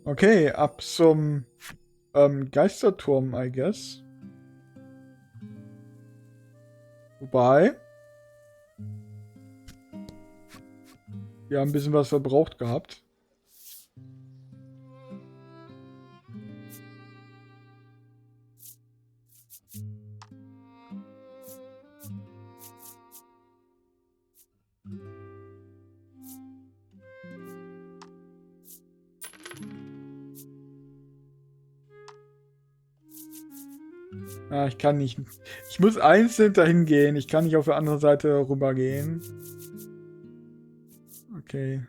Okay, ab zum Geisterturm, I guess. Wobei, wir haben ein bisschen was verbraucht gehabt. Ah, ich kann nicht. Ich muss einzeln dahin gehen. Ich kann nicht auf der anderen Seite rüber gehen. Okay.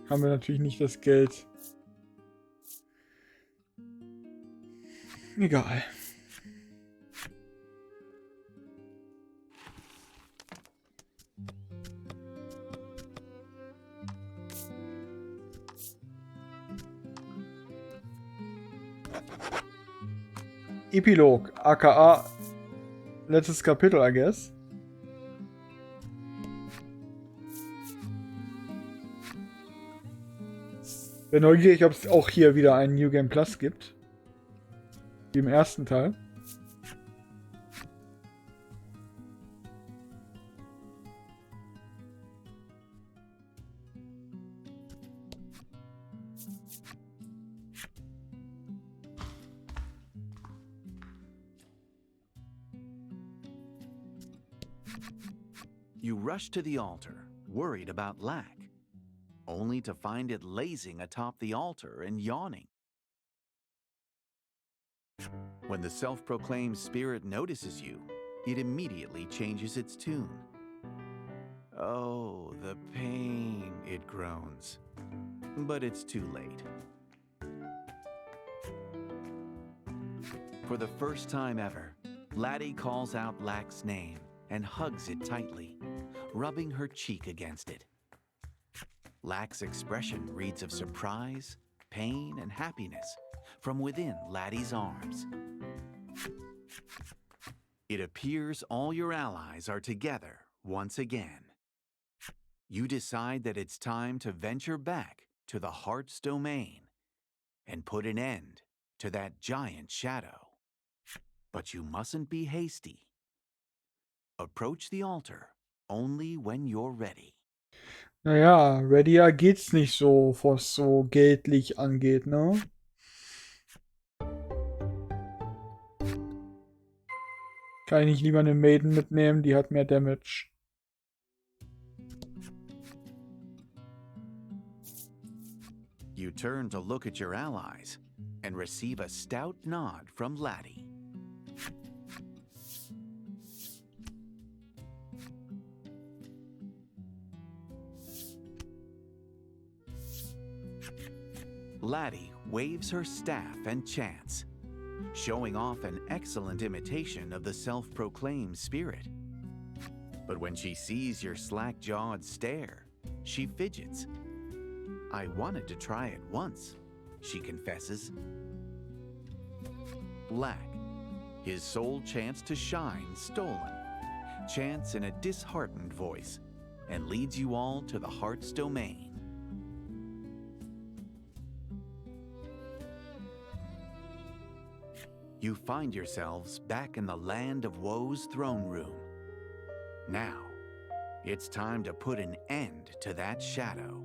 Haben wir natürlich nicht das Geld. Egal. Epilog, aka letztes Kapitel, I guess. Bin neugierig, ob es auch hier wieder einen New Game Plus gibt. Wie im ersten Teil. You rush to the altar, worried about lack, only to find it lazing atop the altar and yawning. When the self-proclaimed spirit notices you, it immediately changes its tune. Oh, the pain, it groans. But it's too late. For the first time ever, Laddie calls out Lack's name and hugs it tightly, rubbing her cheek against it. Lack's expression reads of surprise, pain, and happiness from within Laddie's arms. It appears all your allies are together once again. You decide that it's time to venture back to the heart's domain and put an end to that giant shadow. But you mustn't be hasty. Approach the altar only when you're ready. Naja, readier geht's nicht so, was so geldlich angeht, ne? Kann ich nicht lieber eine Maiden mitnehmen, die hat mehr Damage. You turn to look at your allies and receive a stout nod from Laddie. Laddie waves her staff and chants, showing off an excellent imitation of the self-proclaimed spirit. But when she sees your slack-jawed stare, she fidgets. I wanted to try it once, she confesses. Lack, his sole chance to shine stolen, chants in a disheartened voice, and leads you all to the heart's domain. You find yourselves back in the land of Woe's throne room. Now, it's time to put an end to that shadow.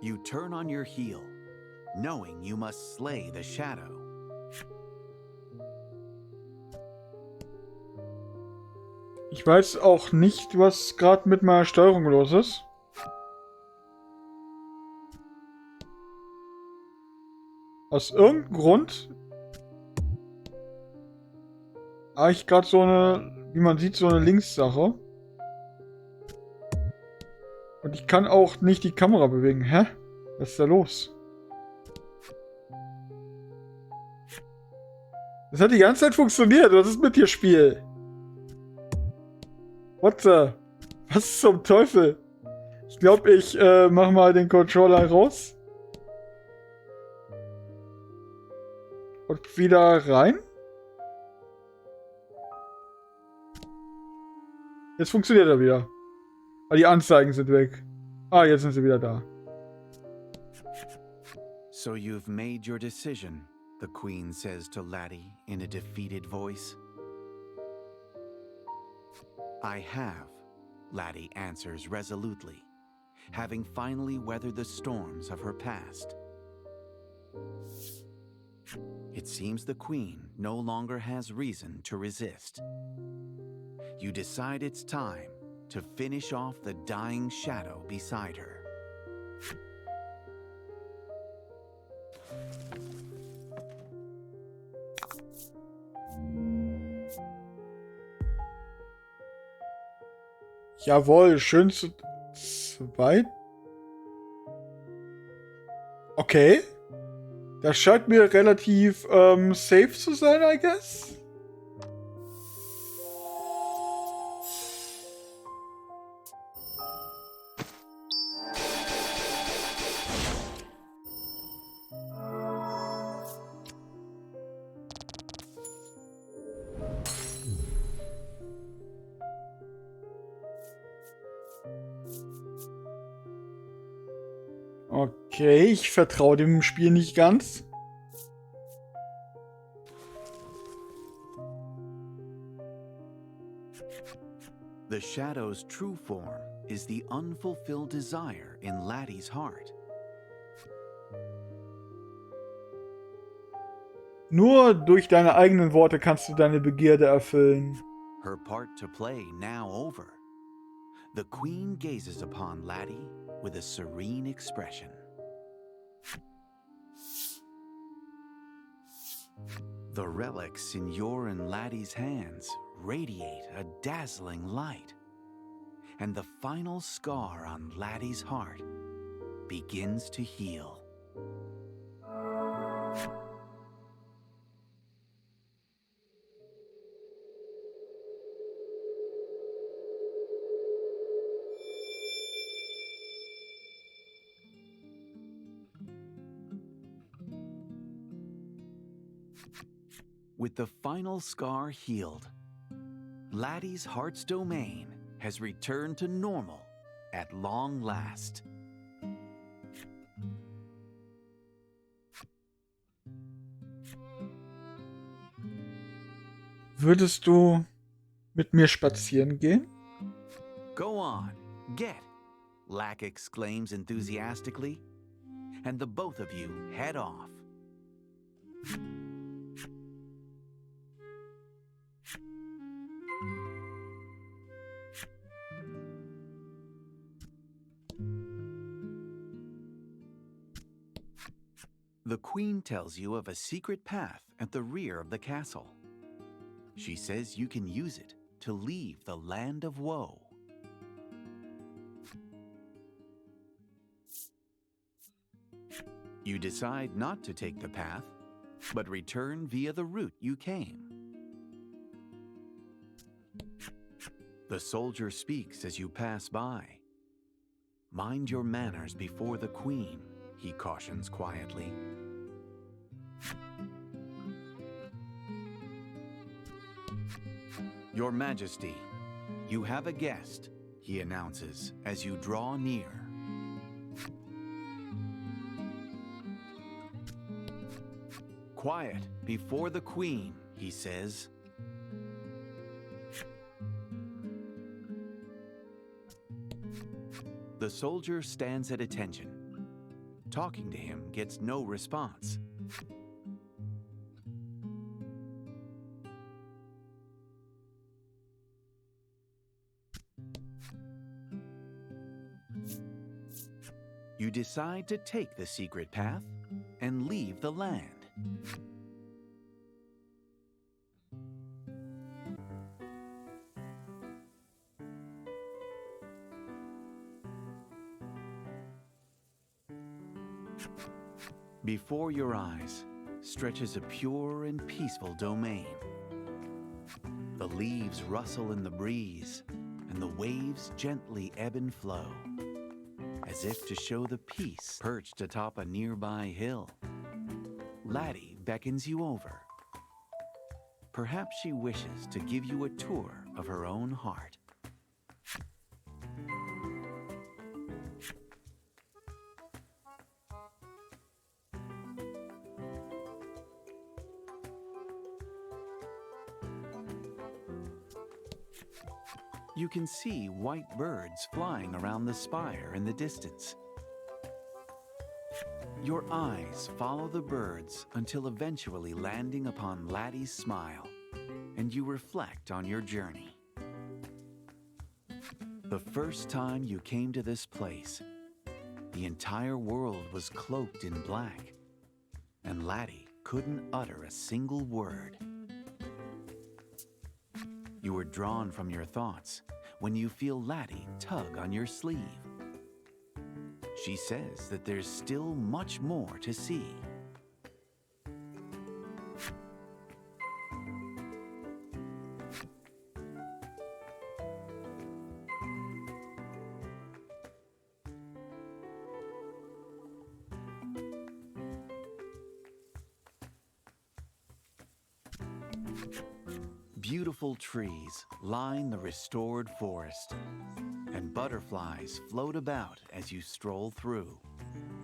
You turn on your heel, knowing you must slay the shadow. Ich weiß auch nicht, was gerade mit meiner Steuerung los ist. Aus irgendeinem Grund habe ich gerade so eine, wie man sieht, so eine Linkssache. Und ich kann auch nicht die Kamera bewegen. Hä? Was ist da los? Das hat die ganze Zeit funktioniert. Was ist mit dir, Spiel? What the? Was zum Teufel? Ich glaube, ich mach mal den Controller raus. Und wieder rein. Jetzt funktioniert er wieder. Aber die Anzeigen sind weg. Ah, jetzt sind sie wieder da. So you've made your decision, the Queen says to Laddie in a defeated voice. I have, Laddie answers resolutely, having finally weathered the storms of her past. It seems the Queen no longer has reason to resist. You decide it's time to finish off the dying shadow beside her. Jawohl, schön zu zweit. Okay. Das scheint mir relativ safe zu sein, I guess. Okay, ich vertraue dem Spiel nicht ganz. The shadow's true form is the unfulfilled desire in Laddie's heart. Nur durch deine eigenen Worte kannst du deine Begierde erfüllen. Her part to play now over, the Queen gazes upon Laddie with a serene expression. The relics in your and Laddie's hands radiate a dazzling light, and the final scar on Laddie's heart begins to heal. With the final scar healed, Laddie's heart's domain has returned to normal at long last. Würdest du mit mir spazieren gehen? Go on, get, Lack exclaims enthusiastically, and the both of you head off. The Queen tells you of a secret path at the rear of the castle. She says you can use it to leave the land of woe. You decide not to take the path, but return via the route you came. The soldier speaks as you pass by. Mind your manners before the Queen, he cautions quietly. Your Majesty, you have a guest, he announces as you draw near. Quiet before the Queen, he says. The soldier stands at attention. Talking to him gets no response. You decide to take the secret path and leave the land. Before your eyes, stretches a pure and peaceful domain. The leaves rustle in the breeze, and the waves gently ebb and flow, as if to show the peace perched atop a nearby hill. Laddie beckons you over. Perhaps she wishes to give you a tour of her own heart. You can see white birds flying around the spire in the distance. Your eyes follow the birds until eventually landing upon Laddie's smile, and you reflect on your journey. The first time you came to this place, the entire world was cloaked in black, and Laddie couldn't utter a single word. You were drawn from your thoughts when you feel Laddie tug on your sleeve. She says that there's still much more to see. Beautiful trees line the restored forest, and butterflies float about as you stroll through,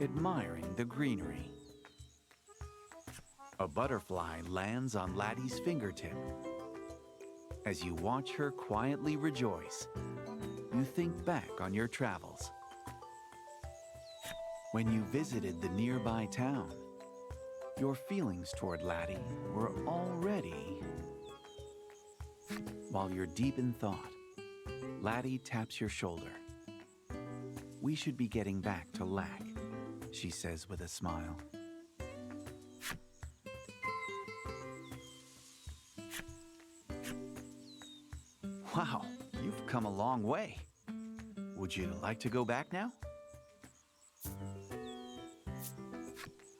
admiring the greenery. A butterfly lands on Laddie's fingertip. As you watch her quietly rejoice, you think back on your travels. When you visited the nearby town, your feelings toward Laddie were already... While you're deep in thought, Laddie taps your shoulder. "We should be getting back to Lack," she says with a smile. "Wow, you've come a long way. Would you like to go back now?"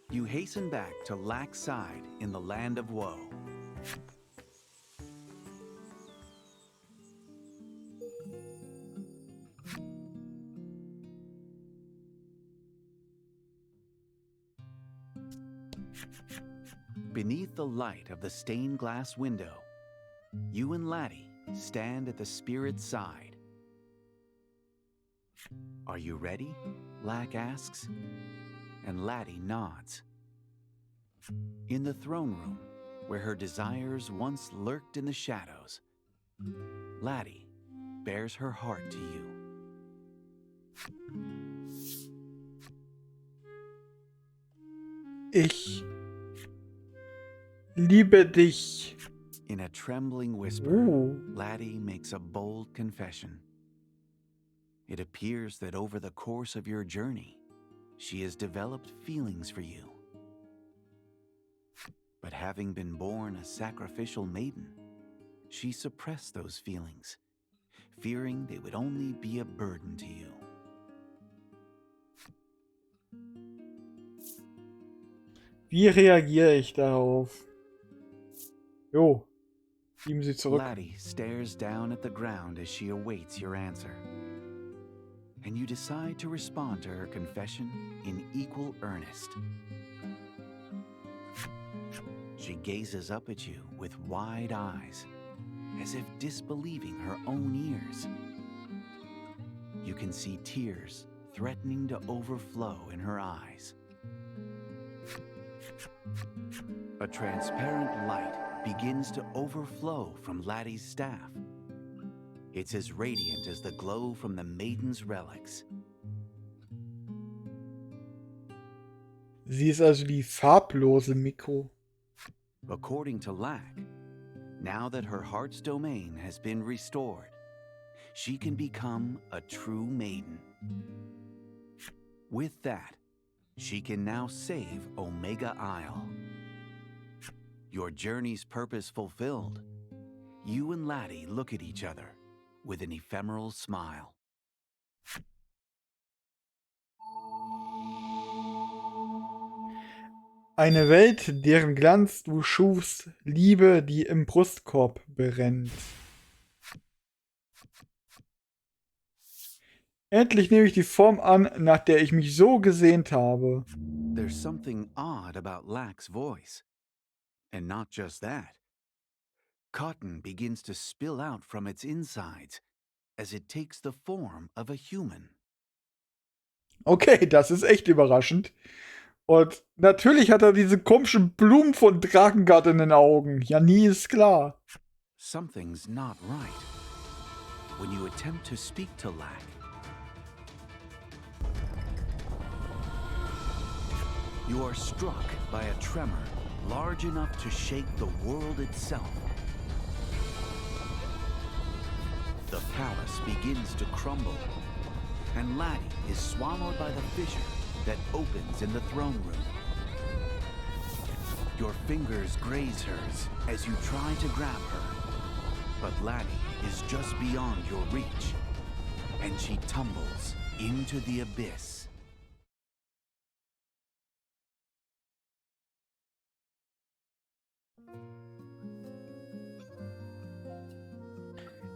You hasten back to Lack's side in the land of woe. Beneath the light of the stained glass window, you and Laddie stand at the spirit's side. "Are you ready?" Lack asks, and Laddie nods. In the throne room, where her desires once lurked in the shadows, Laddie bares her heart to you. Ich liebe dich. In a trembling whisper, Laddie makes a bold confession. It appears that over the course of your journey, she has developed feelings for you. But having been born a sacrificial maiden, she suppressed those feelings, fearing they would only be a burden to you. Wie reagiere ich darauf? Jo, geben Sie zurück. Laddie stares down at the ground as she awaits your answer. And you decide to respond to her confession in equal earnest. She gazes up at you with wide eyes, as if disbelieving her own ears. You can see tears threatening to overflow in her eyes. A transparent light begins to overflow from Laddie's staff. It's as radiant as the glow from the maiden's relics. Sie ist also die farblose Miko. According to Lack, now that her heart's domain has been restored, she can become a true maiden. With that, she can now save Omega Isle. Your journey's purpose fulfilled, you and Laddie look at each other with an ephemeral smile. Eine Welt, deren Glanz du schufst, Liebe, die im Brustkorb brennt. Endlich nehme ich die Form an, nach der ich mich so gesehnt habe. There's something odd about Lack's voice. And not just that. Cotton begins to spill out from its insides as it takes the form of a human. Okay, das ist echt überraschend. Und natürlich hat er diese komischen Blumen von Drakengard in den Augen. Ja, nie ist klar. Something's not right. When you attempt to speak to Lack, you are struck by a tremor large enough to shake the world itself. The palace begins to crumble, and Laddie is swallowed by the fissure that opens in the throne room. Your fingers graze hers as you try to grab her, but Laddie is just beyond your reach, and she tumbles into the abyss.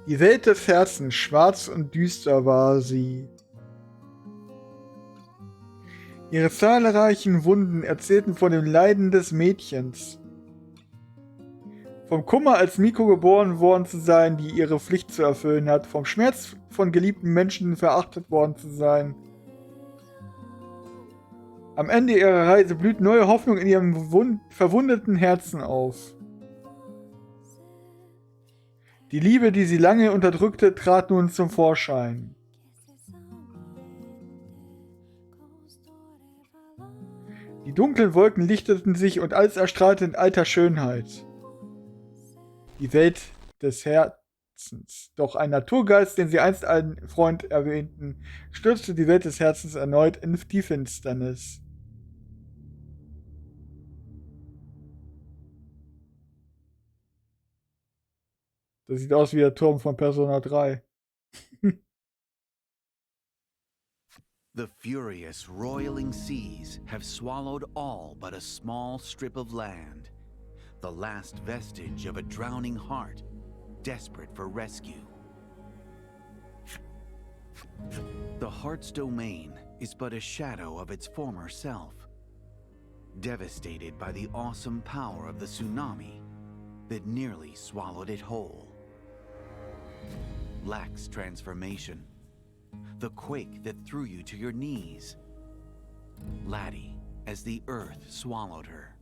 Die Welt des Herzens, schwarz und düster war sie. Ihre zahlreichen Wunden erzählten von dem Leiden des Mädchens. Vom Kummer, als Miko geboren worden zu sein, die ihre Pflicht zu erfüllen hat. Vom Schmerz, von geliebten Menschen verachtet worden zu sein. Am Ende ihrer Reise blüht neue Hoffnung in ihrem verwundeten Herzen auf. Die Liebe, die sie lange unterdrückte, trat nun zum Vorschein. Die dunklen Wolken lichteten sich und alles erstrahlte in alter Schönheit. Die Welt des Herzens. Doch ein Naturgeist, den sie einst einen Freund erwähnten, stürzte die Welt des Herzens erneut in die Finsternis. Das sieht aus wie der Turm von Persona 3. The furious, roiling seas have swallowed all but a small strip of land, the last vestige of a drowning heart, desperate for rescue. The heart's domain is but a shadow of its former self, devastated by the awesome power of the tsunami that nearly swallowed it whole. Lack's transformation, the quake that threw you to your knees. Laddie, as the earth swallowed her.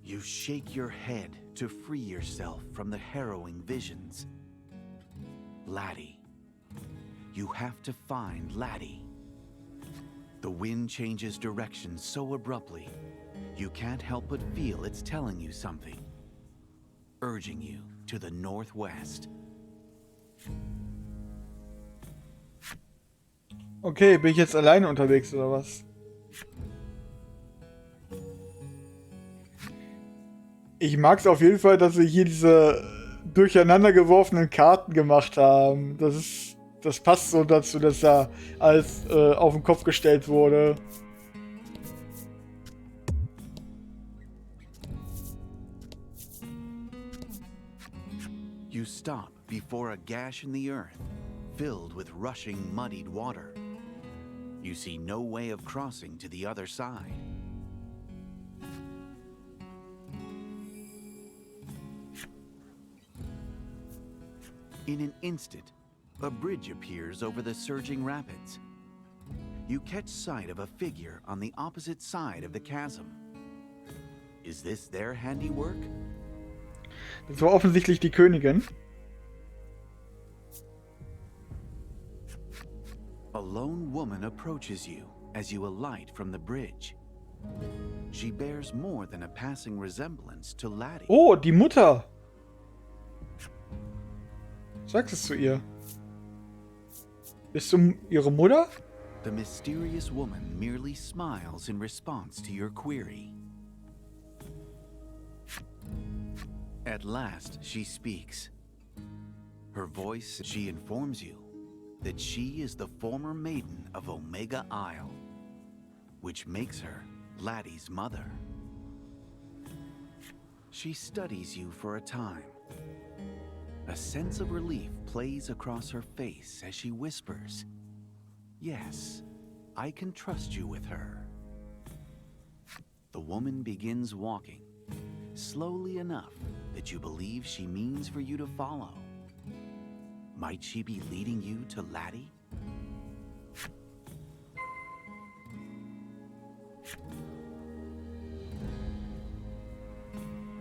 You shake your head to free yourself from the harrowing visions. Laddie. You have to find Laddie. The wind changes direction so abruptly, you can't help but feel it's telling you something, urging you to the northwest. Okay, bin ich jetzt alleine unterwegs oder was? Ich mag es auf jeden Fall, dass sie hier diese durcheinander geworfenen Karten gemacht haben. Das passt so dazu, dass da alles auf den Kopf gestellt wurde. You stop before a gash in the earth, filled with rushing, muddied water. You see no way of crossing to the other side. In an instant, a bridge appears over the surging rapids. You catch sight of a figure on the opposite side of the chasm. Is this their handiwork? Das war offensichtlich die Königin. A lone woman approaches you as you alight from the bridge. She bears more than a passing resemblance to Laddie. Oh, die Mutter. Sag es zu ihr. Bist du ihre Mutter? The mysterious woman merely smiles in response to your query. At last, she speaks. Her voice, she informs you that she is the former maiden of Omega Isle, which makes her Laddie's mother. She studies you for a time. A sense of relief plays across her face as she whispers, "Yes, I can trust you with her." The woman begins walking, slowly enough that you believe she means for you to follow. Might she be leading you to Laddie?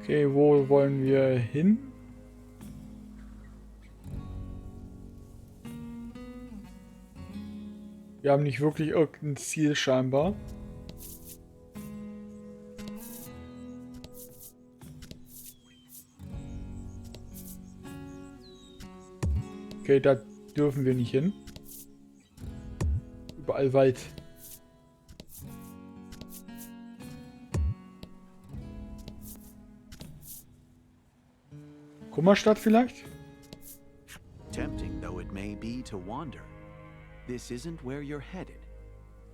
Okay, wo wollen wir hin? Wir haben nicht wirklich irgendein Ziel scheinbar. Okay, da dürfen wir nicht hin. Überall Wald. Kummerstadt vielleicht? Tempting though it may be to wander, this isn't where you're headed,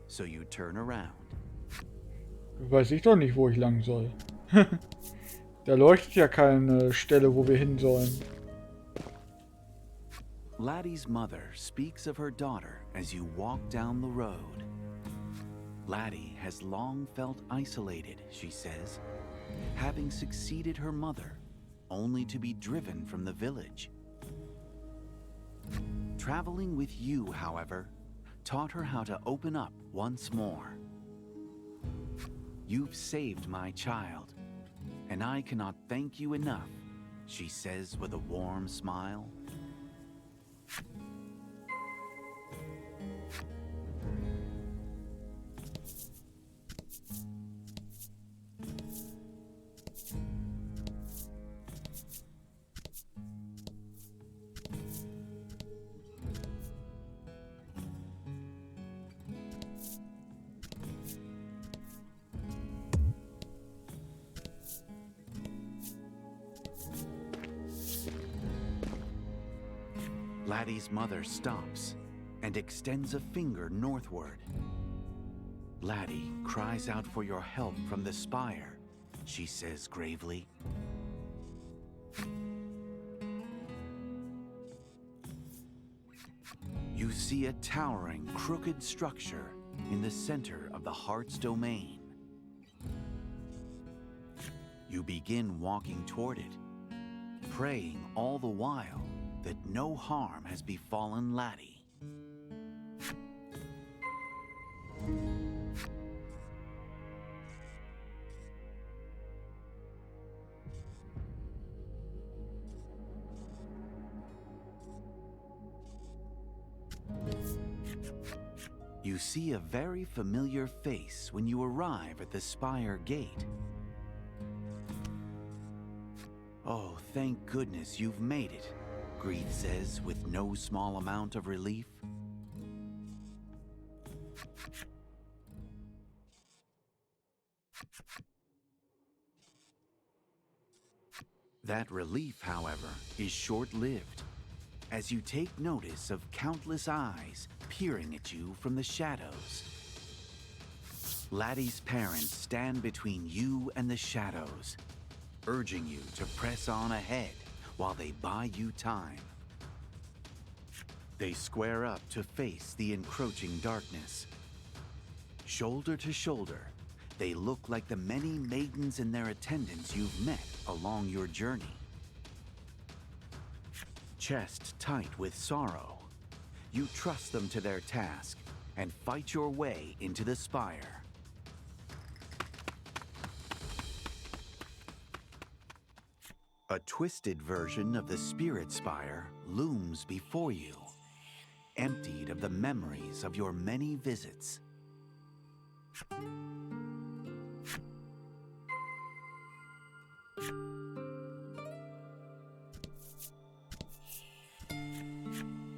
so you turn around. Weiß ich doch nicht, wo ich lang soll. Da leuchtet ja keine Stelle, wo wir hin sollen. Laddie's mother speaks of her daughter as you walk down the road. Laddie has long felt isolated, she says, having succeeded her mother, only to be driven from the village. Traveling with you, however, taught her how to open up once more. "You've saved my child, and I cannot thank you enough," she says with a warm smile. Laddie's mother stops and extends a finger northward. "Laddie cries out for your help from the spire," she says gravely. You see a towering, crooked structure in the center of the heart's domain. You begin walking toward it, praying all the while that no harm has befallen Laddie. You see a very familiar face when you arrive at the spire gate. "Oh, thank goodness you've made it," Greed says with no small amount of relief. That relief, however, is short-lived, as you take notice of countless eyes peering at you from the shadows. Laddie's parents stand between you and the shadows, urging you to press on ahead while they buy you time. They square up to face the encroaching darkness. Shoulder to shoulder, they look like the many maidens and their attendants you've met along your journey. Chest tight with sorrow, you trust them to their task and fight your way into the spire. A twisted version of the Spirit Spire looms before you, emptied of the memories of your many visits.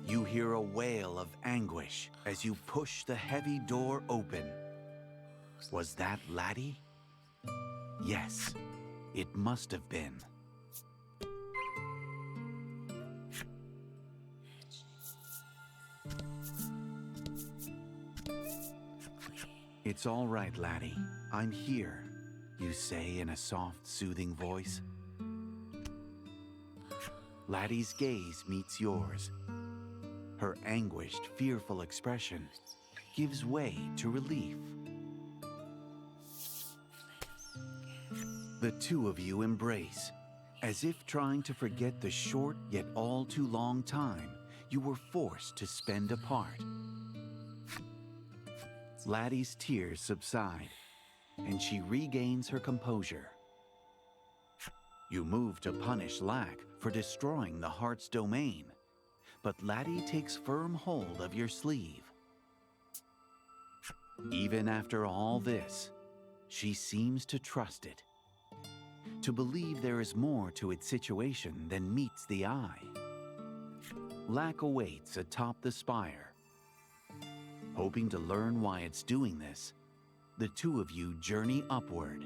You hear a wail of anguish as you push the heavy door open. Was that Laddie? Yes, it must have been. "It's all right, Laddie. I'm here," you say in a soft, soothing voice. Laddie's gaze meets yours. Her anguished, fearful expression gives way to relief. The two of you embrace, as if trying to forget the short yet all too long time you were forced to spend apart. Laddie's tears subside, and she regains her composure. You move to punish Lack for destroying the heart's domain, but Laddie takes firm hold of your sleeve. Even after all this, she seems to trust it, to believe there is more to its situation than meets the eye. Lack awaits atop the spire. Hoping to learn why it's doing this, the two of you journey upward.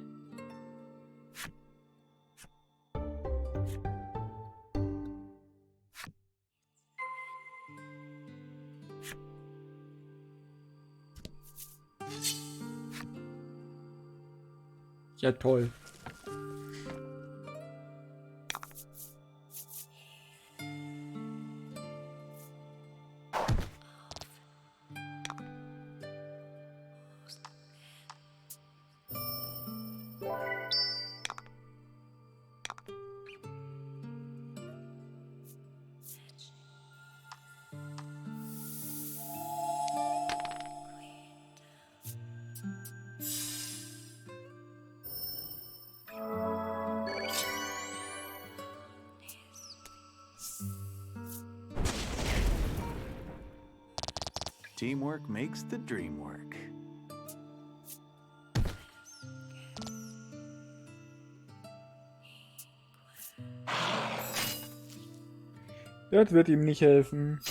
Ja, toll. Teamwork makes the dream work. Das wird ihm nicht helfen.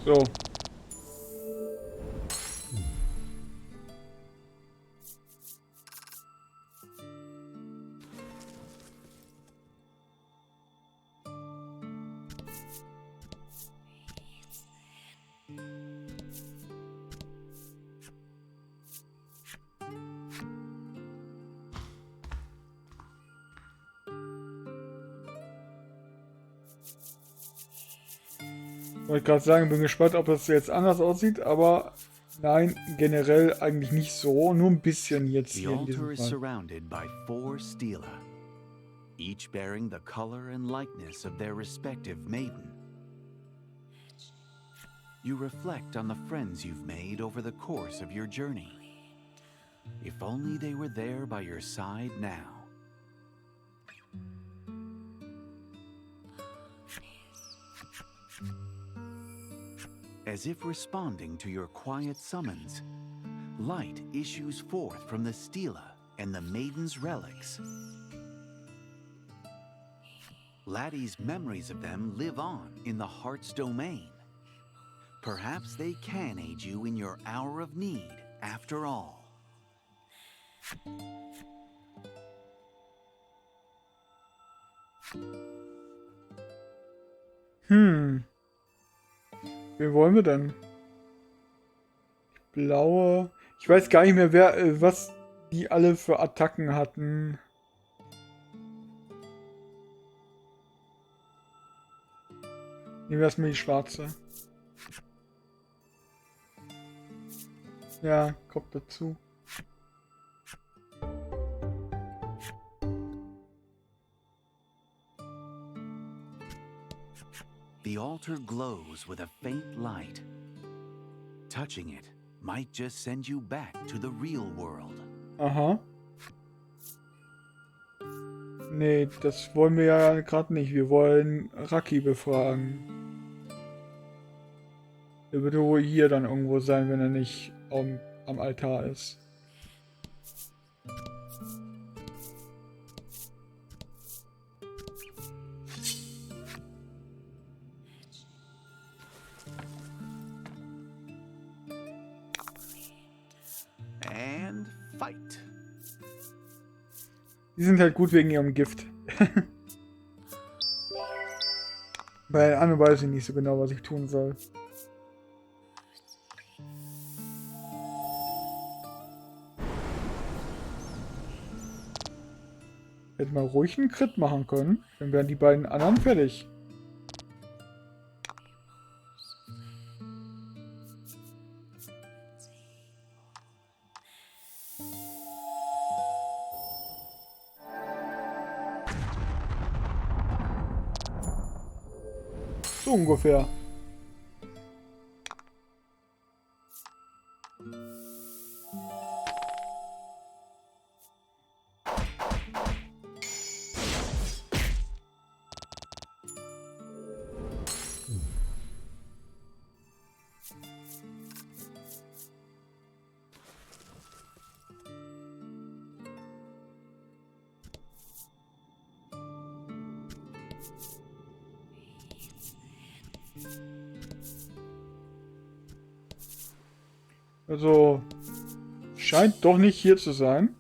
So. Wollte gerade sagen, bin gespannt, ob das jetzt anders aussieht, aber nein, generell eigentlich nicht so, nur ein bisschen jetzt The hier in altar diesem is Fall. surrounded by 4 stela, each bearing the color and likeness of their respective maiden. You reflect on the friends you've made over the course of your journey. If only they were there by your side now. As if responding to your quiet summons, light issues forth from the stela and the maiden's relics. Laddie's memories of them live on in the heart's domain. Perhaps they can aid you in your hour of need, after all. Wen wollen wir denn? Blaue. Ich weiß gar nicht mehr, wer, was die alle für Attacken hatten. Nehmen wir erstmal die schwarze. Ja, kommt dazu. The altar glows with a faint light. Touching it might just send you back to the real world. Aha. Nee, das wollen wir ja gerade nicht. Wir wollen Raki befragen. Der wird wohl hier dann irgendwo sein, wenn er nicht am Altar ist. Die sind halt gut wegen ihrem Gift. Bei den anderen weiß ich nicht so genau, was ich tun soll. Hätte mal ruhig einen Crit machen können. Dann wären die beiden anderen fertig. So ungefähr. Also, scheint doch nicht hier zu sein.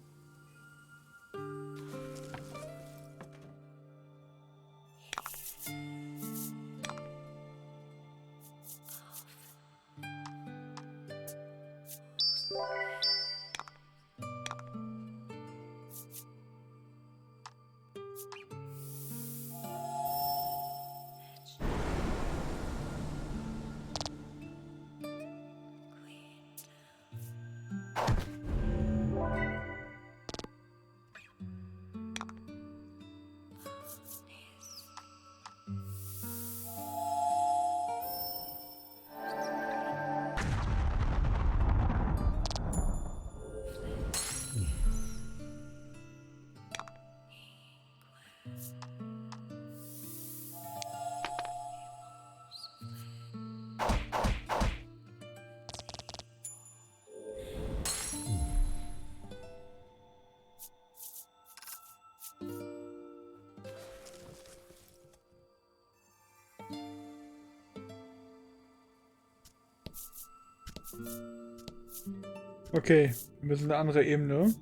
Okay, wir müssen eine andere Ebene.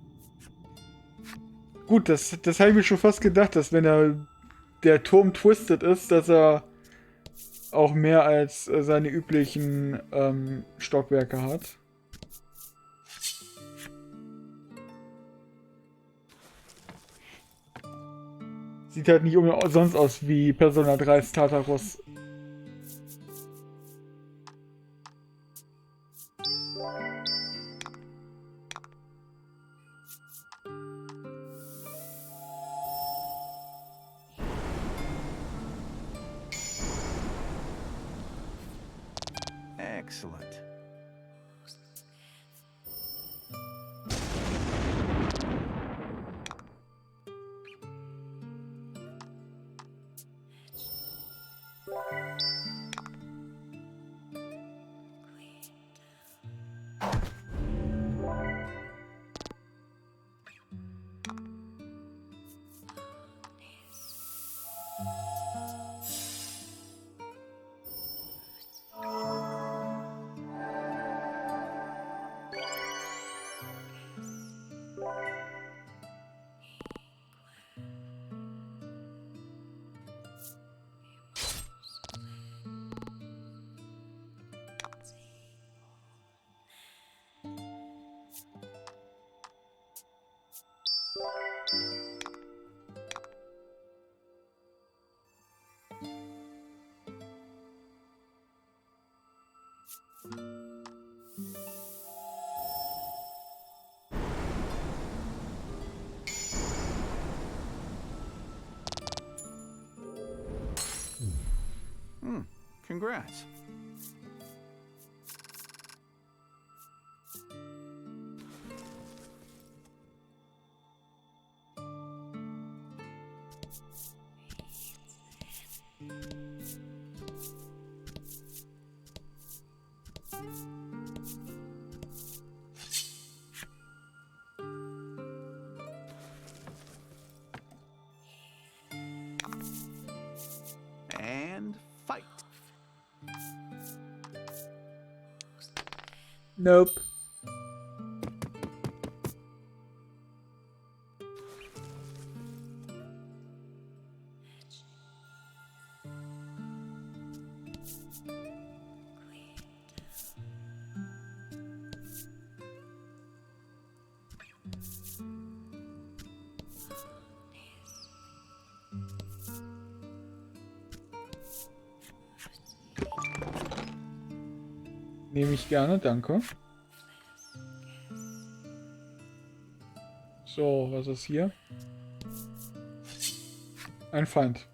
Gut, das habe ich mir schon fast gedacht, dass wenn der Turm twisted ist, dass er auch mehr als seine üblichen Stockwerke hat. Sieht halt nicht sonst aus wie Persona 3 Tartarus. Excellent. Congrats. And fight. Nope. Nehme ich gerne, danke. So, was ist hier? Ein Feind.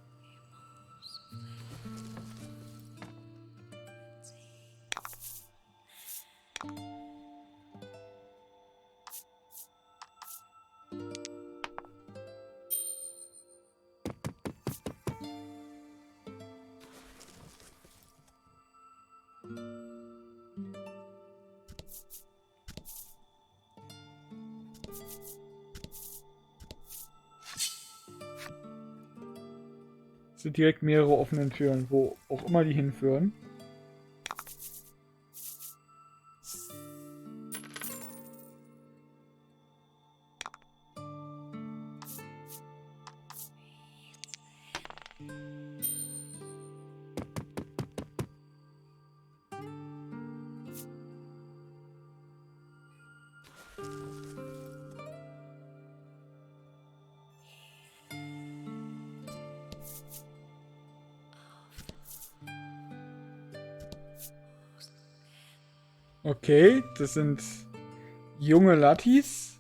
Es sind direkt mehrere offene Türen, wo auch immer die hinführen. Okay, das sind junge Lattis.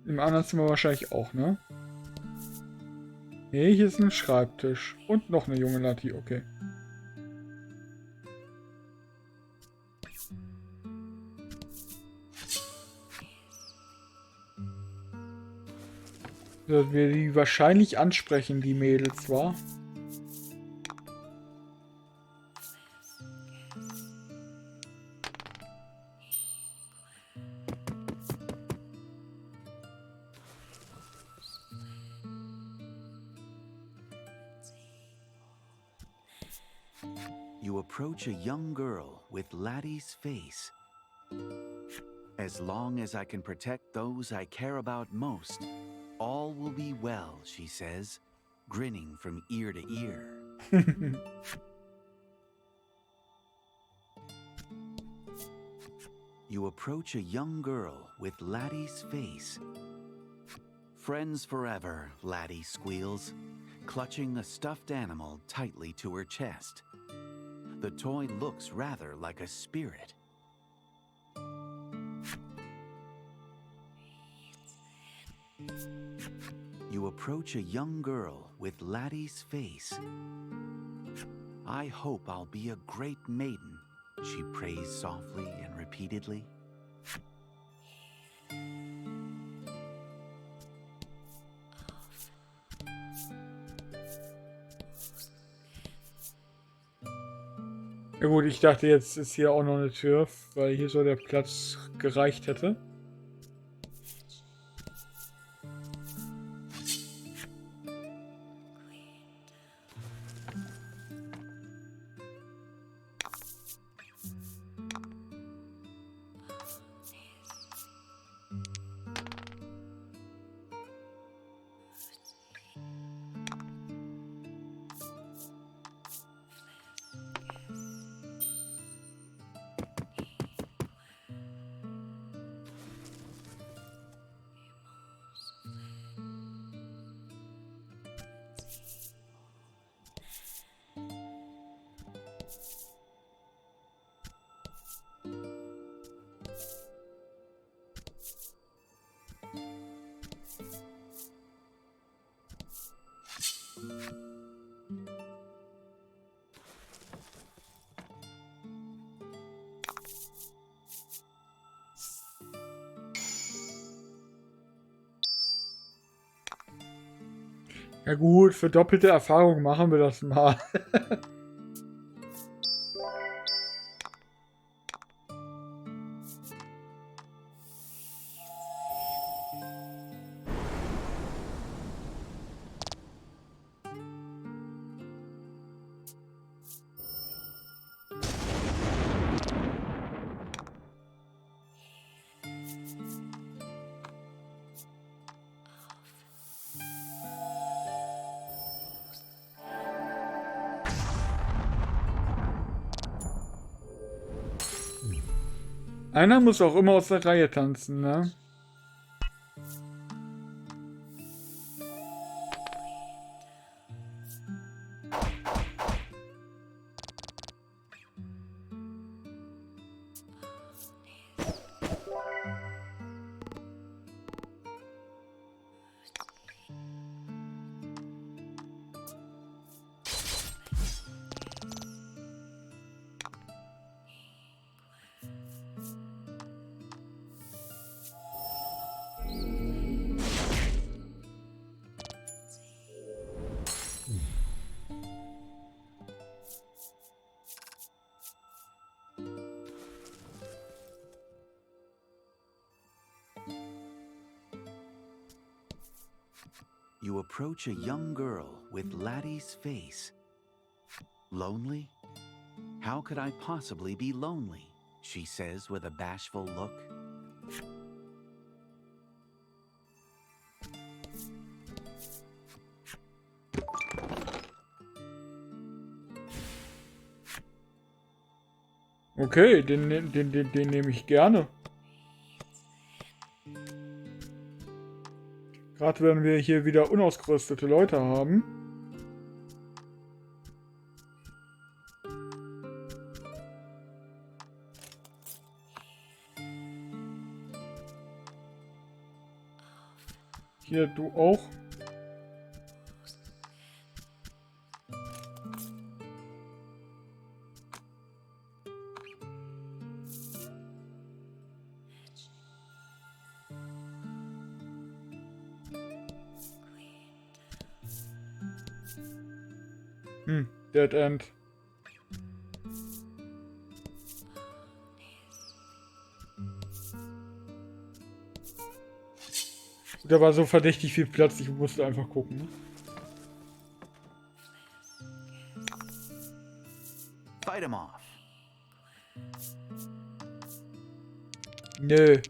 Im anderen Zimmer wahrscheinlich auch, ne? Nee, hier ist ein Schreibtisch. Und noch eine junge Latti, okay. Sollten wir die wahrscheinlich ansprechen, die Mädels, wa? You approach a young girl with Laddie's face. As long as I can protect those I care about most, all will be well, she says, grinning from ear to ear. You approach a young girl with Laddie's face. Friends forever, Laddie squeals, clutching a stuffed animal tightly to her chest. The toy looks rather like a spirit. You approach a young girl with Laddie's face. I hope I'll be a great maiden, she prays softly and repeatedly. Ja gut, ich dachte, jetzt ist hier auch noch eine Tür, weil hier so der Platz gereicht hätte. Ja gut, für doppelte Erfahrung machen wir das mal. Einer muss auch immer aus der Reihe tanzen, ne? you approach a young girl with Laddie's face. Lonely? How could I possibly be lonely? She says with a bashful look. Okay, den nehme ich gerne. Gerade wenn wir hier wieder unausgerüstete Leute haben. Hier, du auch. Dead End. Da war so verdächtig viel Platz, ich musste einfach gucken. Fight him off. Nö.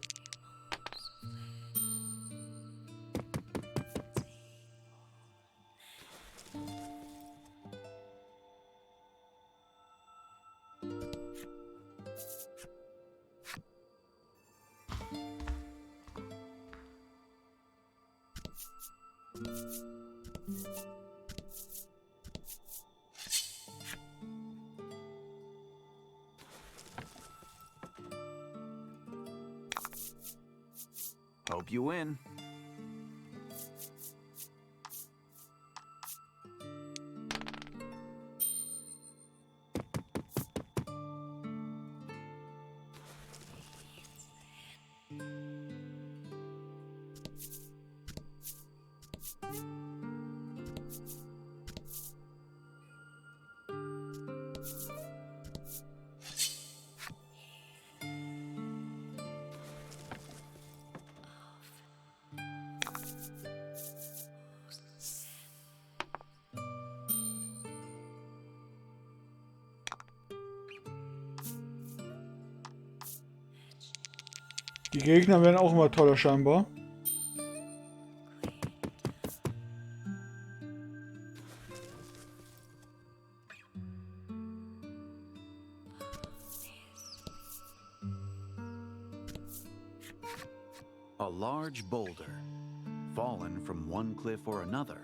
Hope you win. Die Gegner werden auch immer toller scheinbar. A large boulder, fallen from one cliff or another,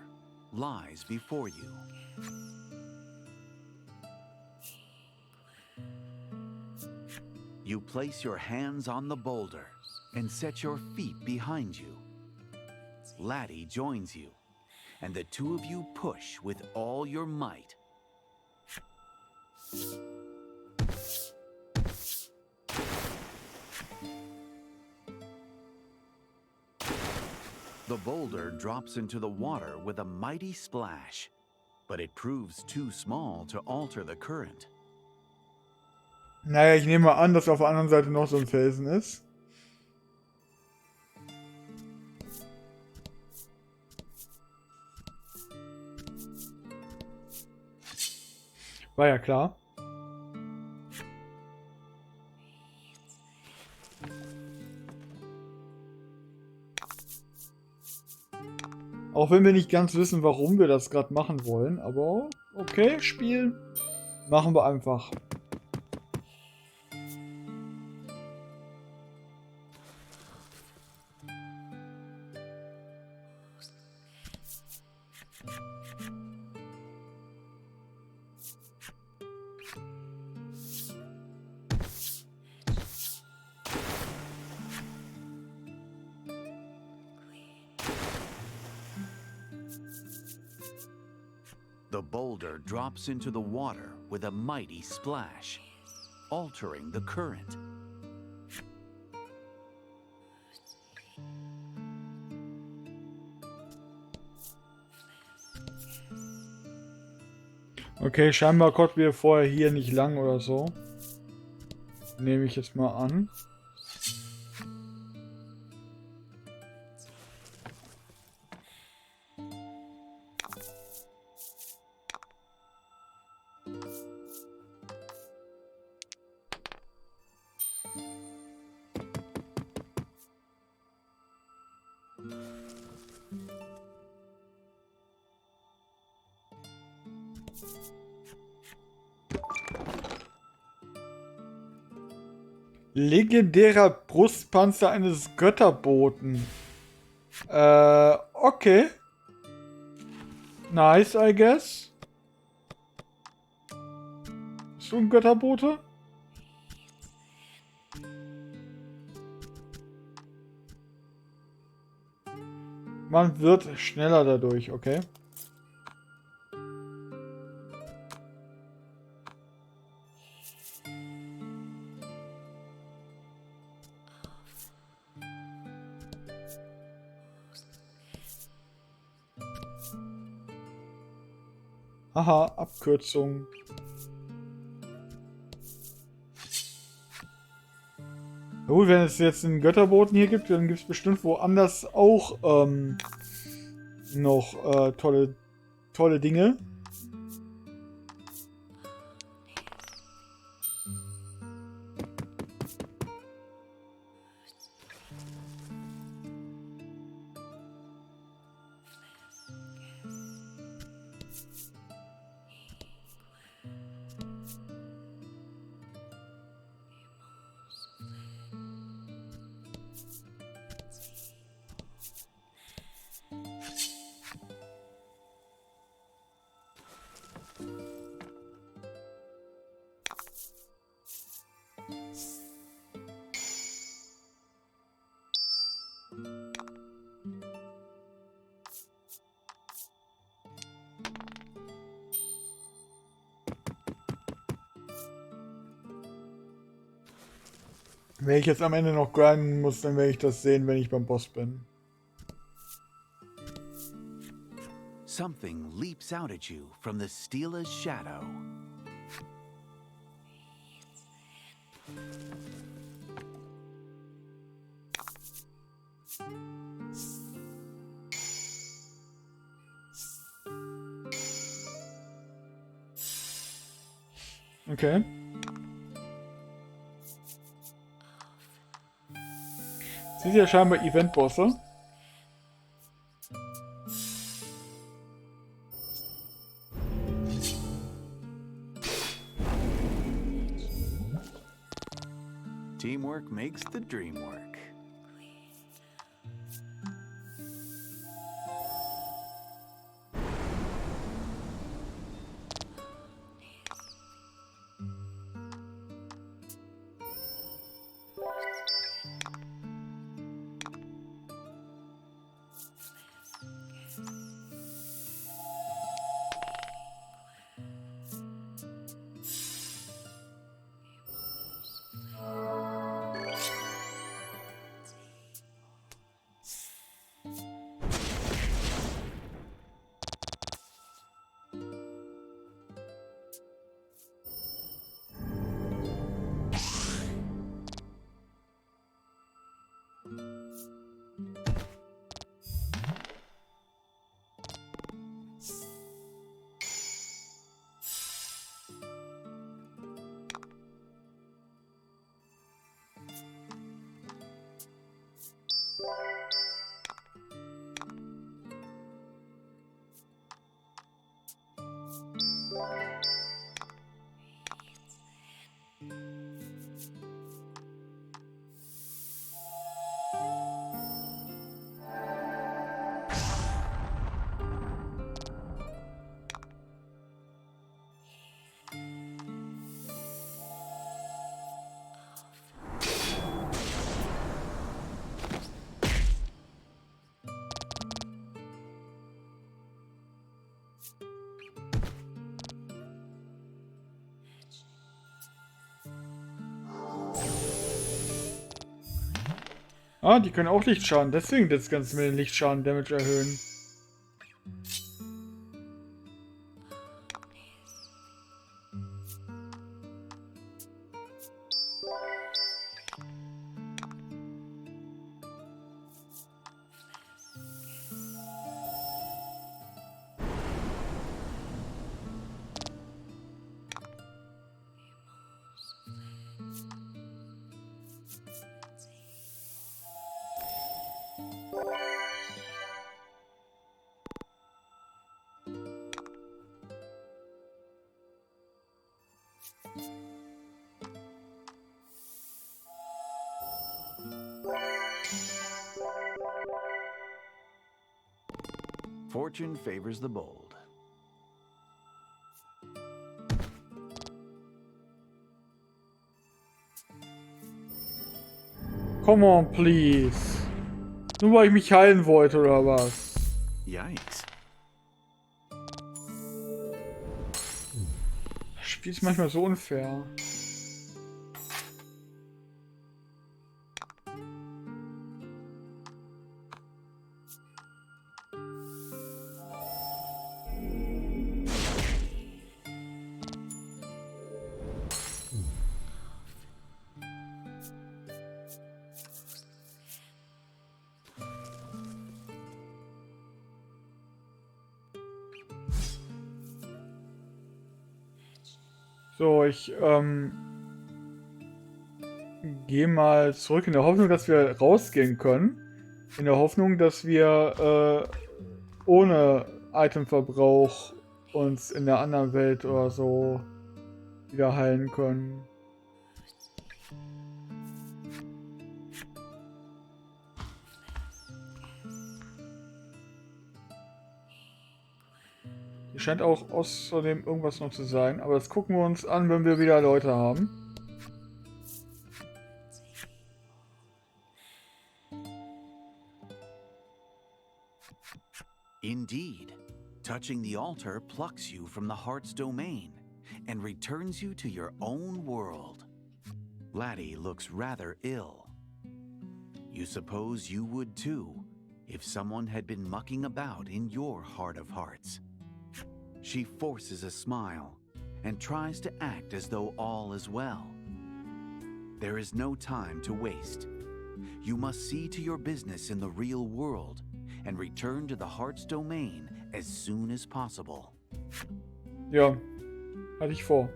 lies before you. You place your hands on the boulder and set your feet behind you. Laddie joins you, and the two of you push with all your might. The boulder drops into the water with a mighty splash, but it proves too small to alter the current. Naja, ich nehme mal an, dass auf der anderen Seite noch so ein Felsen ist. War ja klar. Auch wenn wir nicht ganz wissen, warum wir das gerade machen wollen, aber okay, Spiel. Machen wir einfach. The boulder drops into the water with a mighty splash, altering the current. Okay, scheinbar konnten wir vorher hier nicht lang oder so. Nehme ich jetzt mal an. Legendärer Brustpanzer eines Götterboten. Okay. Nice, I guess. Bist du ein Götterbote? Man wird schneller dadurch, okay. Haha, Abkürzung. Gut, wenn es jetzt einen Götterboten hier gibt, dann gibt es bestimmt woanders auch noch tolle Dinge. Wenn ich jetzt am Ende noch grinden muss, dann werde ich das sehen, wenn ich beim Boss bin. Something leaps out at you from the Steela's shadow. Okay. Das sind ja scheinbar Event-Bosse. Teamwork makes the dream work. Ah, die können auch Lichtschaden. Deswegen das Ganze mit den Lichtschaden-Damage erhöhen. Fortune favors the bold. Come on, please. Nur weil ich mich heilen wollte, oder was? Yikes. Das Spiel ist manchmal so unfair. So, ich gehe mal zurück in der Hoffnung, dass wir rausgehen können. In der Hoffnung, dass wir ohne Itemverbrauch uns in der anderen Welt oder so wieder heilen können. Hier scheint auch außerdem irgendwas noch zu sein, aber das gucken wir uns an, wenn wir wieder Leute haben. Indeed, touching the altar plucks you from the heart's domain and returns you to your own world. Laddie looks rather ill. You suppose you would too, if someone had been mucking about in your heart of hearts. She forces a smile and tries to act as though all is well. There is no time to waste. You must see to your business in the real world and return to the heart's domain as soon as possible. Ja, hatte ich vor.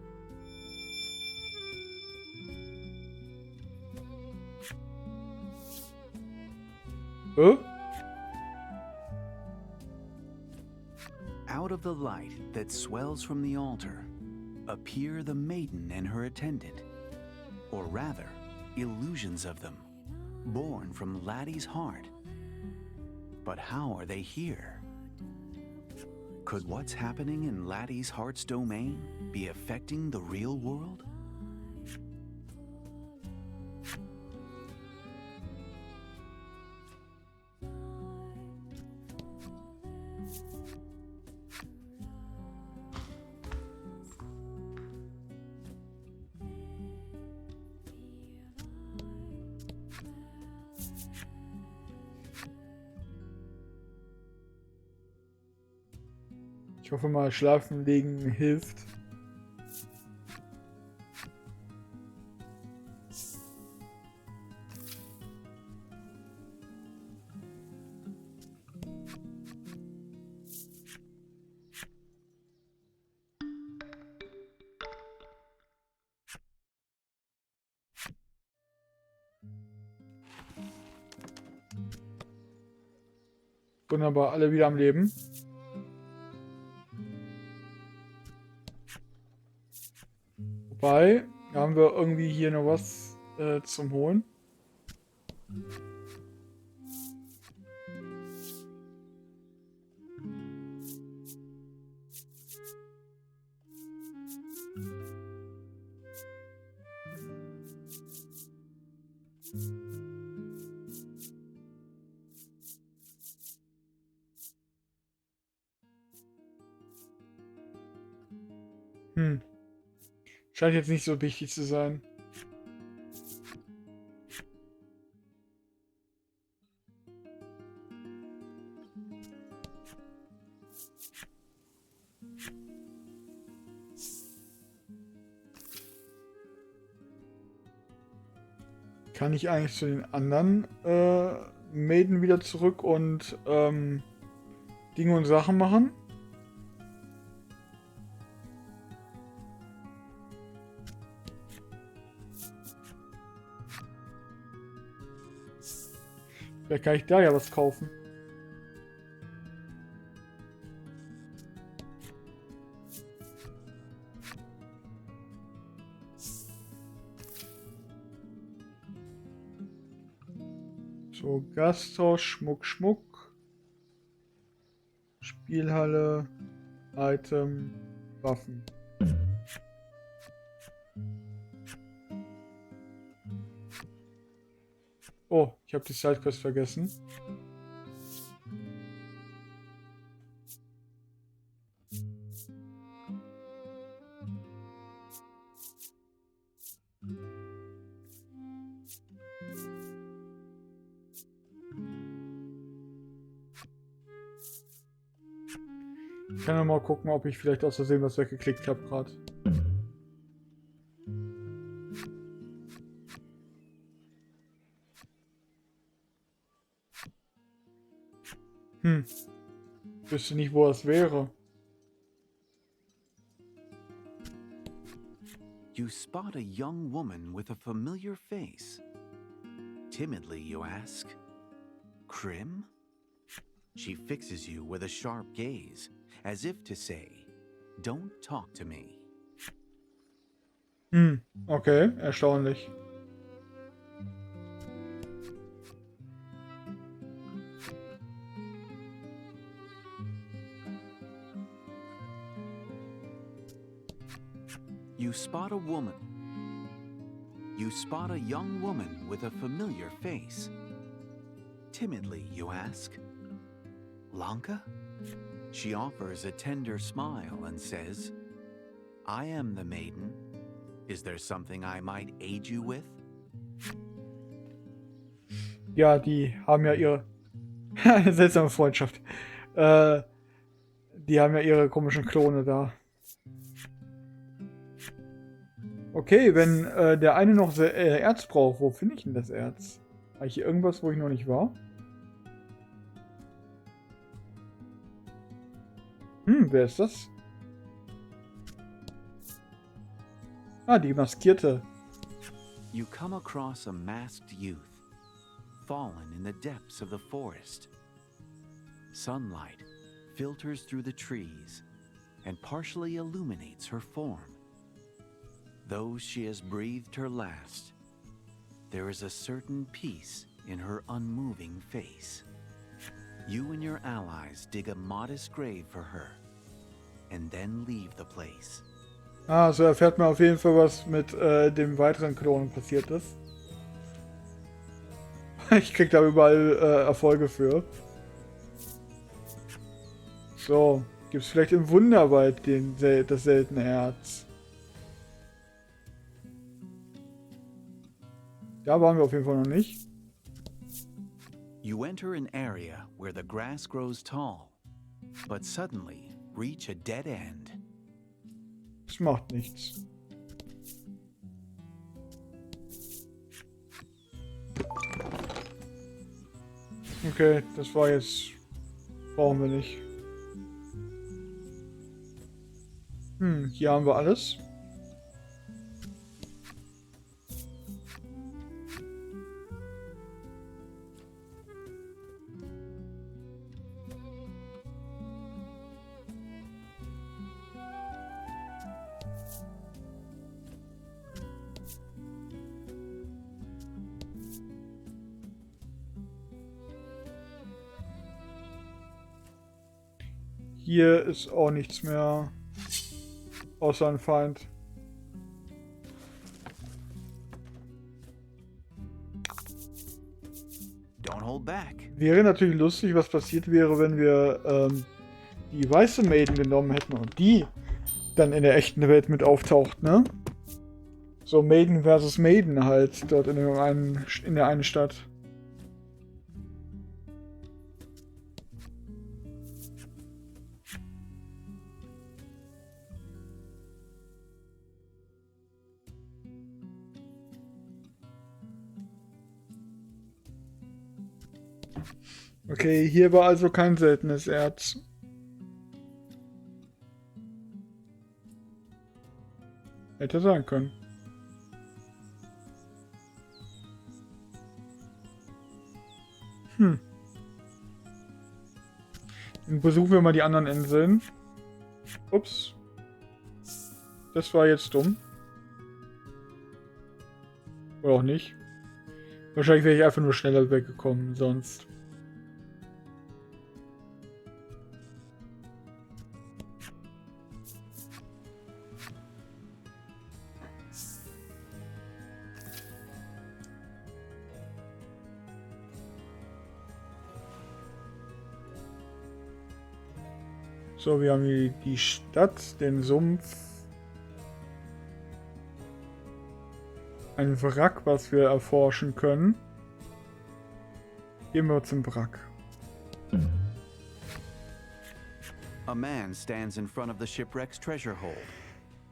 Out of the light that swells from the altar appear the maiden and her attendant, or rather, illusions of them, born from Laddie's heart. But how are they here? Could what's happening in Laddie's heart's domain be affecting the real world? Ich hoffe mal, Schlafen legen hilft. Wunderbar, alle wieder am Leben. Wobei, haben wir irgendwie hier noch was zum Holen? Scheint jetzt nicht so wichtig zu sein. Kann ich eigentlich zu den anderen Maiden wieder zurück und Dinge und Sachen machen? Vielleicht kann ich da ja was kaufen. So, Gasthaus, Schmuck. Spielhalle, Item, Waffen. Oh, ich habe die Sidequest vergessen. Ich kann ja mal gucken, ob ich vielleicht aus Versehen was weggeklickt habe gerade. Ich wüsste nicht, wo das wäre. You spot a young woman with a familiar face. Timidly, you ask, Krim? She fixes you with a sharp gaze, as if to say, don't talk to me. Okay, erstaunlich. You spot a woman. You spot a young woman with a familiar face. Timidly, you ask, Lanka? She offers a tender smile and says, I am the maiden. Is there something I might aid you with? Ja, die haben ja ihre... Eine seltsame Freundschaft. Die haben ja ihre komischen Klone da. Okay, wenn der eine noch Erz braucht, wo finde ich denn das Erz? Habe ich hier irgendwas, wo ich noch nicht war? Wer ist das? Ah, die Maskierte. You come across a masked youth, fallen in the depths of the forest. Sunlight filters through the trees and partially illuminates her form. Though she has breathed her last, there is a certain peace in her unmoving face. You and your allies dig a modest grave for her, and then leave the place. Ah, so erfährt man auf jeden Fall, was mit dem weiteren Klonen passiert ist. Ich krieg da überall Erfolge für. So, gibt es vielleicht im Wunderwald das seltene Erz? Da waren wir auf jeden Fall noch nicht. You enter an area where the grass grows tall, but suddenly reach a dead end. Das macht nichts. Okay, das war jetzt... Brauchen wir nicht. Hier haben wir alles. Hier ist auch nichts mehr. Außer ein Feind. Don't hold back. Wäre natürlich lustig, was passiert wäre, wenn wir die weiße Maiden genommen hätten und die dann in der echten Welt mit auftaucht, ne? So Maiden versus Maiden halt dort in der einen Stadt. Okay, hier war also kein seltenes Erz. Hätte sein können. Dann besuchen wir mal die anderen Inseln. Ups. Das war jetzt dumm. Oder auch nicht. Wahrscheinlich wäre ich einfach nur schneller weggekommen, sonst. So, wir haben hier die Stadt, den Sumpf. Ein Wrack, was wir erforschen können. Gehen wir zum Wrack. A man stands in front of the shipwreck's treasure hold,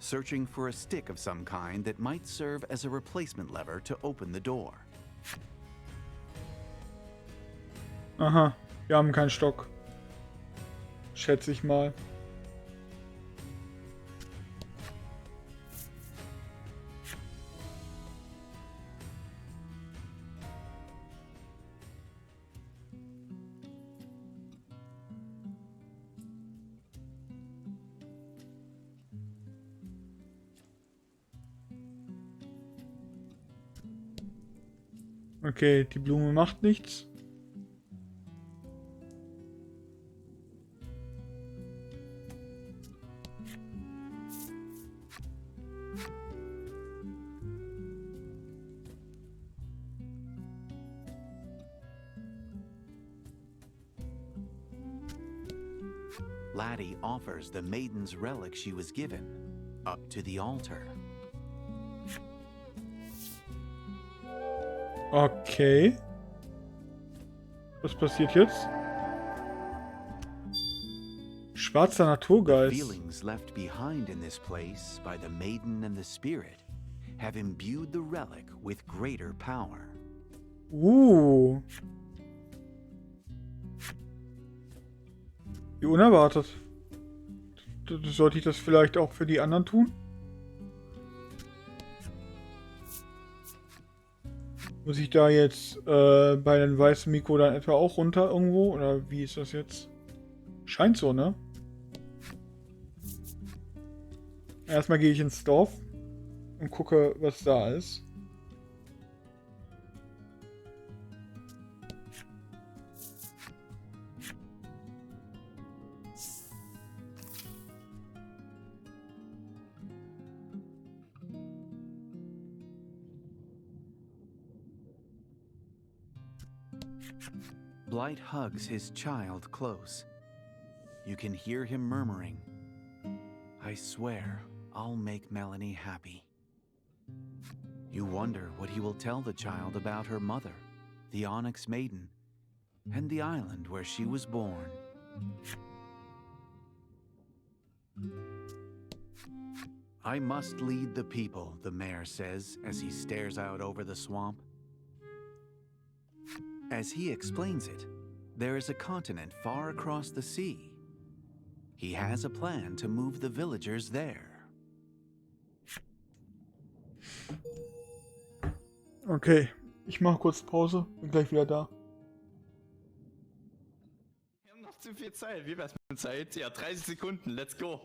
searching for a stick of some kind that might serve as a replacement lever to open the door. Aha, wir haben keinen Stock. Schätze ich mal. Okay, die Blume macht nichts. Laddie offers the maiden's relic she was given up to the altar. Okay. Was passiert jetzt? Schwarzer Naturgeist. Feelings left behind in this place by the maiden and the spirit have imbued the relic with greater power. Wie unerwartet. Sollte ich das vielleicht auch für die anderen tun? Muss ich da jetzt bei den weißen Miko dann etwa auch runter irgendwo? Oder wie ist das jetzt? Scheint so, ne? Erstmal gehe ich ins Dorf und gucke, was da ist. Blight hugs his child close. You can hear him murmuring, "I swear I'll make Melanie happy." You wonder what he will tell the child about her mother, the Onyx Maiden, and the island where she was born. I must lead the people, the mayor says as he stares out over the swamp. As he explains it, there is a continent far across the sea. He has a plan to move the villagers there. Okay, ich mache kurz Pause, bin gleich wieder da. Wir haben noch zu viel Zeit. Wie wär's mit Zeit? Ja, 30 Sekunden, let's go.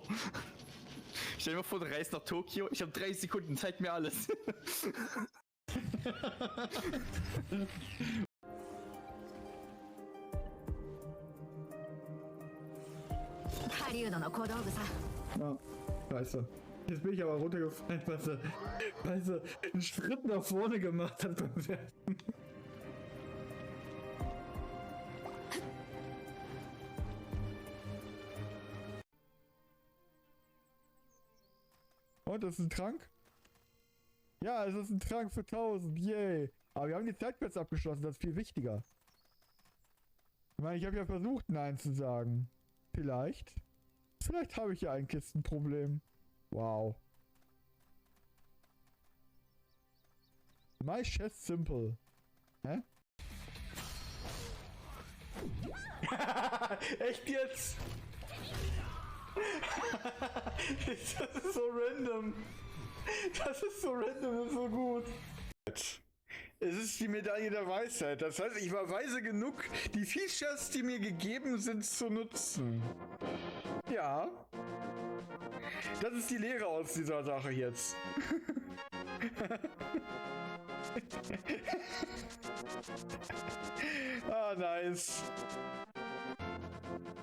Stell dir mal vor, du reist nach Tokio. Ich habe 30 Sekunden, zeig mir alles. 狩人の小道具さ。 Ja, scheiße. Jetzt bin ich aber runtergefallen, weil sie einen Schritt nach vorne gemacht hat beim Werfen. Und, das ist ein Trank? Ja, es ist ein Trank für 1000, yay. Aber wir haben die Zeitquest abgeschlossen, das ist viel wichtiger. Ich meine, ich habe ja versucht, Nein zu sagen. Vielleicht habe ich ja ein Kistenproblem. Wow. My chest simple. Hä? Echt jetzt? Das ist so random. Das ist so random und so gut. Es ist die Medaille der Weisheit. Das heißt, ich war weise genug, die Features, die mir gegeben sind, zu nutzen. Ja. Das ist die Lehre aus dieser Sache jetzt. Ah, nice.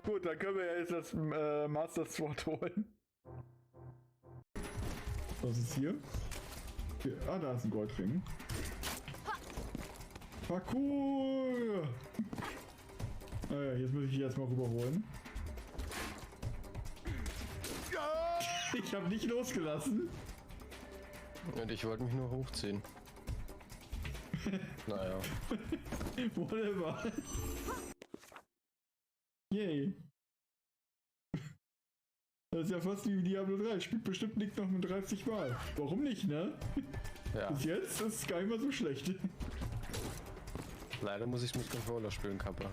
Gut, dann können wir ja jetzt das Master Sword holen. Was ist hier? Ah, da ist ein Goldring. Parkour! Ah ja, jetzt muss ich die erstmal rüberholen. Ich habe nicht losgelassen. Und ich wollte mich nur hochziehen. Naja. Whatever. Yay. Das ist ja fast wie Diablo 3. Spielt bestimmt nicht noch mit 30 Mal. Warum nicht, ne? Ja. Bis jetzt ist es gar nicht mal so schlecht. Leider muss ich mit Controller spielen, Kappa.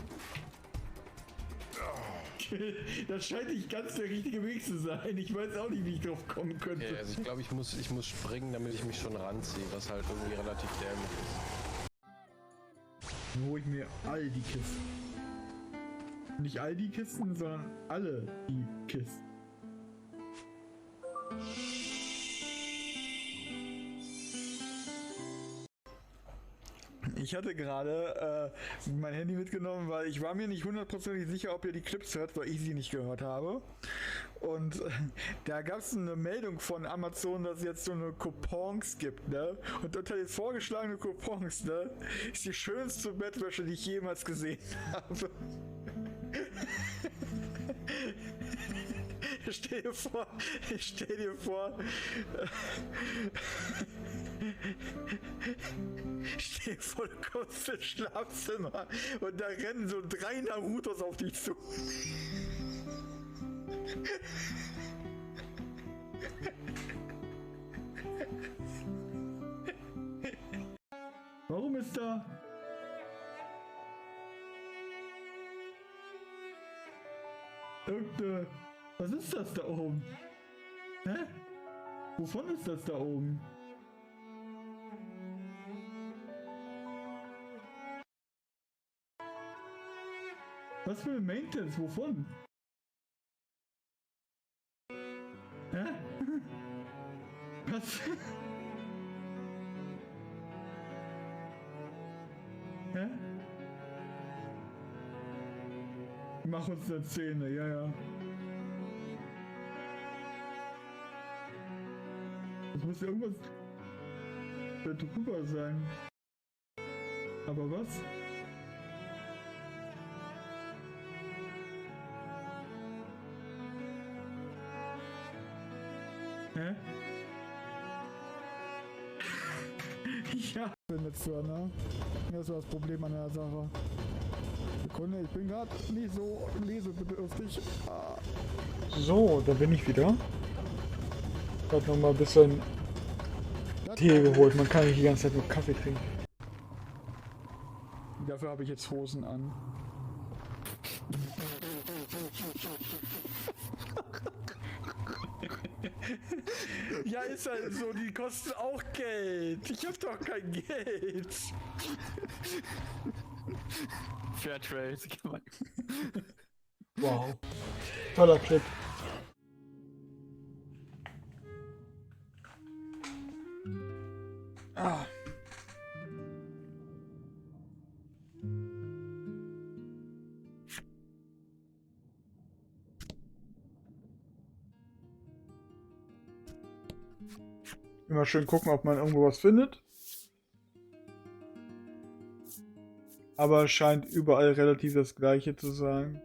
Das scheint nicht ganz der richtige Weg zu sein. Ich weiß auch nicht, wie ich drauf kommen könnte. Ja, also ich glaube, ich muss springen, damit ich mich schon ranziehe, was halt irgendwie relativ dämlich ist. Dann hole ich mir all die Kisten. Nicht all die Kisten, sondern alle die Kisten. Ich hatte gerade mein Handy mitgenommen, weil ich war mir nicht hundertprozentig sicher, ob ihr die Clips hört, weil ich sie nicht gehört habe. Und da gab es eine Meldung von Amazon, dass es jetzt so eine Coupons gibt, ne? Und unter den vorgeschlagenen Coupons, ne, ist die schönste Bettwäsche, die ich jemals gesehen habe. Stell dir vor, du kommst ins Schlafzimmer und da rennen so 3 Narutos auf dich zu. Warum ist da? Irgende. Was ist das da oben? Hä? Wovon ist das da oben? Was für ein Maintenance? Wovon? Hä? Was? Hä? Mach uns eine Szene, ja, ja. Es muss irgendwas da drüber sein. Aber was? Hä? Ja. Benutzer, ne? Das war das Problem an der Sache. Sekunde, ich bin gerade nicht so lesebedürftig. Ah. So, da bin ich wieder. Ich hab noch mal ein bisschen Tee geholt. Man kann nicht die ganze Zeit nur Kaffee trinken. Dafür habe ich jetzt Hosen an. Ja, ist halt so, die kosten auch Geld. Ich hab doch kein Geld. Fairtrade. Wow. Toller Clip. Ah. Immer schön gucken, ob man irgendwo was findet. Aber es scheint überall relativ das Gleiche zu sein.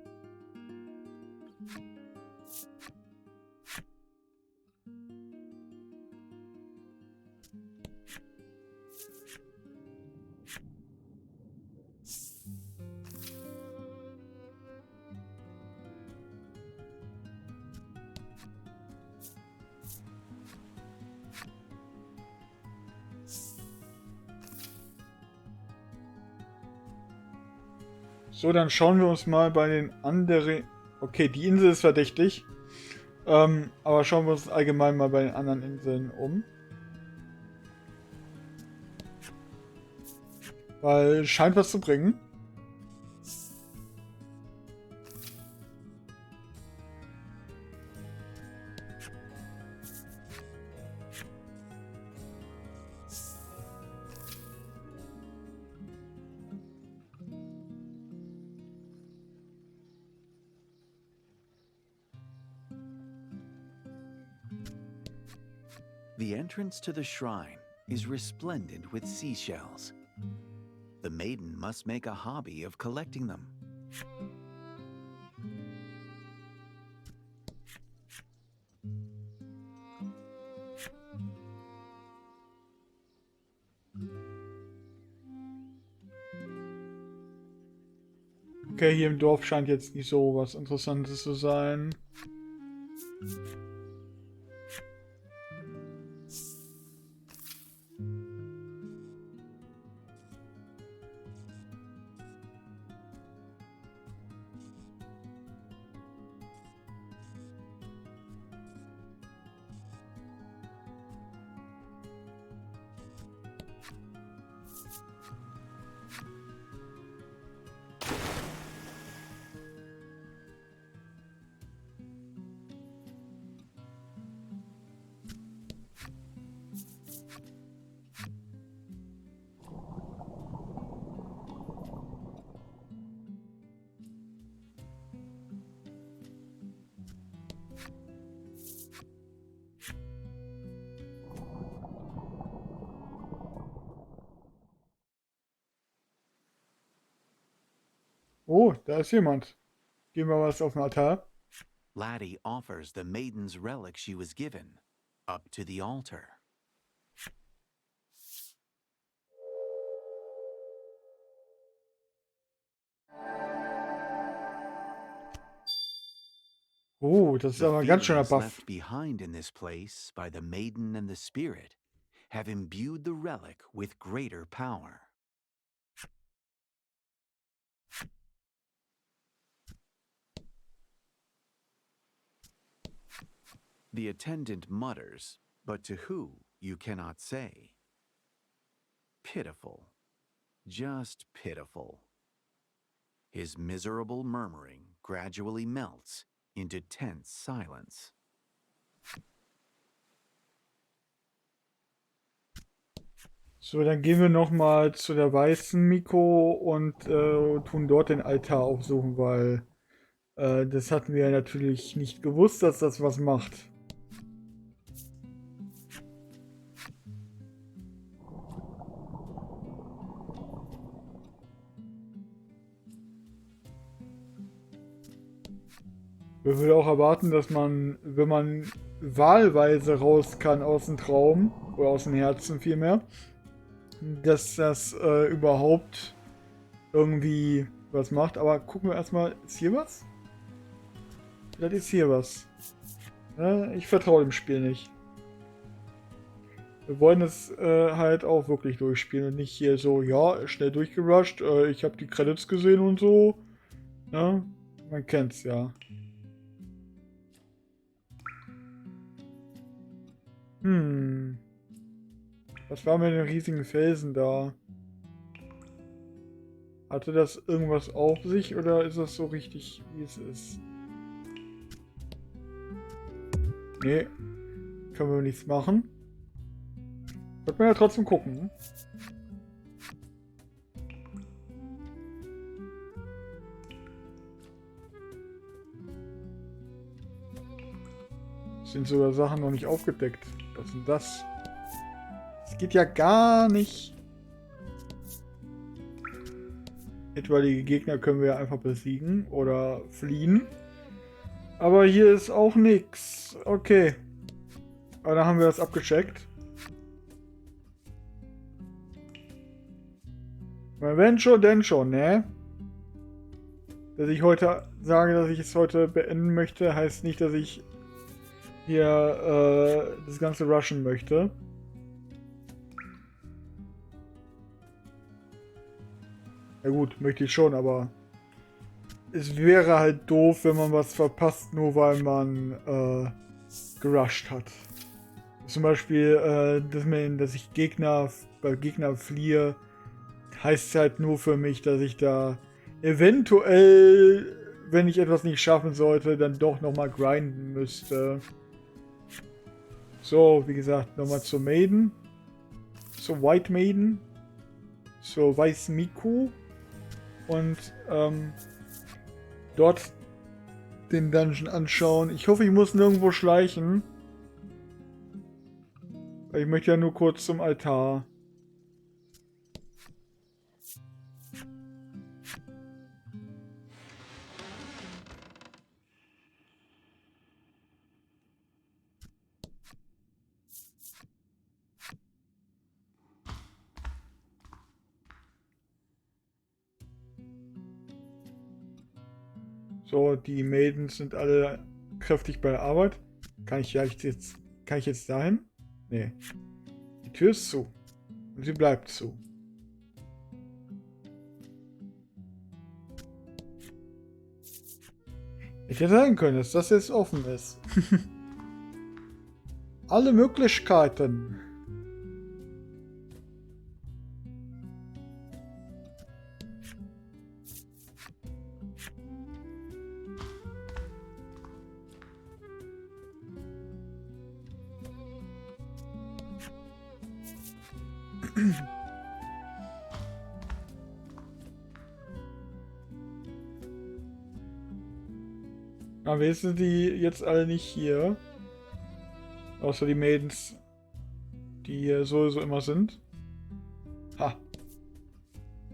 So, dann schauen wir uns mal bei den anderen... Okay, die Insel ist verdächtig. Aber schauen wir uns allgemein mal bei den anderen Inseln um. Weil scheint was zu bringen. The entrance to the shrine is resplendent with seashells. The maiden must make a hobby of collecting them. Okay, hier im Dorf scheint jetzt nicht so was Interessantes zu sein. Oh, da ist jemand. Gehen wir was auf den Altar. Laddie offers the maiden's relic she was given up to the altar. Oh, das ist The aber ein ganz schöner feelings Buff. left behind in this place by the maiden and the spirit have imbued the relic with greater power. The attendant mutters, but to who you cannot say. Pitiful, just pitiful. His miserable murmuring gradually melts into tense silence. So, dann gehen wir nochmal zu der weißen Miko und tun dort den Altar aufsuchen, weil das hatten wir natürlich nicht gewusst, dass das was macht. Ich würde auch erwarten, dass man, wenn man wahlweise raus kann aus dem Traum, oder aus dem Herzen vielmehr, dass das überhaupt irgendwie was macht. Aber gucken wir erstmal, ist hier was? Vielleicht ist hier was. Ja, ich vertraue dem Spiel nicht. Wir wollen es halt auch wirklich durchspielen und nicht hier so, ja, schnell durchgerusht, ich habe die Credits gesehen und so. Ja, man kennt's ja. Was war mit den riesigen Felsen da? Hatte das irgendwas auf sich oder ist das so richtig, wie es ist? Nee, können wir nichts machen. Wird man ja trotzdem gucken. Sind sogar Sachen noch nicht aufgedeckt. Was ist denn das? Es geht ja gar nicht. Etwaige Gegner können wir ja einfach besiegen oder fliehen. Aber hier ist auch nichts. Okay. Aber dann haben wir das abgecheckt. Wenn schon, denn schon, ne? Dass ich heute sage, dass ich es heute beenden möchte, heißt nicht, dass ich hier das Ganze rushen möchte. Ja gut, möchte ich schon, aber es wäre halt doof, wenn man was verpasst, nur weil man gerusht hat. Zum Beispiel, dass ich bei Gegner fliehe, heißt halt nur für mich, dass ich da eventuell, wenn ich etwas nicht schaffen sollte, dann doch nochmal grinden müsste. So, wie gesagt, nochmal zur Maiden. Zur White Maiden. Zur weißen Miko. Und dort den Dungeon anschauen. Ich hoffe, ich muss nirgendwo schleichen. Weil ich möchte ja nur kurz zum Altar. So, die Maidens sind alle kräftig bei der Arbeit. Kann ich jetzt dahin? Nee. Die Tür ist zu. Und sie bleibt zu. Hätte ja sein können, dass das jetzt offen ist. Alle Möglichkeiten. Aber jetzt sind die jetzt alle nicht hier. Außer die Maidens, die hier sowieso immer sind. Ha.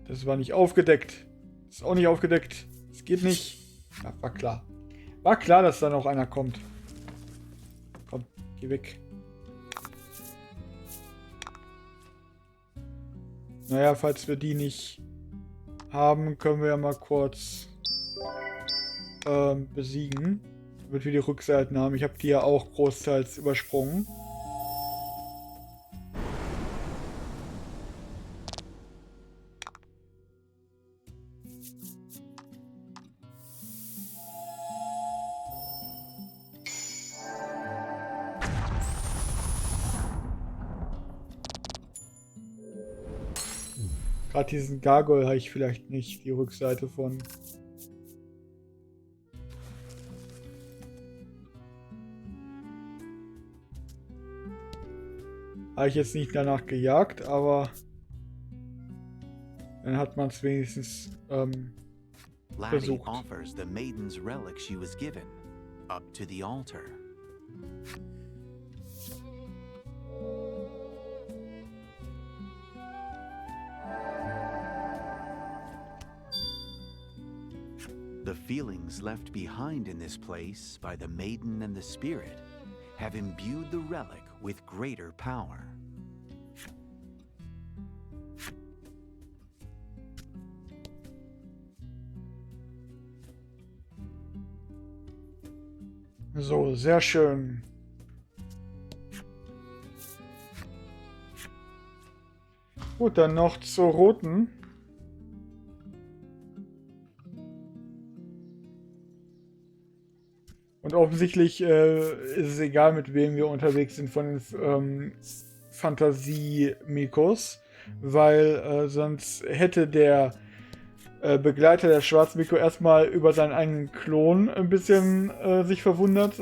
Das war nicht aufgedeckt. Das ist auch nicht aufgedeckt. Das geht nicht. Ja, war klar. War klar, dass da noch einer kommt. Komm, geh weg. Naja, falls wir die nicht haben, können wir ja mal kurz besiegen. Damit wir die Rückseiten haben. Ich habe die ja auch großteils übersprungen. Gerade diesen Gargoyle habe ich vielleicht nicht die Rückseite von. Habe ich jetzt nicht danach gejagt, aber dann hat man es wenigstens Laddie versucht. offers the maiden's relic she was given up to the altar. The feelings left behind in this place by the maiden and the spirit have imbued the relic with greater power. So, sehr schön. Gut, dann noch zur roten. Und offensichtlich ist es egal, mit wem wir unterwegs sind von den Fantasie-Mikos, weil sonst hätte der Begleiter der schwarzen Miko erstmal über seinen eigenen Klon ein bisschen sich verwundert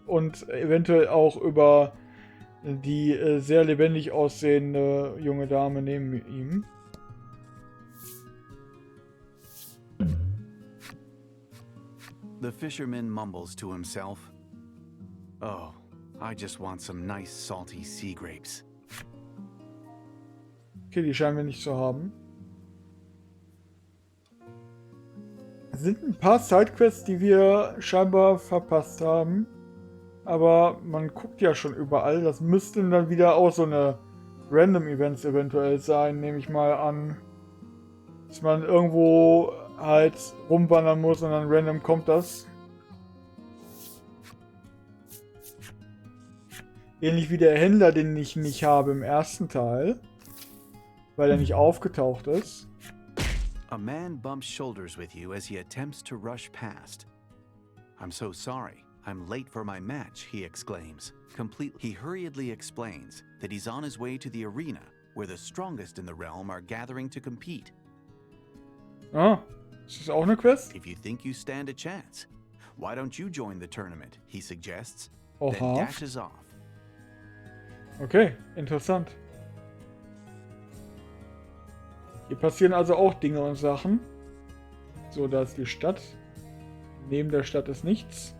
und eventuell auch über die sehr lebendig aussehende junge Dame neben ihm. The fisherman mumbles to himself, "Oh, I just want some nice salty sea grapes." Okay, die scheinen wir nicht zu haben. Es sind ein paar Sidequests, die wir scheinbar verpasst haben. Aber man guckt ja schon überall. Das müssten dann wieder auch so eine Random Events eventuell sein, nehme ich mal an. Dass man irgendwo halt rumwandern muss und dann random kommt das. Ähnlich wie der Händler, den ich nicht habe im ersten Teil. Weil er nicht aufgetaucht ist. A man bumps shoulders with you as he attempts to rush past. "I'm so sorry. I'm late for my match," he exclaims. He hurriedly explains that he's on his way to the arena where the strongest in the realm are gathering to compete. Ah, ist das auch eine Quest? "If you think you stand a chance, why don't you join the tournament?" he suggests, Oha. then dashes off. Okay, interessant. Hier passieren also auch Dinge und Sachen. So, da ist die Stadt. Neben der Stadt ist nichts.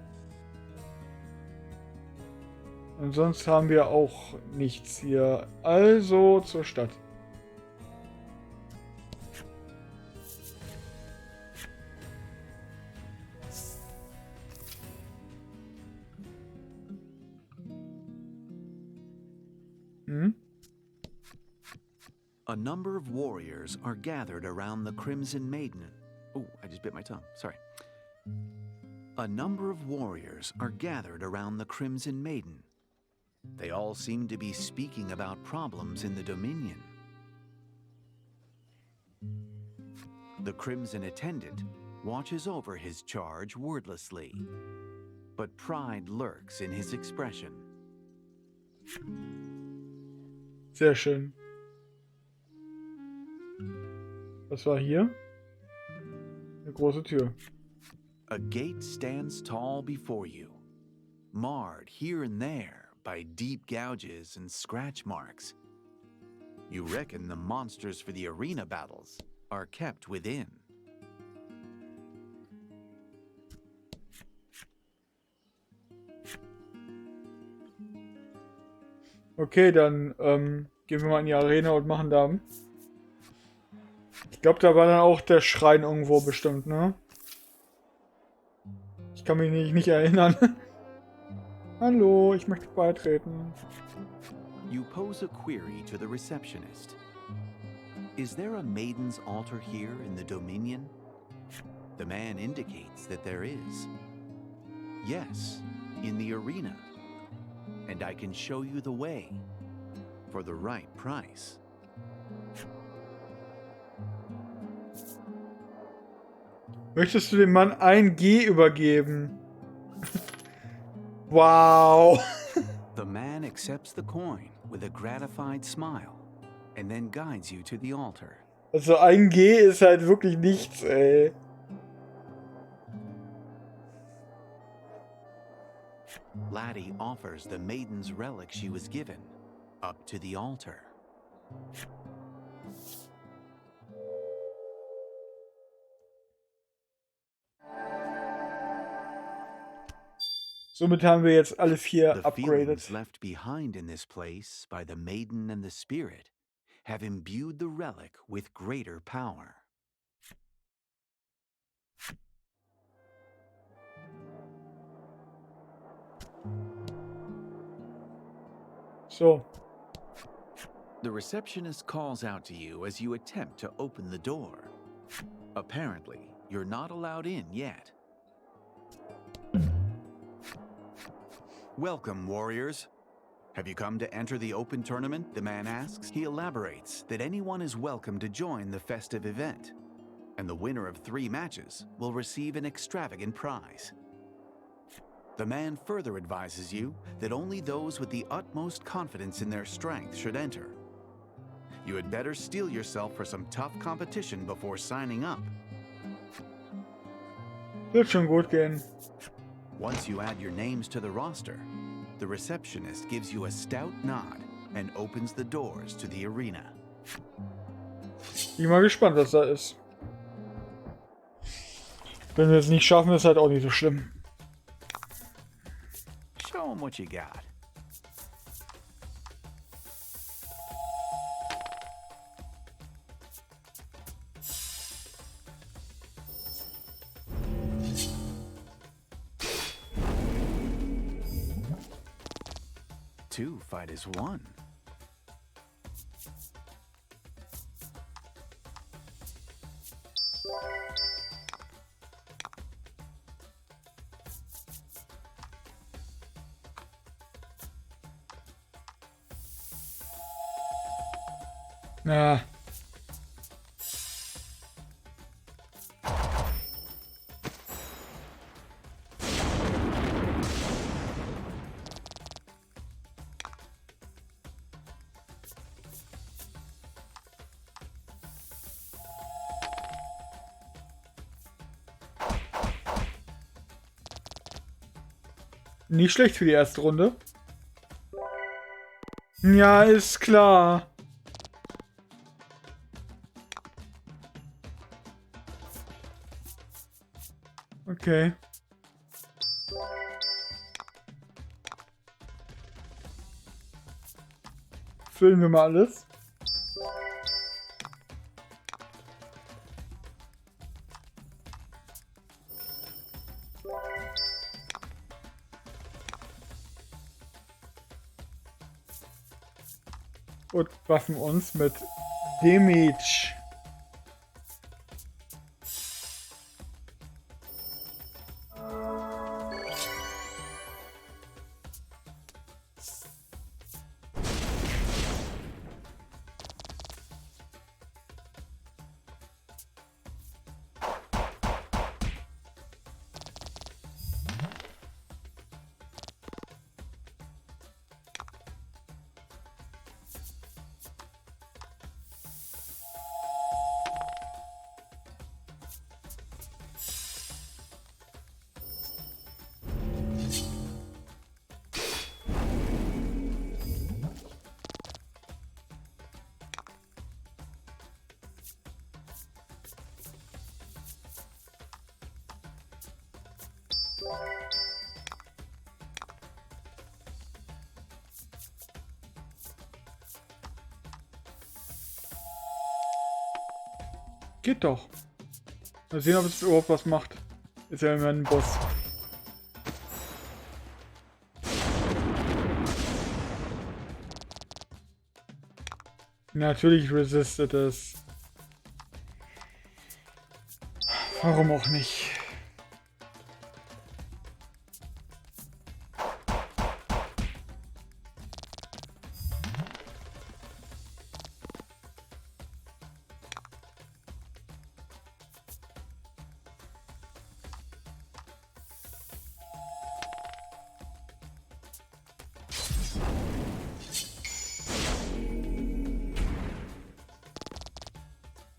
Und sonst haben wir auch nichts hier. Also zur Stadt. Hm? A number of warriors are gathered around the Crimson Maiden. Oh, I just bit my tongue. Sorry. A number of warriors are gathered around the Crimson Maiden. They all seem to be speaking about problems in the Dominion. The Crimson Attendant watches over his charge wordlessly, but pride lurks in his expression. Sehr schön. Was war hier? Eine große Tür. A gate stands tall before you, marred here and there by deep gouges and scratch marks. You reckon the monsters for the arena battles are kept within. Okay, dann gehen wir mal in die Arena und machen da. Ich glaube, da war dann auch der Schrein irgendwo bestimmt, ne? Ich kann mich nicht erinnern. Hallo, ich möchte beitreten. You pose a query to the receptionist. Is there a maiden's altar here in the Dominion? The man indicates that there is. Yes, in the arena. And I can show you the way for the right price. Möchtest du dem Mann 1G übergeben? Wow. The man accepts the coin with a gratified smile and then guides you to the altar. Also 1G ist halt wirklich nichts, ey. Laddie offers the maiden's relic she was given up to the altar. Somit haben wir jetzt alle 4 The upgraded. feelings left behind in this place by the maiden and the spirit have imbued the relic with greater power. So. The receptionist calls out to you as you attempt to open the door. Apparently, you're not allowed in yet. Welcome, warriors. Have you come to enter the open tournament? The man asks. He elaborates that anyone is welcome to join the festive event, and the winner of 3 matches will receive an extravagant prize. The man further advises you that only those with the utmost confidence in their strength should enter. You had better steel yourself for some tough competition before signing up. Wird schon gut gehen. Once you add your names to the roster, the receptionist gives you a stout nod and opens the doors to the arena. Bin mal gespannt, was da ist. Wenn wir es nicht schaffen, ist halt auch nicht so schlimm. Show 'em what you got. Two fight as one. Na. Nicht schlecht für die erste Runde. Ja, ist klar. Okay. Füllen wir mal alles. Und waffen uns mit Damage. Geht doch. Mal sehen, ob es überhaupt was macht. Ist ja immer ein Boss. Natürlich resistet es. Warum auch nicht?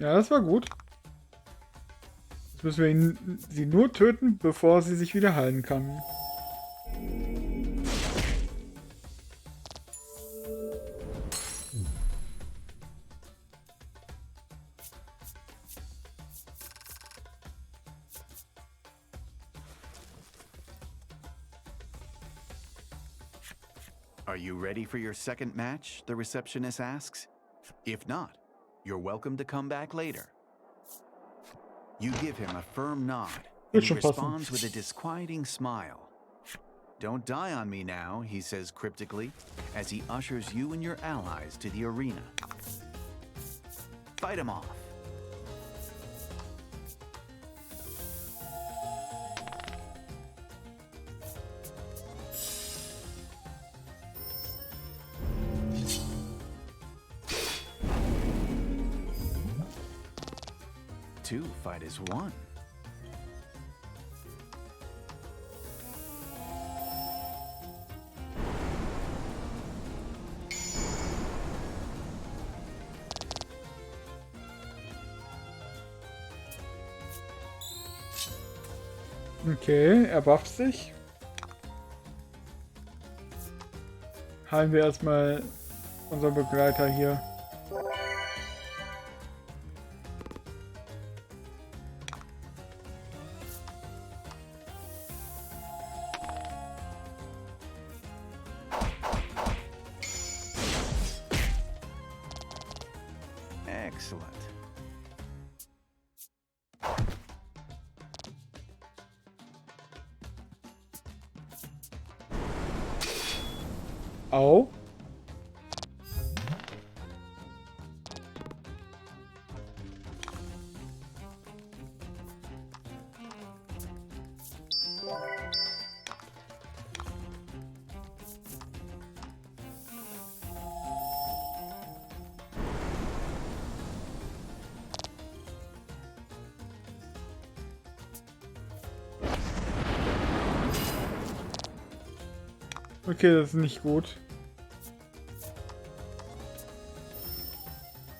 Ja, das war gut. Jetzt müssen wir sie nur töten, bevor sie sich wieder heilen kann. Are you ready for your second match? The receptionist asks. If not, you're welcome to come back later. You give him a firm nod, and he responds with a disquieting smile. Don't die on me now, he says cryptically, as he ushers you and your allies to the arena. Fight him off. Two fight as one. Okay, er bufft sich. Heilen wir erstmal unseren Begleiter hier. Excellent. Au. Okay, das ist nicht gut.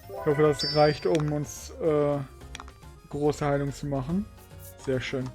Ich hoffe, das reicht, um uns große Heilung zu machen. Sehr schön.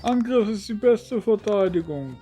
Angriff ist die beste Verteidigung.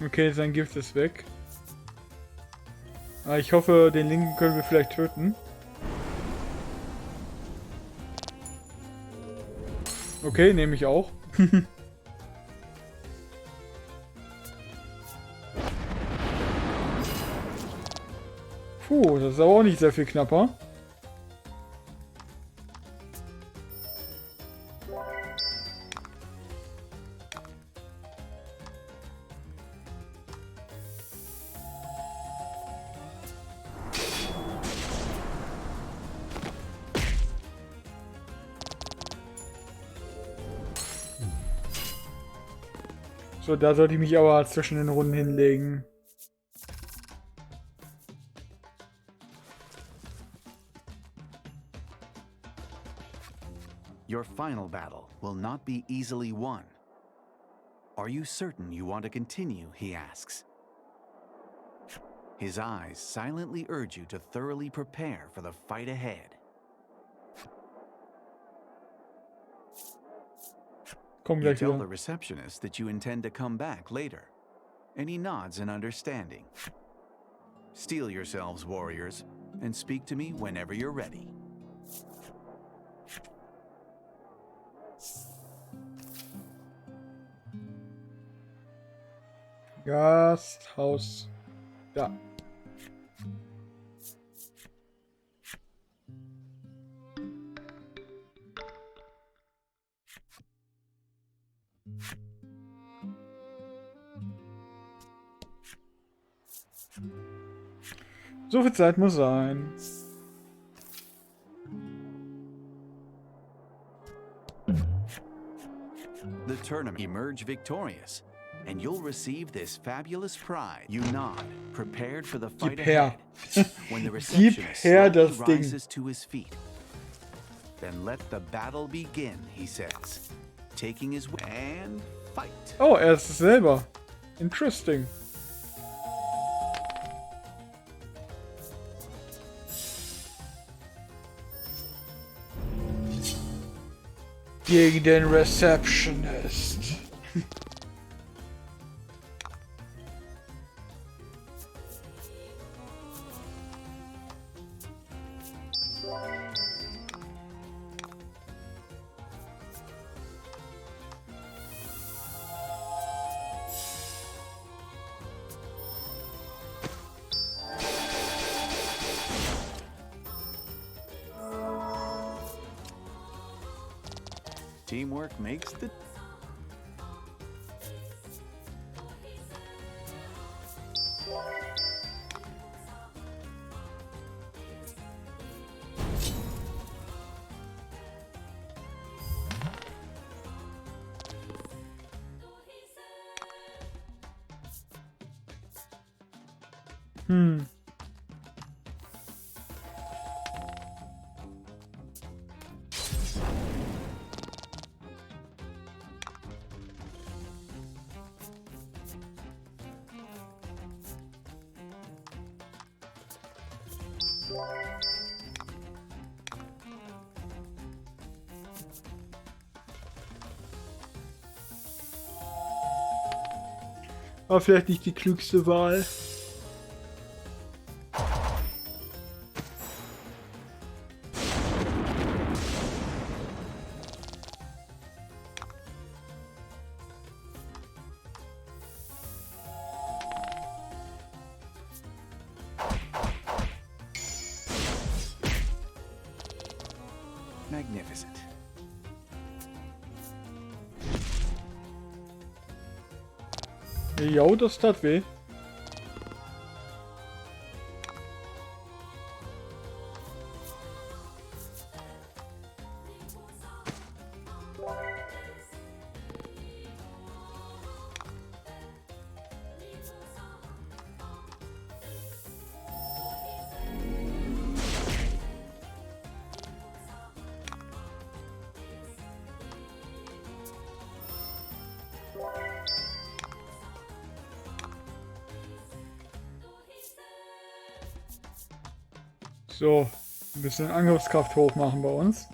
Okay, sein Gift ist weg. Ah, ich hoffe, den Linken können wir vielleicht töten. Okay, nehme ich auch. Puh, das ist aber auch nicht sehr viel knapper. So, da sollte ich mich aber zwischen den Runden hinlegen. Your final battle will not be easily won. Are you certain you want to continue, he asks. His eyes silently urge you to thoroughly prepare for the fight ahead. Komm You gleich tell wieder. the receptionist that you intend to come back later, and he nods in understanding. Steel yourselves, warriors, and speak to me whenever you're ready. Gasthaus. Da. So viel Zeit muss sein. The tournament emerge victorious, and you'll receive this fabulous prize. You nod, prepared for the fight Gib her. ahead. When the Gib receptionist her slowly das Ding. rises to his feet. Then let the battle begin, he says, taking his and fight. Oh, er ist es selber. Interesting. Gegen den Receptionist. Teamwork makes the... War vielleicht nicht die klügste Wahl. Magnificent. Jo, das tat weh. So, ein bisschen Angriffskraft hochmachen bei uns.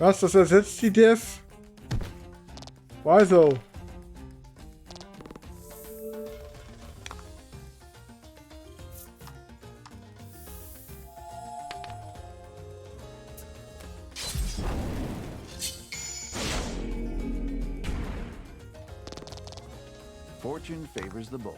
Was, das ersetzt die Death? Why so? Fortune favors the bold.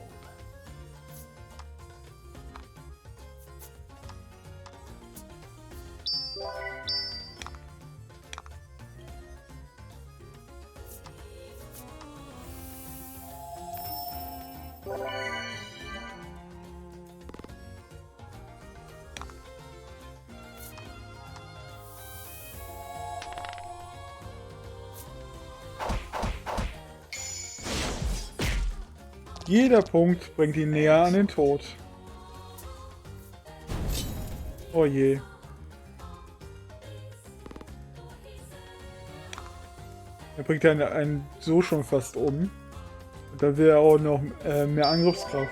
Jeder Punkt bringt ihn näher an den Tod. Oh je. Er bringt einen so schon fast um. Und dann will er auch noch mehr Angriffskraft.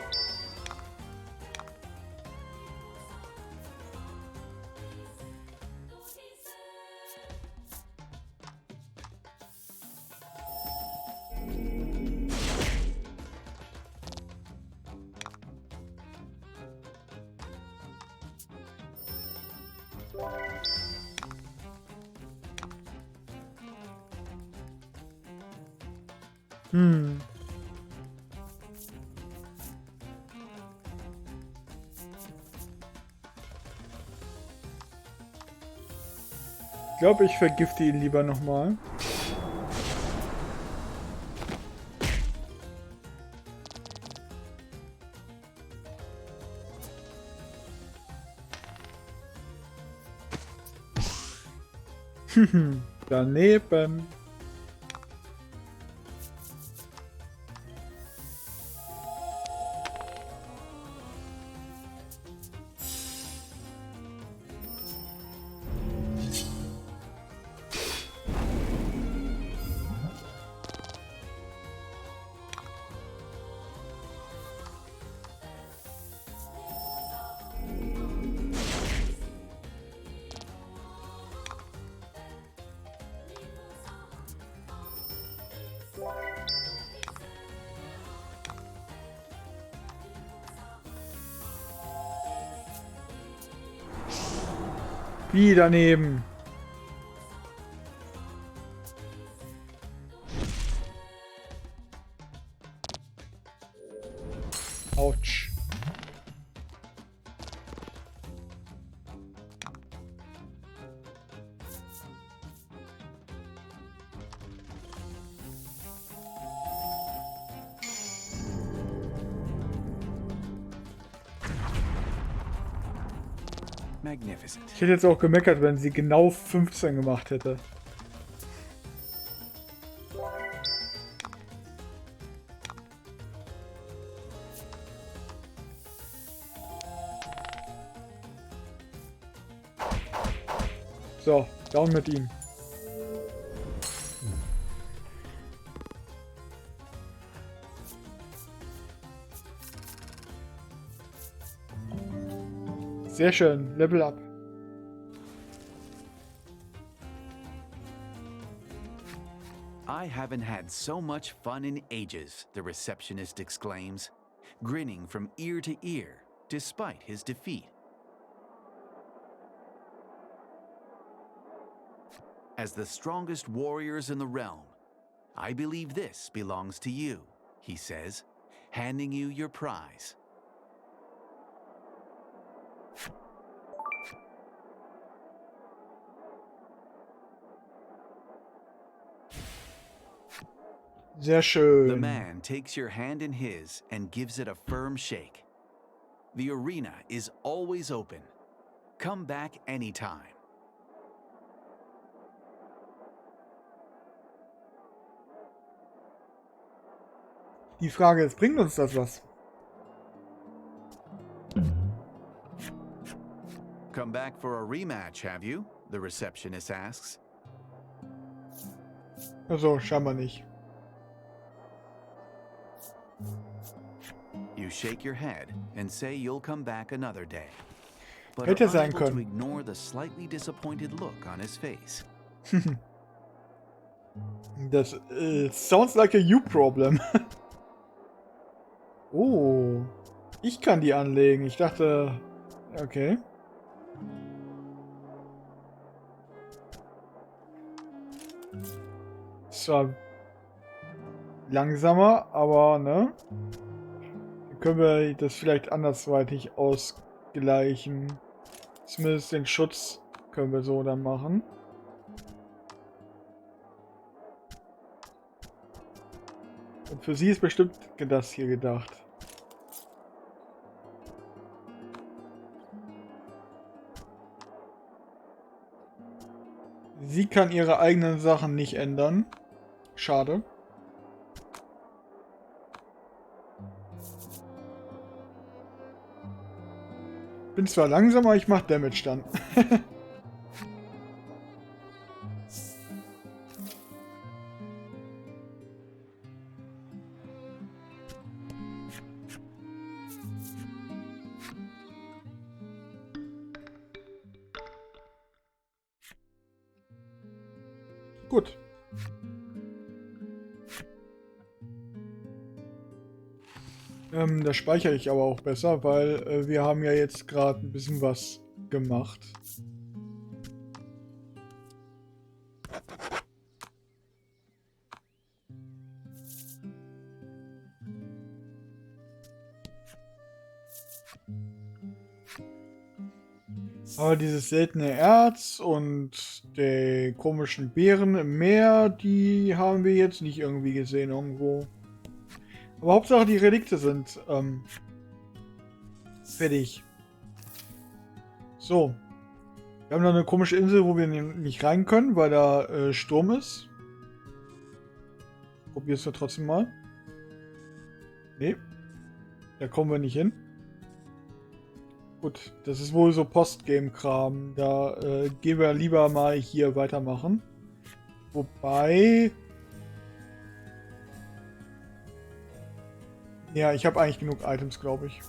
Ich glaube, ich vergifte ihn lieber nochmal. Daneben. Wie daneben. Autsch. Magnificent. Ich hätte jetzt auch gemeckert, wenn sie genau 15 gemacht hätte. So, down mit ihm. Sehr schön, Level up. I haven't had so much fun in ages, the receptionist exclaims, grinning from ear to ear, despite his defeat. As the strongest warriors in the realm, I believe this belongs to you, he says, handing you your prize. Sehr The schön. man takes your hand in his and gives it a firm shake. The arena is always open. Come back anytime. Die Frage ist, bringt uns das was? Come back for a rematch, have you? The receptionist asks. Also, scheinbar nicht. You shake your head and say you'll come back another day. But Hätte are sein unable to können. ignore the slightly disappointed look on his face. Das sounds like a you problem. Oh, ich kann die anlegen. Ich dachte, okay. Zwar langsamer, aber ne? Dann können wir das vielleicht andersweitig ausgleichen. Zumindest den Schutz können wir so dann machen. Und für sie ist bestimmt das hier gedacht. Sie kann ihre eigenen Sachen nicht ändern. Schade. Bin zwar langsamer, ich mache Damage dann. Gut. Da speichere ich aber auch besser, weil wir haben ja jetzt gerade ein bisschen was gemacht. Aber dieses seltene Erz und die komischen Beeren im Meer, die haben wir jetzt nicht irgendwie gesehen irgendwo. Aber Hauptsache die Relikte sind fertig. So. Wir haben da eine komische Insel, wo wir nicht rein können, weil da Sturm ist. Probier's ja trotzdem mal. Nee. Da kommen wir nicht hin. Gut, das ist wohl so Postgame-Kram. Da gehen wir lieber mal hier weitermachen. Wobei... Ja, ich habe eigentlich genug Items, glaube ich.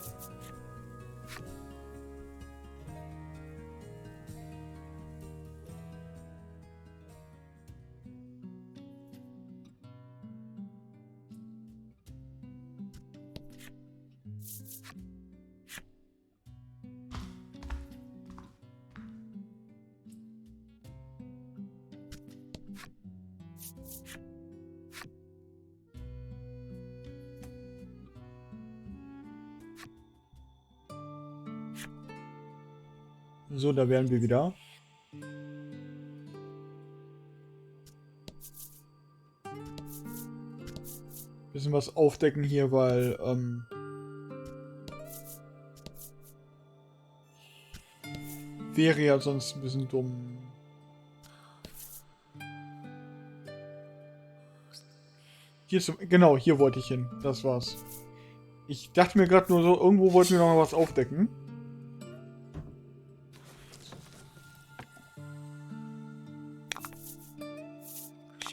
So, da wären wir wieder. Bisschen was aufdecken hier, weil wäre ja sonst ein bisschen dumm. Hier ist, genau, hier wollte ich hin. Das war's. Ich dachte mir gerade nur so, irgendwo wollten wir noch mal was aufdecken.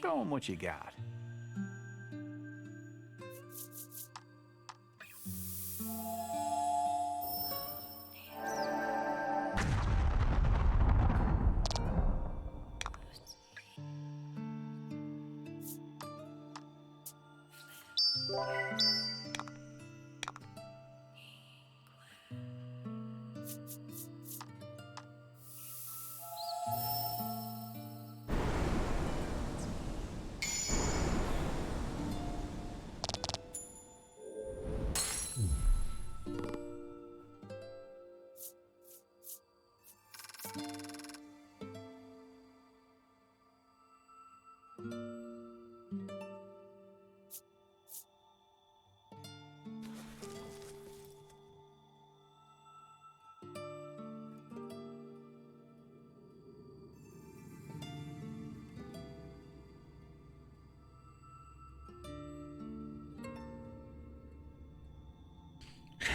Show 'em what you got.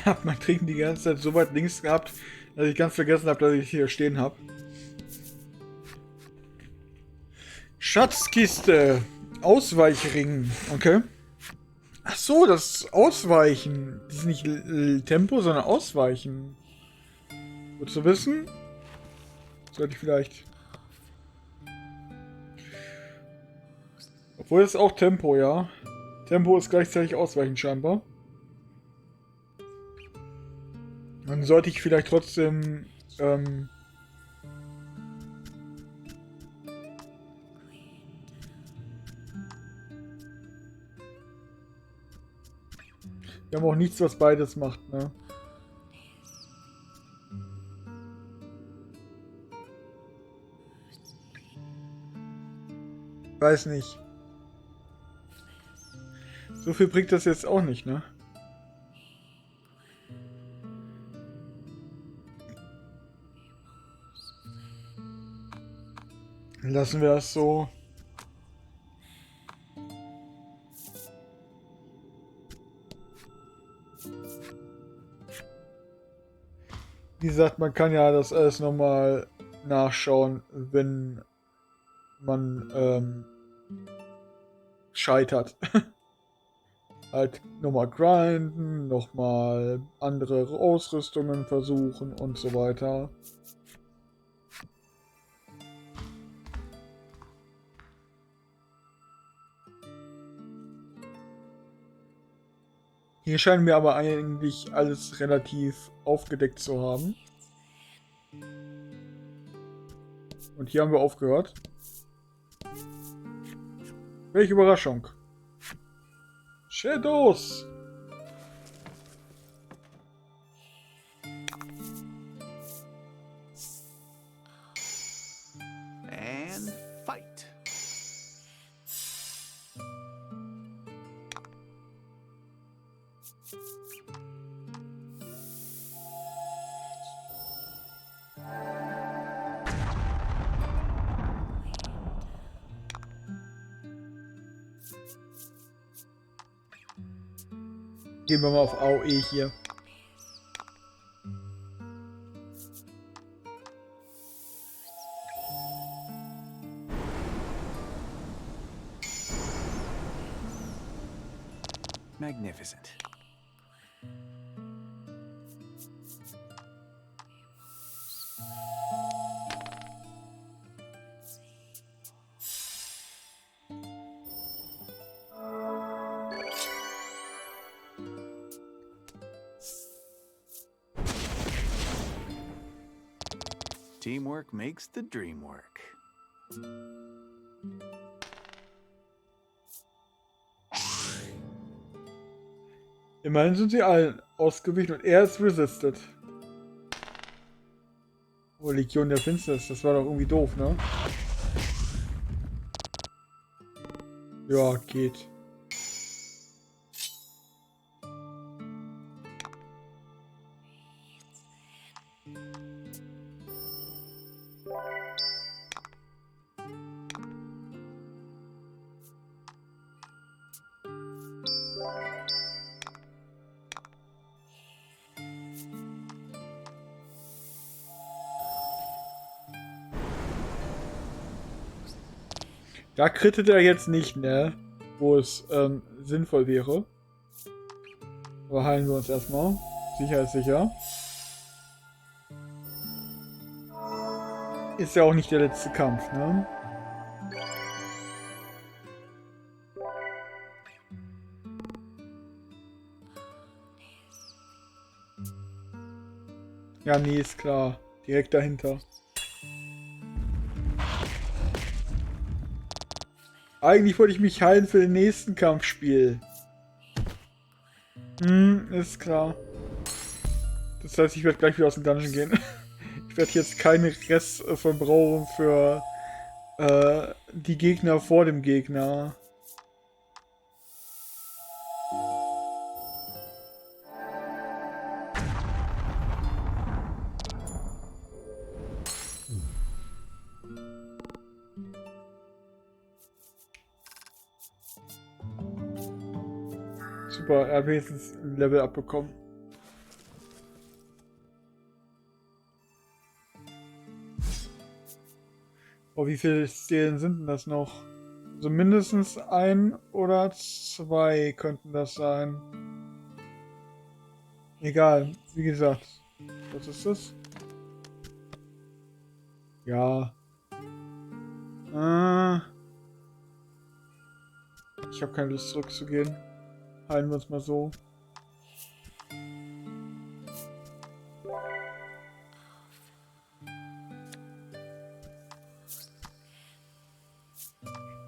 Hab mein Trinken die ganze Zeit so weit links gehabt, dass ich ganz vergessen habe, dass ich hier stehen habe. Schatzkiste. Ausweichring. Okay. Ach so, das ist Ausweichen. Das ist nicht Tempo, sondern Ausweichen. Gut zu wissen. Sollte ich vielleicht Obwohl es auch Tempo, ja. Tempo ist gleichzeitig Ausweichen scheinbar. Dann sollte ich vielleicht trotzdem wir haben auch nichts, was beides macht, ne? Weiß nicht. So viel bringt das jetzt auch nicht, ne? Lassen wir das so. Wie gesagt, man kann ja das alles nochmal nachschauen, wenn man scheitert. Halt nochmal grinden, nochmal andere Ausrüstungen versuchen und so weiter. Hier scheinen wir aber eigentlich alles relativ aufgedeckt zu haben. Und hier haben wir aufgehört. Welche Überraschung. Shadows! And fight. Gehen wir mal auf AOE hier. Magnificent. Teamwork makes the dream work. Immerhin sind sie allen ausgewichen und er ist resisted. Oh, Legion der Finsternis, das war doch irgendwie doof, ne? Ja, geht. Da krittet er jetzt nicht, ne? Wo es sinnvoll wäre. Aber heilen wir uns erstmal. Sicher ist sicher. Ist ja auch nicht der letzte Kampf, ne? Ja, nee, ist klar. Direkt dahinter. Eigentlich wollte ich mich heilen für den nächsten Kampfspiel. Ist klar. Das heißt, ich werde gleich wieder aus dem Dungeon gehen. Ich werde jetzt keine Rest verbrauchen für die Gegner vor dem Gegner. Super, er hat wenigstens ein Level abbekommen. Oh, wie viele Stelen sind denn das noch? Also mindestens ein oder zwei könnten das sein. Egal, wie gesagt. Was ist das? Ja. Ich habe keine Lust zurückzugehen. Heilen wir uns mal so.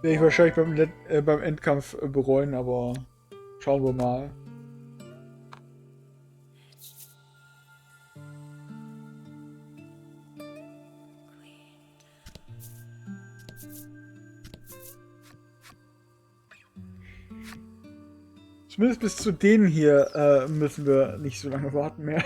Werde ich wahrscheinlich beim Endkampf bereuen, aber schauen wir mal. Zumindest bis zu denen hier müssen wir nicht so lange warten mehr.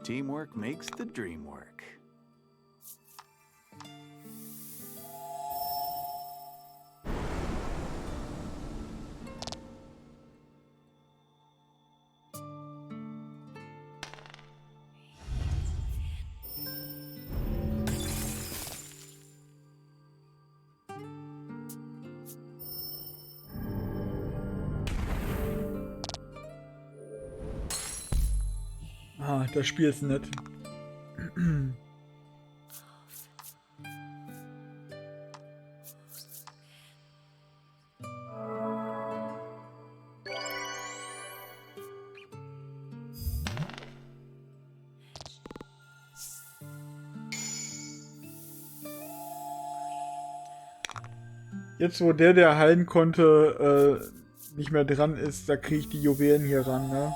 Teamwork makes the dream work. Ah, das Spiel ist nett. Jetzt, wo der heilen konnte, nicht mehr dran ist, da kriege ich die Juwelen hier ran, ne?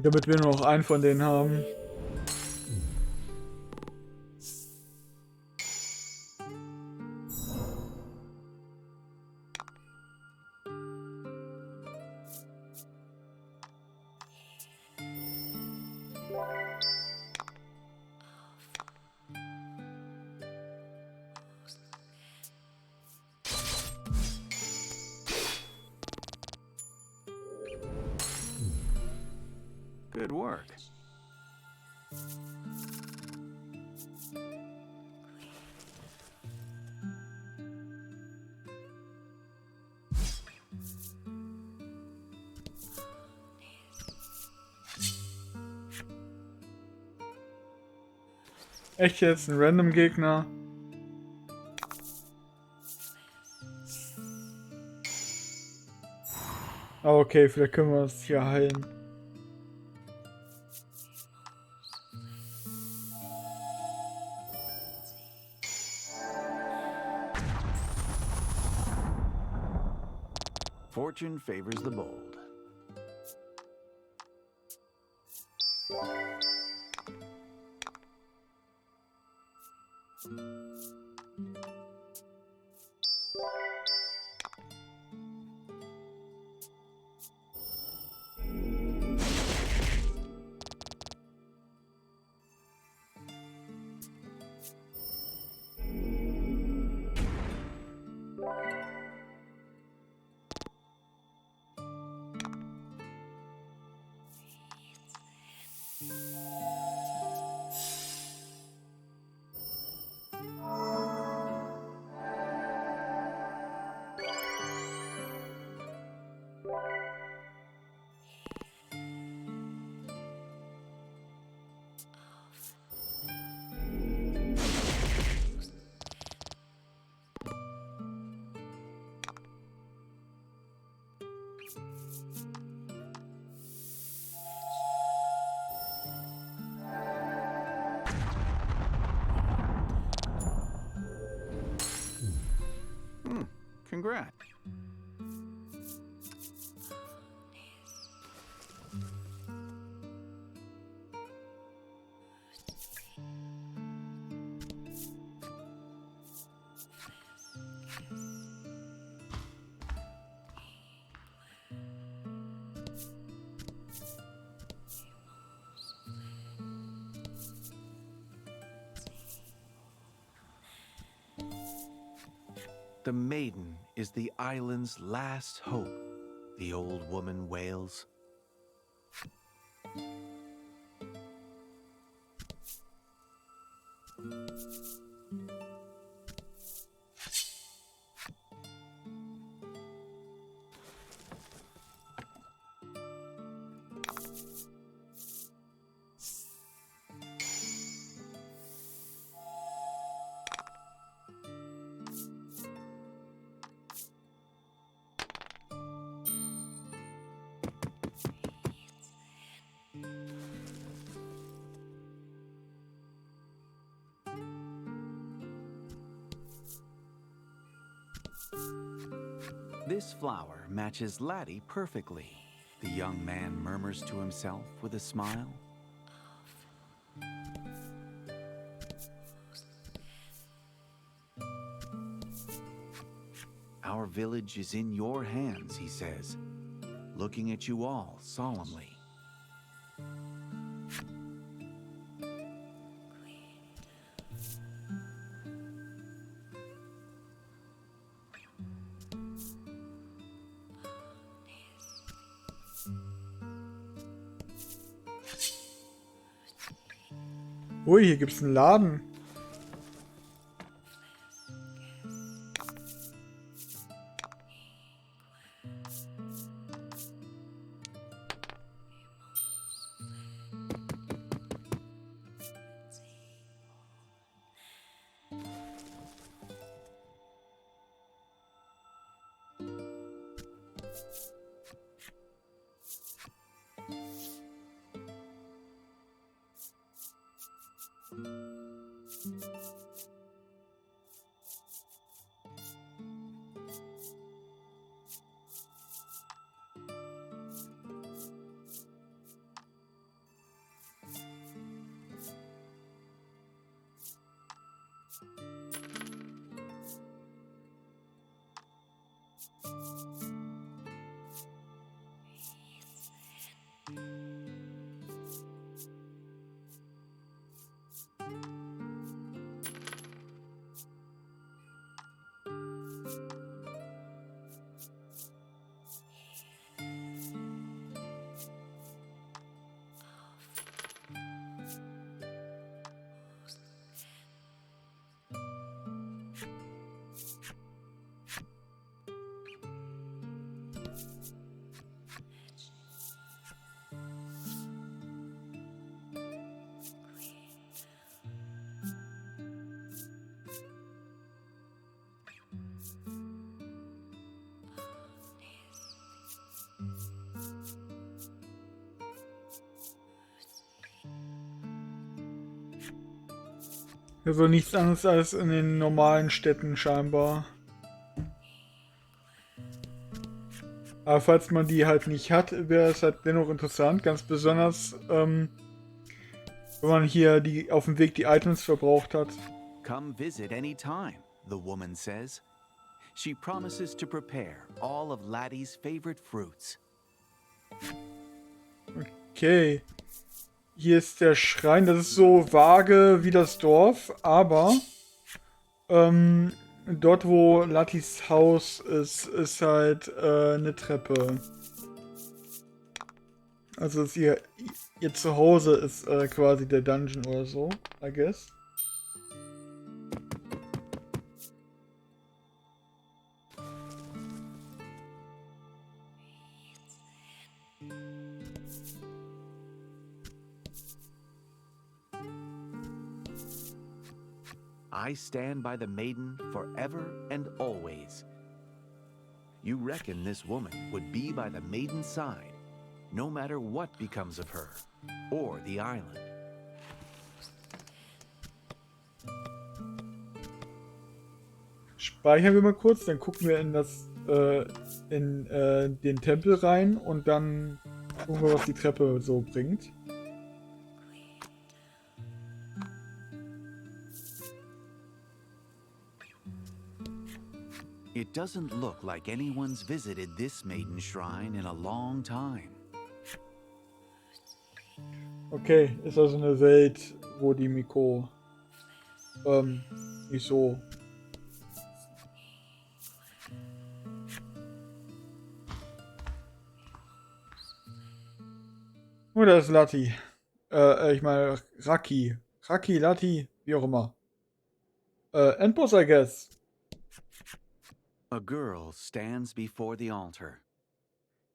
Damit wir nur noch einen von denen haben. Good work. Echt jetzt ein random Gegner? Ah, okay, vielleicht können wir es hier heilen. Fortune favors the bold. Congrats. The maiden is the island's last hope, the old woman wails. This flower matches Laddie perfectly, the young man murmurs to himself with a smile. Our village is in your hands, he says, looking at you all solemnly. Ui, hier gibt's einen Laden. Also nichts anderes als in den normalen Städten scheinbar. Aber falls man die halt nicht hat, wäre es halt dennoch interessant. Ganz besonders, wenn man hier auf dem Weg die Items verbraucht hat. Come visit any time, the woman says. She promises to prepare all of Laddie's favorite fruits. Okay. Hier ist der Schrein, das ist so vage wie das Dorf, aber dort, wo Lattis Haus ist, ist halt eine Treppe. Also ist ihr Zuhause ist quasi der Dungeon oder so, I guess. I stand by the maiden forever and always. You reckon this woman would be by the maiden's side, no matter what becomes of her, or the island. speichern wir mal kurz, dann gucken wir in den Tempel rein und dann gucken wir, was die Treppe so bringt. It doesn't look like anyone's visited this maiden shrine in a long time. Okay, ist also eine Welt, wo die Miko nicht so. Oh, da ist Lati. Ich meine Raki. Raki, Lati, wie auch immer. Endboss, I guess. A girl stands before the altar,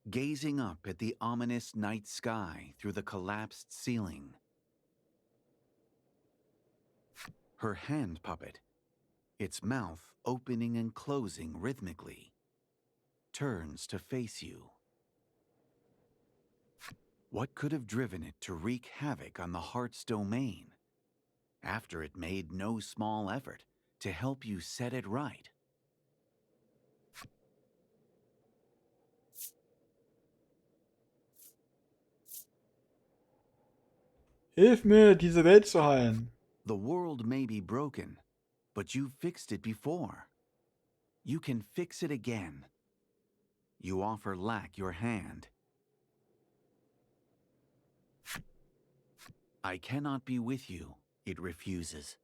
gazing up at the ominous night sky through the collapsed ceiling. Her hand puppet, its mouth opening and closing rhythmically, turns to face you. What could have driven it to wreak havoc on the heart's domain, after it made no small effort to help you set it right? Hilf mir, diese Welt zu heilen. The world may be broken, but you fixed it before. You can fix it again. You offer Lack your hand. I cannot be with you, it refuses.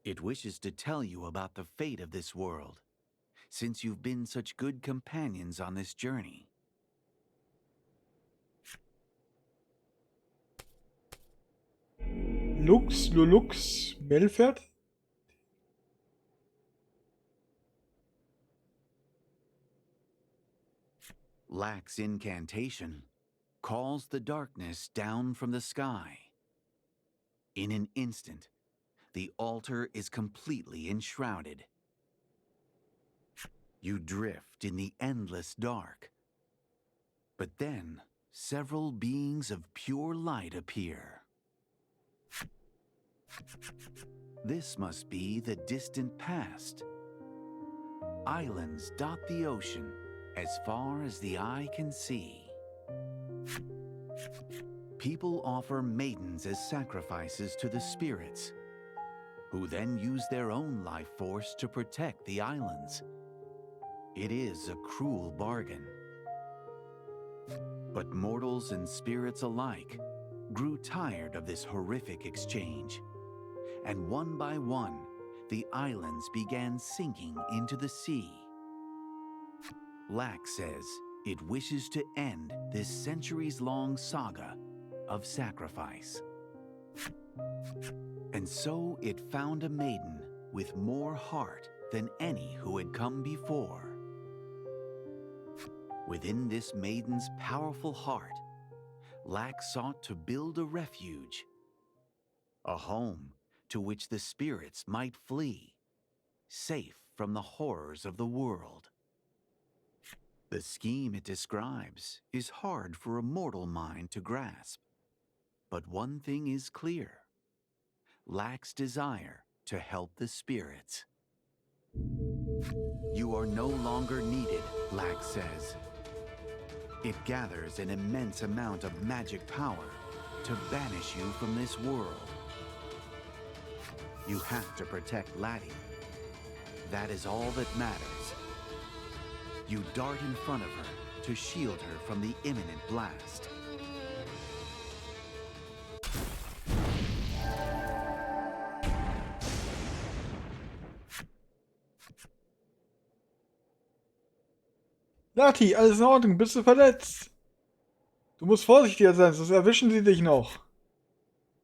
It wishes to tell you about the fate of this world, since you've been such good companions on this journey. Lulux, Melfert? Lack's incantation calls the darkness down from the sky. In an instant, the altar is completely enshrouded. You drift in the endless dark. But then, several beings of pure light appear. This must be the distant past. Islands dot the ocean as far as the eye can see. People offer maidens as sacrifices to the spirits, who then use their own life force to protect the islands. It is a cruel bargain. But mortals and spirits alike grew tired of this horrific exchange, and one by one, the islands began sinking into the sea. Lack says it wishes to end this centuries-long saga of sacrifice. And so it found a maiden with more heart than any who had come before. Within this maiden's powerful heart, Lack sought to build a refuge, a home to which the spirits might flee, safe from the horrors of the world. The scheme it describes is hard for a mortal mind to grasp, but one thing is clear: Lack's desire to help the spirits. You are no longer needed, Lack says. It gathers an immense amount of magic power to banish you from this world. You have to protect Laddie. That is all that matters. You dart in front of her to shield her from the imminent blast. Lati, alles in Ordnung, bist du verletzt? Du musst vorsichtiger sein, sonst erwischen sie dich noch.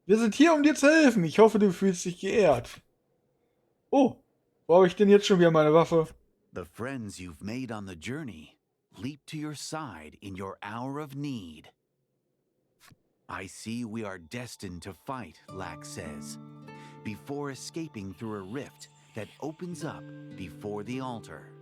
Wir sind hier, um dir zu helfen. Ich hoffe, du fühlst dich geehrt. Oh, wo habe ich denn jetzt schon wieder meine Waffe? The friends you've made on the journey leap to your side in your hour of need. I see we are destined to fight, Lack says, before escaping through a rift that opens up before the altar.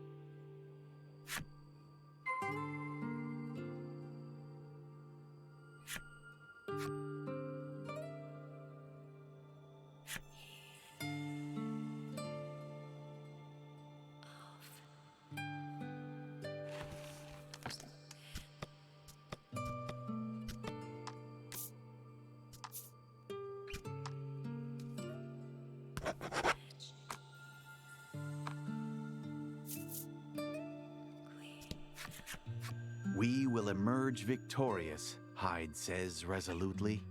We will emerge victorious, Hyde says resolutely.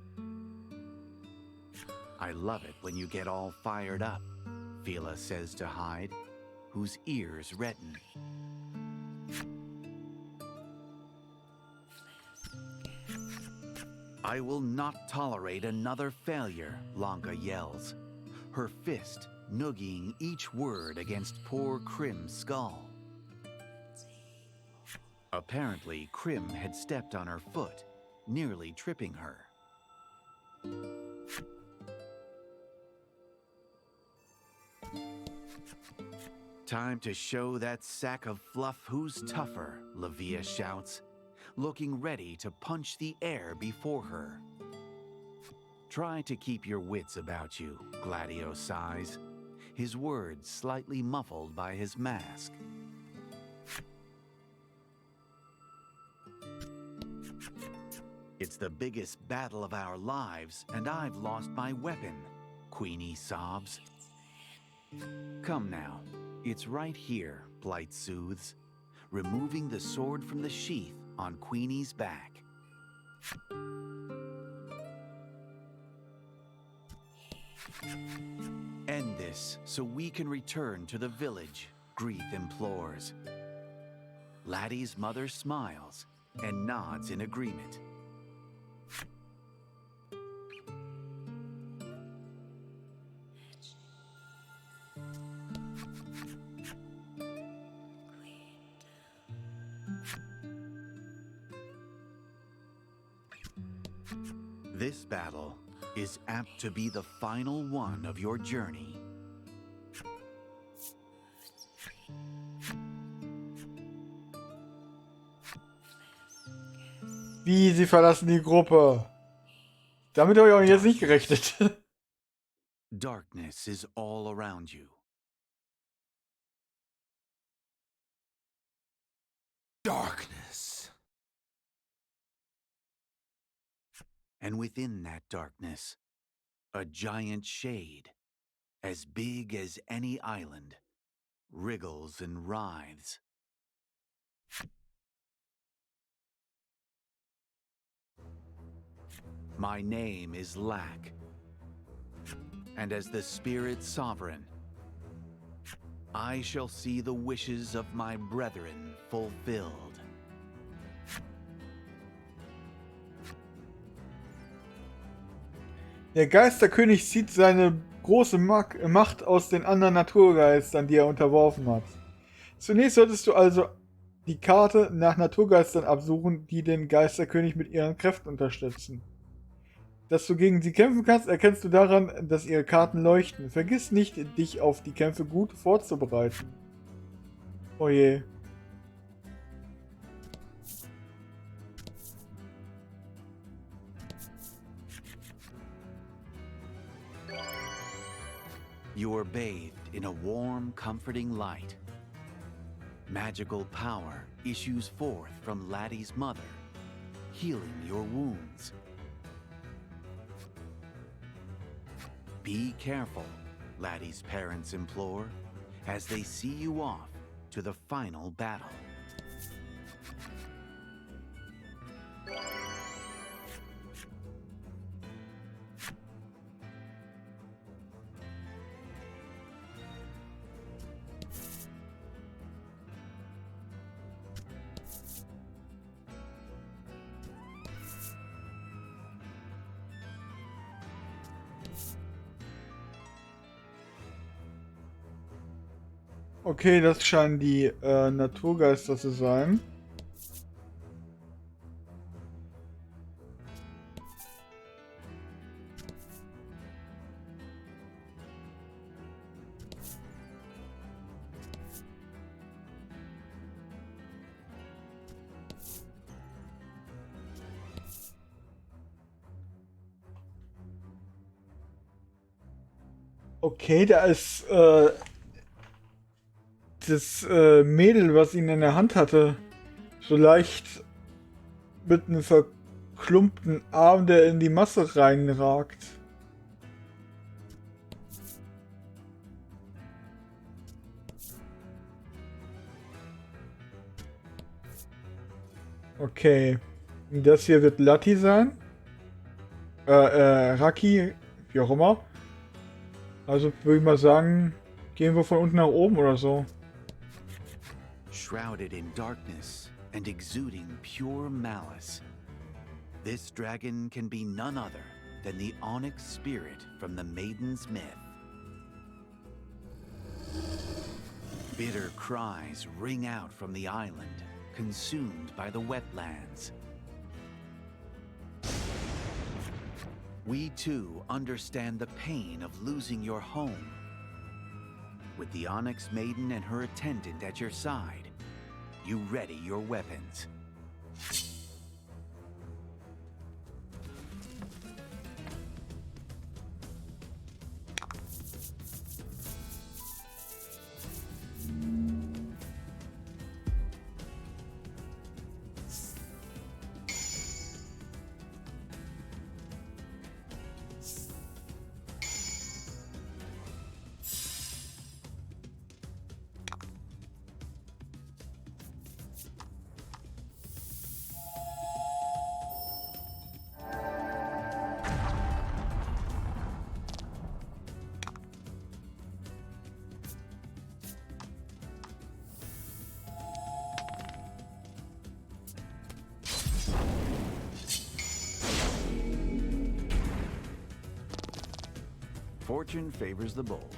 I love it when you get all fired up, Fila says to Hyde, whose ears redden. I will not tolerate another failure, Lanka yells, her fist noogieing each word against poor Krim's skull. Apparently, Krim had stepped on her foot, nearly tripping her. Time to show that sack of fluff who's tougher, Lavia shouts, looking ready to punch the air before her. Try to keep your wits about you, Gladio sighs, his words slightly muffled by his mask. It's the biggest battle of our lives, and I've lost my weapon, Queenie sobs. Come now, it's right here, Blight soothes, removing the sword from the sheath on Queenie's back. End this so we can return to the village, Greeth implores. Laddie's mother smiles and nods in agreement. This battle is apt to be the final one of your journey. Wie, sie verlassen die Gruppe. Damit habe ich auch jetzt nicht gerechnet. Darkness is all around you. Darkness. And within that darkness, a giant shade, as big as any island, wriggles and writhes. My name is Lack, and as the spirit sovereign, I shall see the wishes of my brethren fulfilled. Der Geisterkönig zieht seine große Macht aus den anderen Naturgeistern, die er unterworfen hat. Zunächst solltest du also die Karte nach Naturgeistern absuchen, die den Geisterkönig mit ihren Kräften unterstützen. Dass du gegen sie kämpfen kannst, erkennst du daran, dass ihre Karten leuchten. Vergiss nicht, dich auf die Kämpfe gut vorzubereiten. Oh je. You are bathed in a warm, comforting light. Magical power issues forth from Laddie's mother, healing your wounds. Be careful, Laddie's parents implore, as they see you off to the final battle. Okay, das scheinen die Naturgeister zu sein. Okay, da ist das Mädel, was ihn in der Hand hatte, so leicht mit einem verklumpten Arm, der in die Masse reinragt. Okay. Das hier wird Latti sein. Raki, wie auch immer. Also würde ich mal sagen, gehen wir von unten nach oben oder so. Shrouded in darkness and exuding pure malice, this dragon can be none other than the onyx spirit from the maiden's myth. Bitter cries ring out from the island, consumed by the wetlands. We too understand the pain of losing your home. With the Onyx Maiden and her attendant at your side, you ready your weapons. Fortune favors the bold.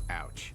Ouch.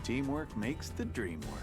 Teamwork makes the dream work.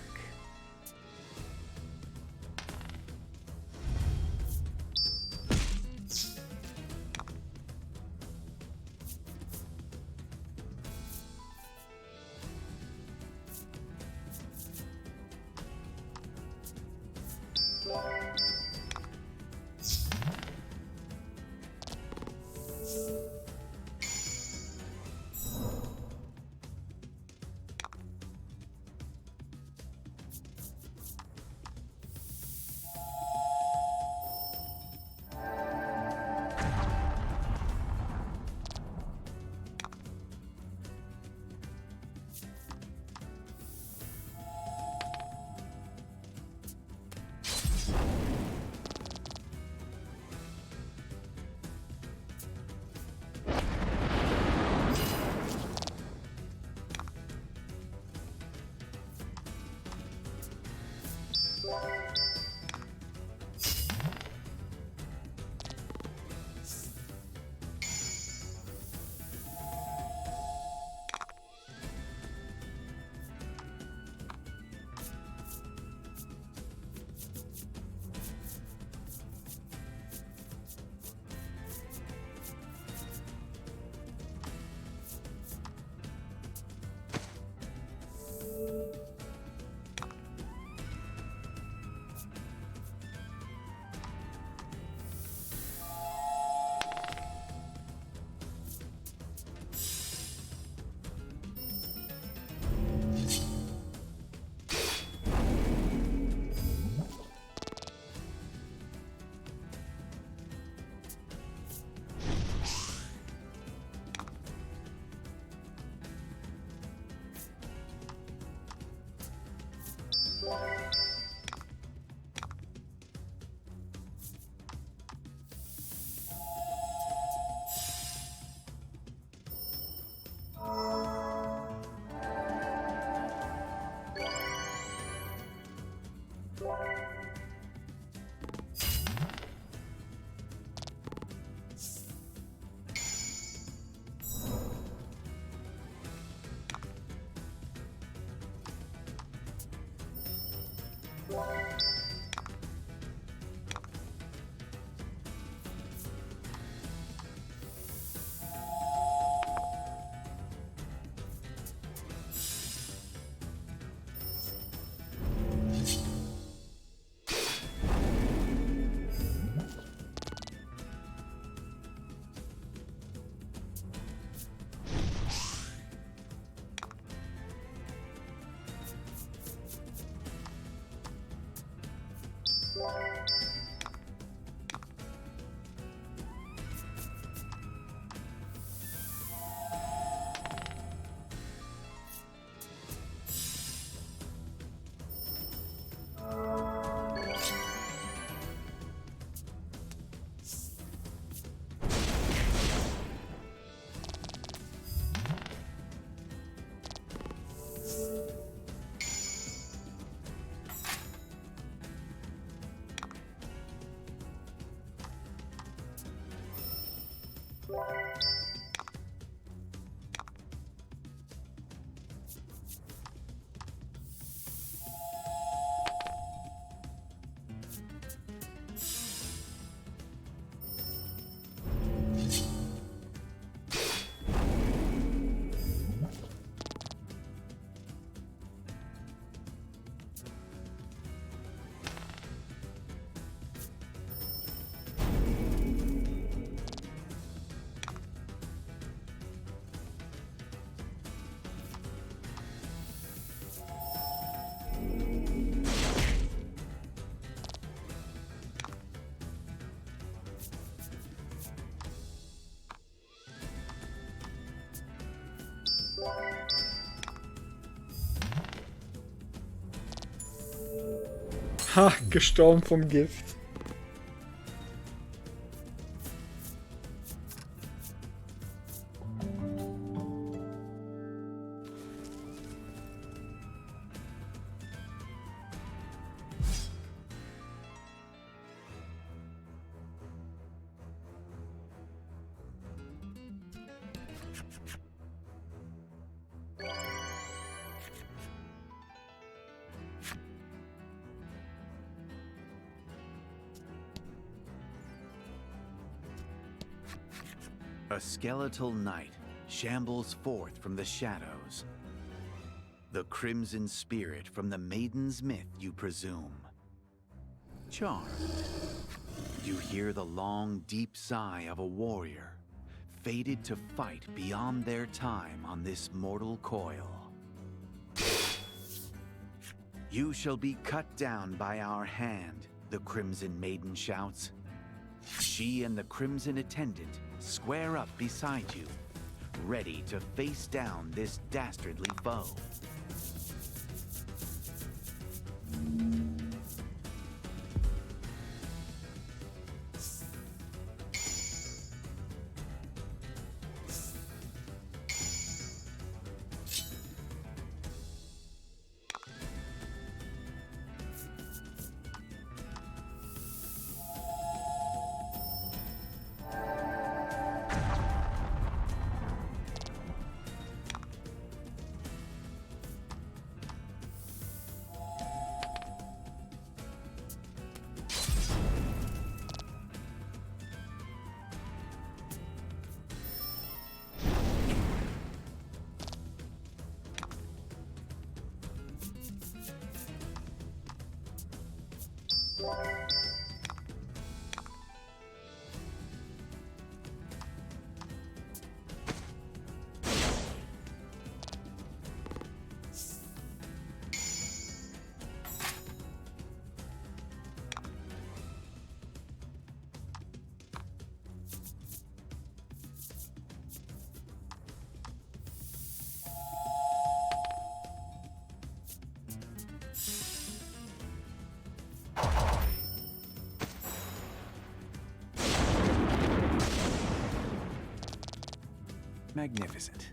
Ha, gestorben vom Gift. A skeletal knight shambles forth from the shadows. The crimson spirit from the maiden's myth, you presume. Charmed. You hear the long, deep sigh of a warrior, fated to fight beyond their time on this mortal coil. You shall be cut down by our hand, the crimson maiden shouts. She and the crimson attendant square up beside you, ready to face down this dastardly foe. Magnificent.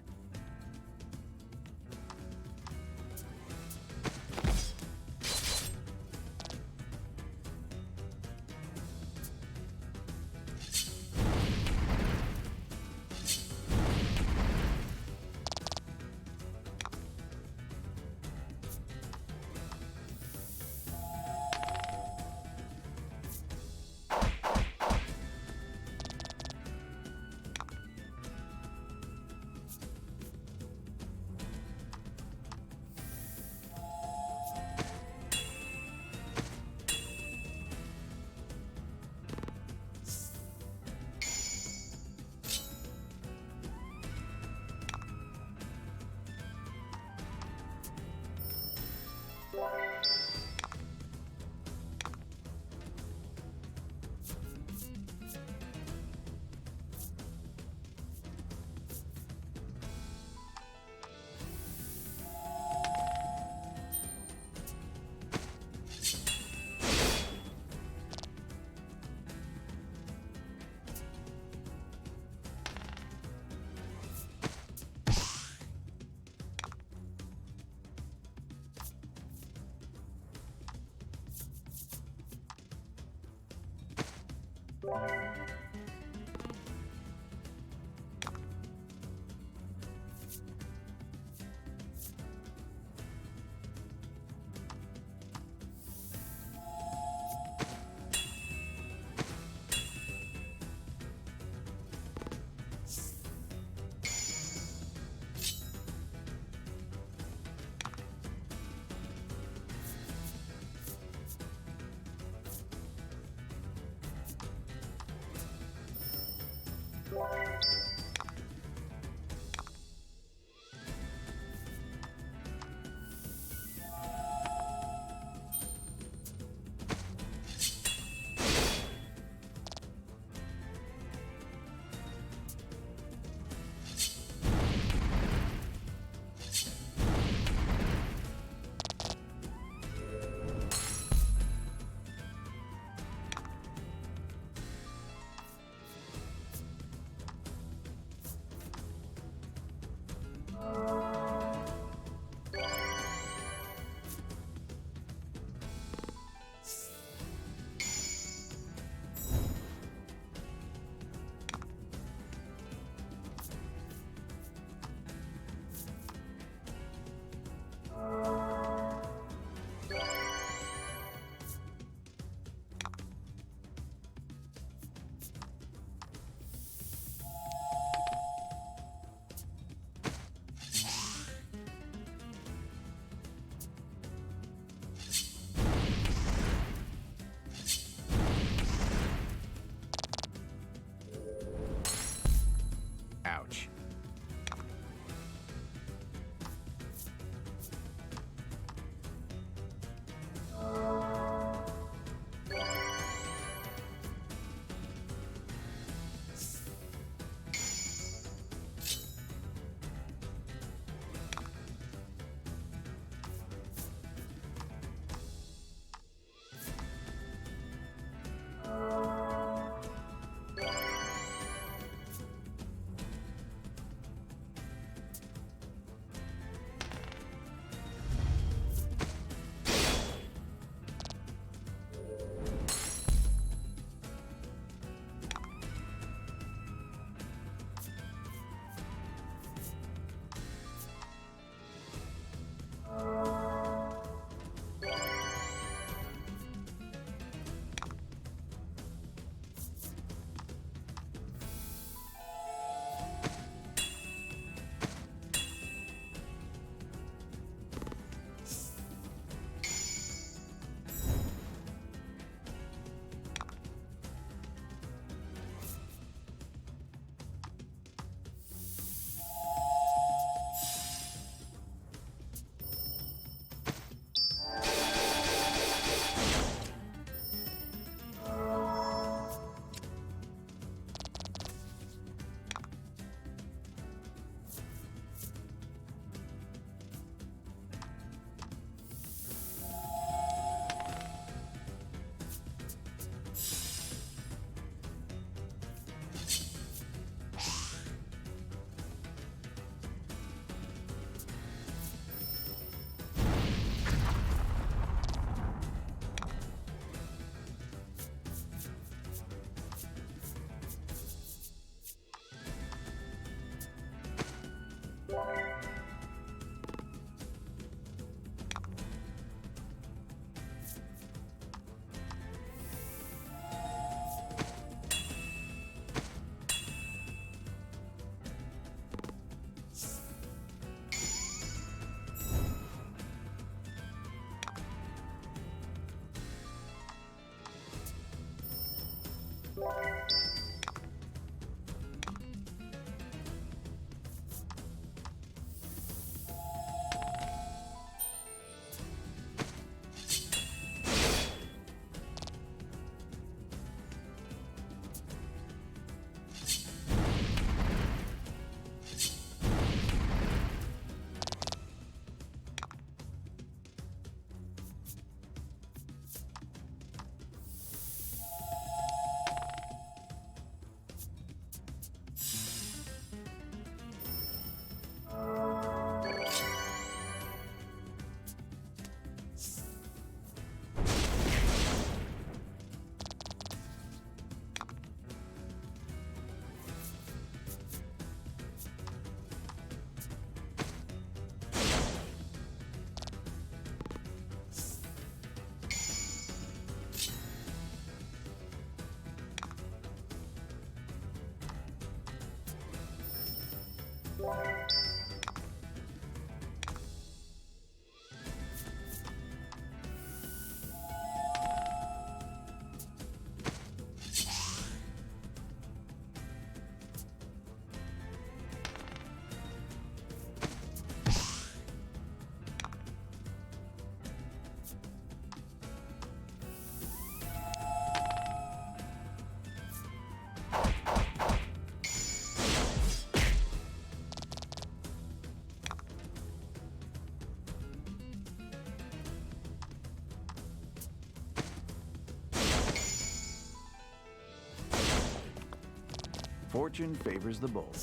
Fortune favors the bold.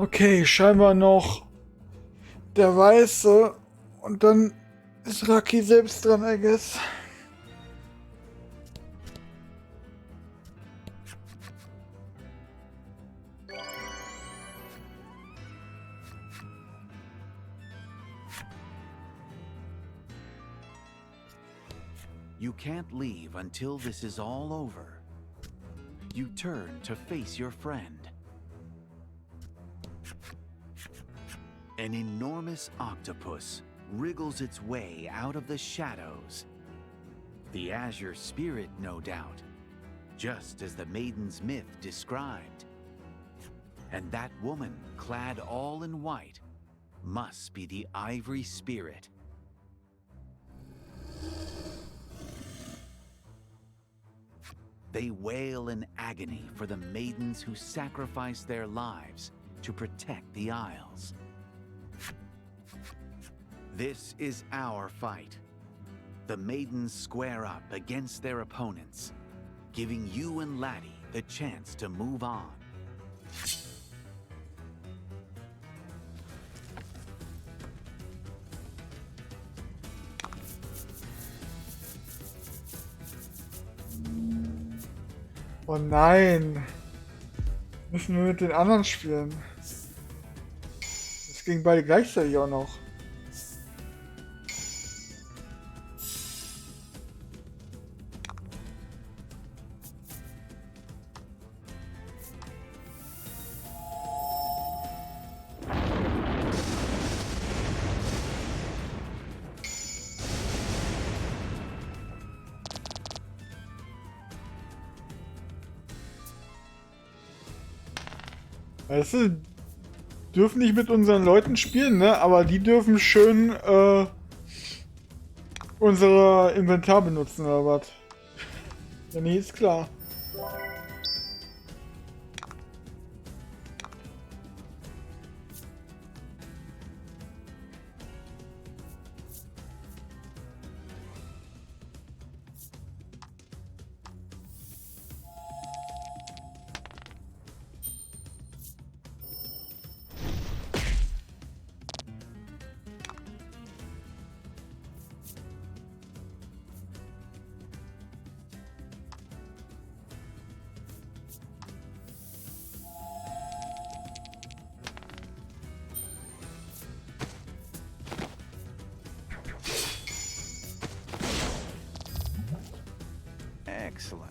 Okay, scheinbar noch der Weiße und dann ist Raki selbst dran, I guess. You can't leave until this is all over. You turn to face your friend. An enormous octopus wriggles its way out of the shadows. The Azure Spirit, no doubt, just as the maiden's myth described. And that woman, clad all in white, must be the Ivory Spirit. They wail in agony for the maidens who sacrificed their lives to protect the Isles. This is our fight. The maidens square up against their opponents, giving you and Laddie the chance to move on. Oh nein. Müssen wir mit den anderen spielen. Das ging beide gleichzeitig auch noch. Weißt du, dürfen nicht mit unseren Leuten spielen, ne? Aber die dürfen schön unser Inventar benutzen oder was? Ja, nee, ist klar. Excellent.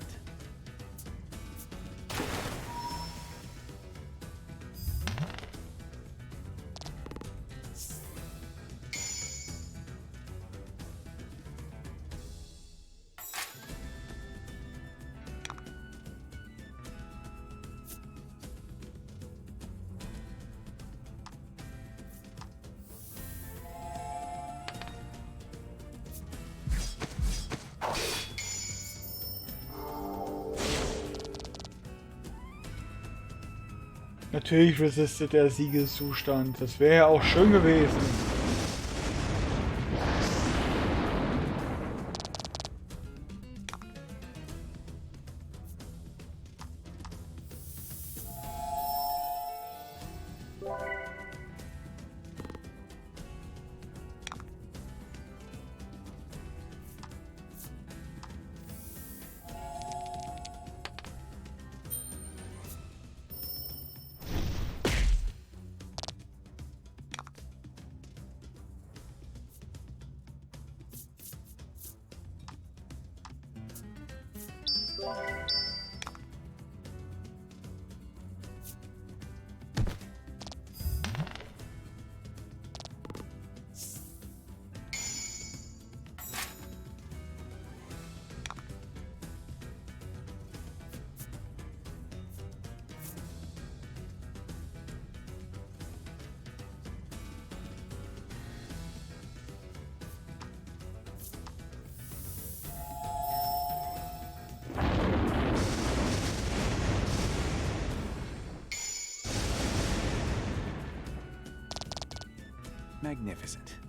Natürlich resistet der Siegeszustand. Das wäre ja auch schön gewesen. Magnificent.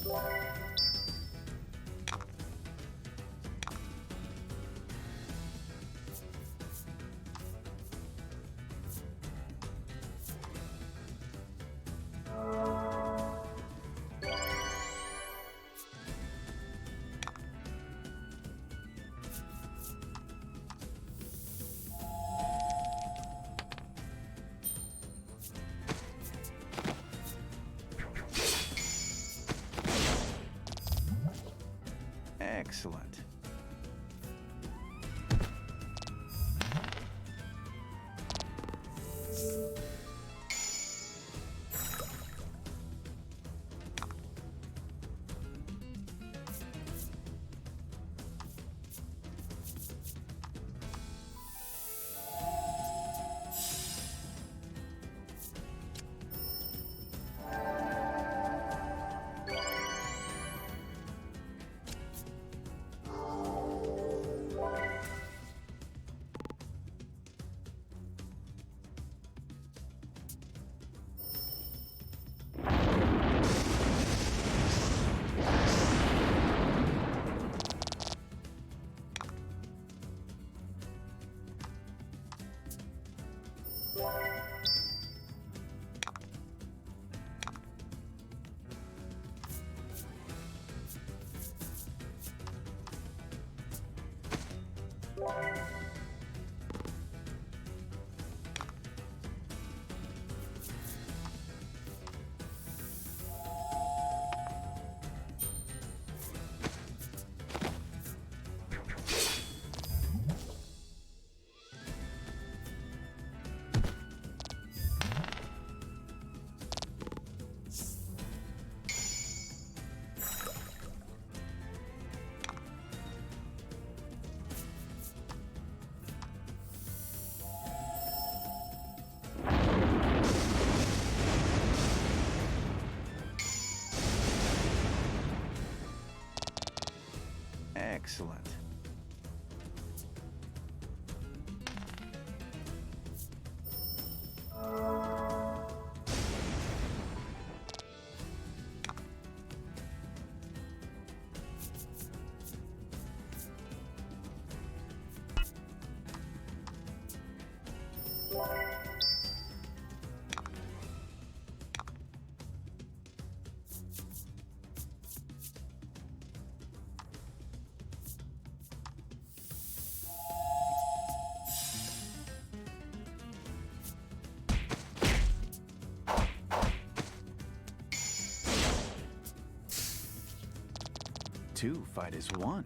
Excellent. Excellent. Two fight as one.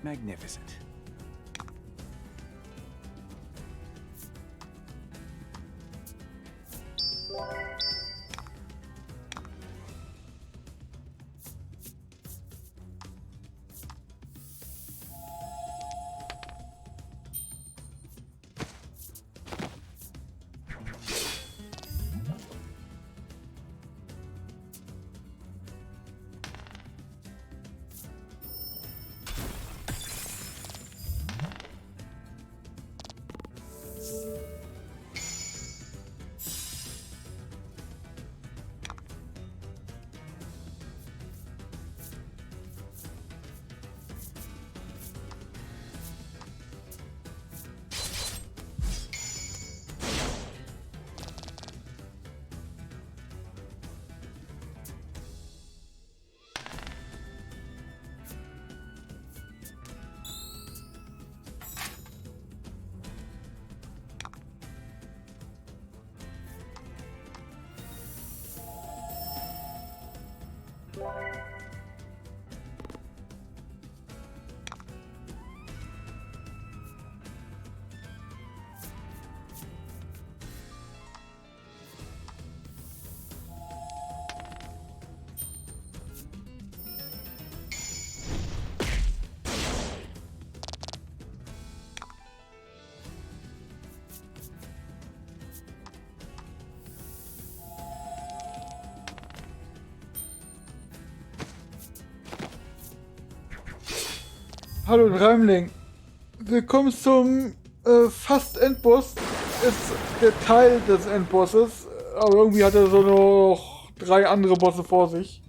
magnificent. Hallo Dreimling. Willkommen zum fast Endboss. Ist der Teil des Endbosses, aber irgendwie hat er so noch 3 andere Bosse vor sich.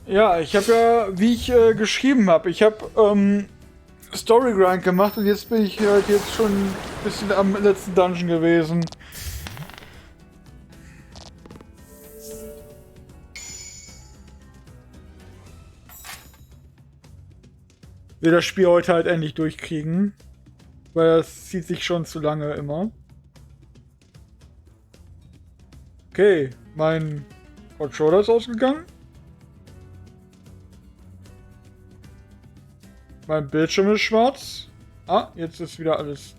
Ja, ich habe ja, wie ich geschrieben habe, ich habe Storygrind gemacht und jetzt bin ich halt jetzt schon ein bisschen am letzten Dungeon gewesen. Will das Spiel heute halt endlich durchkriegen, weil das zieht sich schon zu lange immer. Okay, mein Controller ist ausgegangen. Mein Bildschirm ist schwarz. Ah, jetzt ist wieder alles.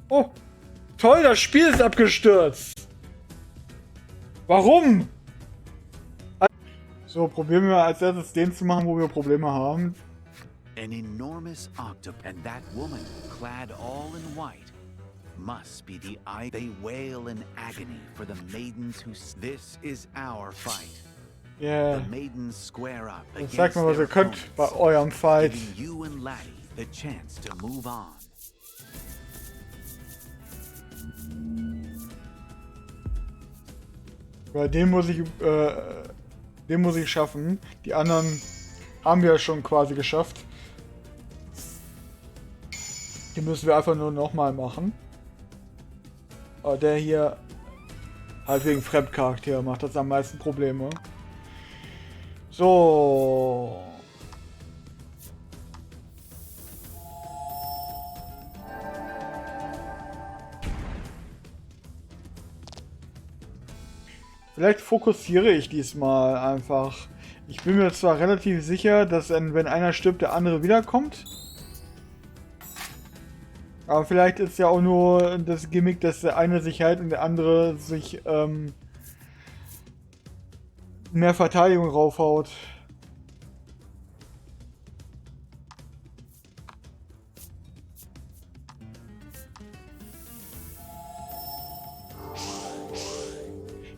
Oh, toll, das Spiel ist abgestürzt. Warum? So, probieren wir als erstes den zu machen, wo wir Probleme haben. An enormous octopus, and that woman, clad all in white, must be the eye. They wail in agony for the maidens who. This is our fight. Yeah. The maidens square up against Sagt mal, was ihr their könnt bei opponents, eurem Fight. giving you and Laddie the chance to move on. Weil den muss ich schaffen. Die anderen haben wir schon quasi geschafft. Die müssen wir einfach nur nochmal machen. Aber der hier halt wegen Fremdcharakter macht das am meisten Probleme. So. Vielleicht fokussiere ich diesmal einfach. Ich bin mir zwar relativ sicher, dass wenn einer stirbt, der andere wiederkommt. Aber vielleicht ist ja auch nur das Gimmick, dass der eine sich hält und der andere sich mehr Verteidigung raufhaut.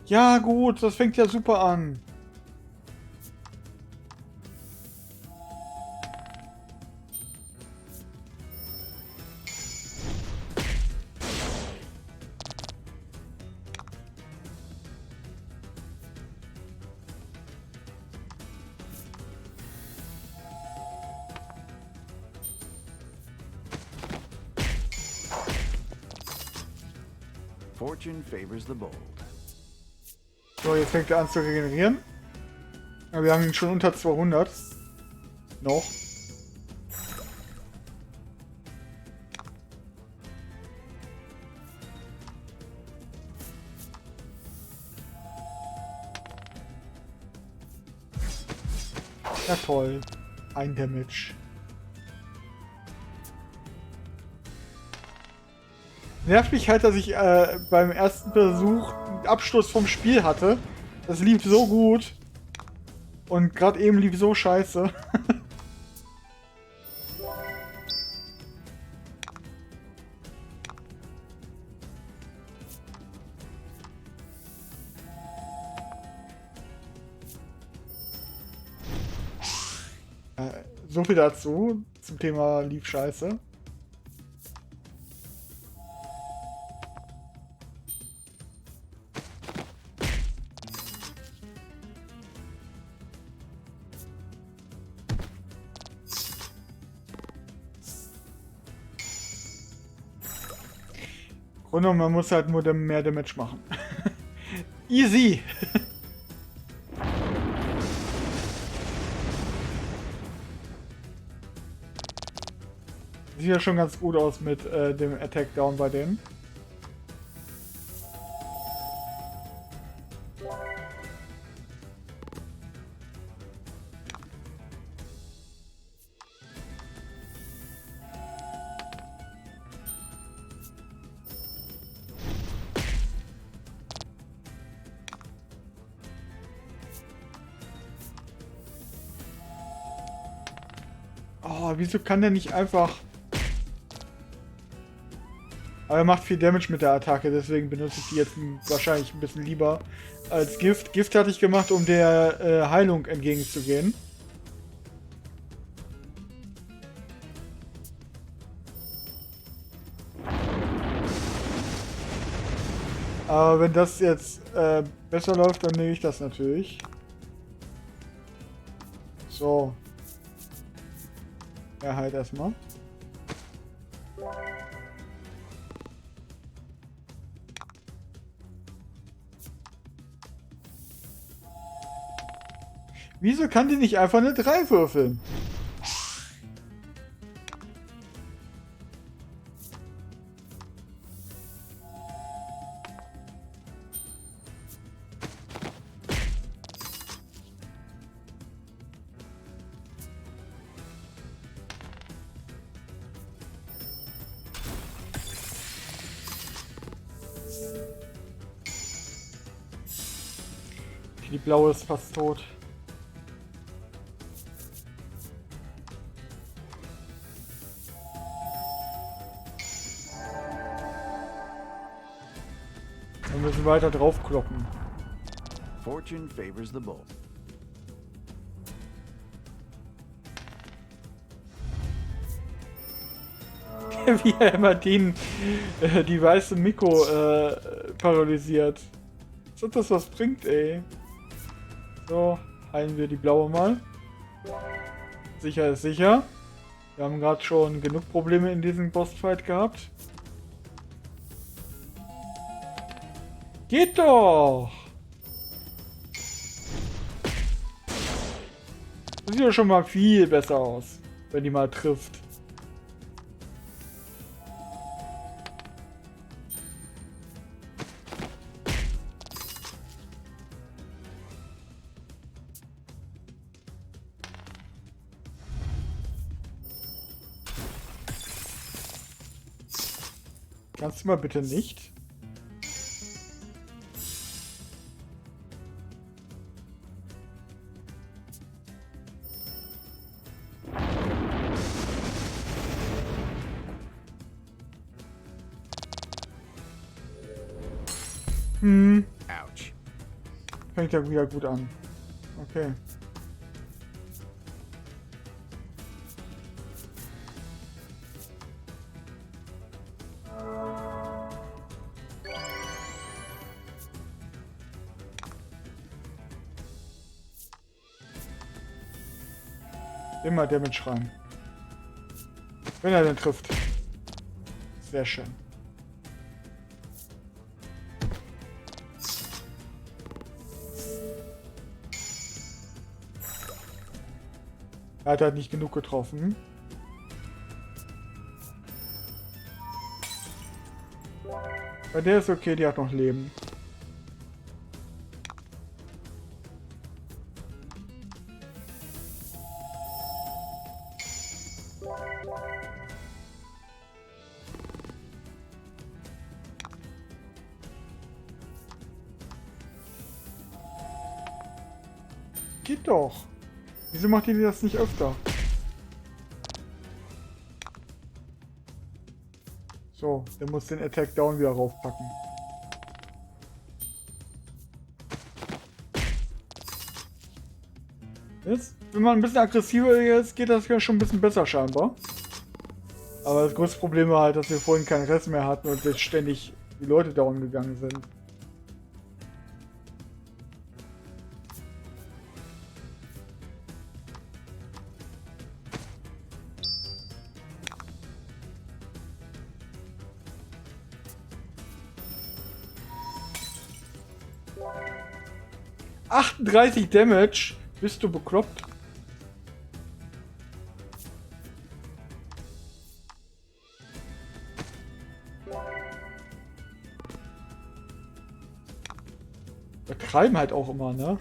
Ja gut, das fängt ja super an. Fortune favors the bold. So, jetzt fängt er an zu regenerieren. Aber wir haben ihn schon unter 200. Noch. Ja toll. Ein Damage. Nervt mich halt, dass ich beim ersten Versuch einen Abschluss vom Spiel hatte. Das lief so gut. Und gerade eben lief so scheiße. So viel dazu, zum Thema lief scheiße. Und man muss halt nur mehr Damage machen. Easy! Sieht ja schon ganz gut aus mit dem Attack Down bei denen. Oh, wieso kann der nicht einfach... Aber er macht viel Damage mit der Attacke, deswegen benutze ich die jetzt wahrscheinlich ein bisschen lieber als Gift. Gift hatte ich gemacht, um der Heilung entgegenzugehen. Aber wenn das jetzt besser läuft, dann nehme ich das natürlich. So. Ja, halt erstmal. Wieso kann die nicht einfach eine 3 würfeln? Die blaue ist fast tot. Wir müssen weiter draufkloppen. Fortune favors the bold. Wie er immer die weiße Miko paralysiert. Als ob das was bringt, ey. So, heilen wir die blaue mal. Sicher ist sicher. Wir haben gerade schon genug Probleme in diesem Bossfight gehabt. Geht doch! Das sieht ja schon mal viel besser aus, wenn die mal trifft. Kannst du mal bitte nicht? Ouch. Fängt ja wieder gut an. Okay. Immer Damage rein. Wenn er den trifft. Sehr schön. Er hat halt nicht genug getroffen. Bei der ist okay, die hat noch Leben. Geht doch. Wieso macht ihr das nicht öfter? So, der muss den Attack Down wieder raufpacken. Jetzt, wenn man ein bisschen aggressiver ist, geht das ja schon ein bisschen besser scheinbar. Aber das größte Problem war halt, dass wir vorhin keinen Rest mehr hatten und jetzt ständig die Leute down gegangen sind. ...38 Damage? Bist du bekloppt? Betreiben halt auch immer, ne?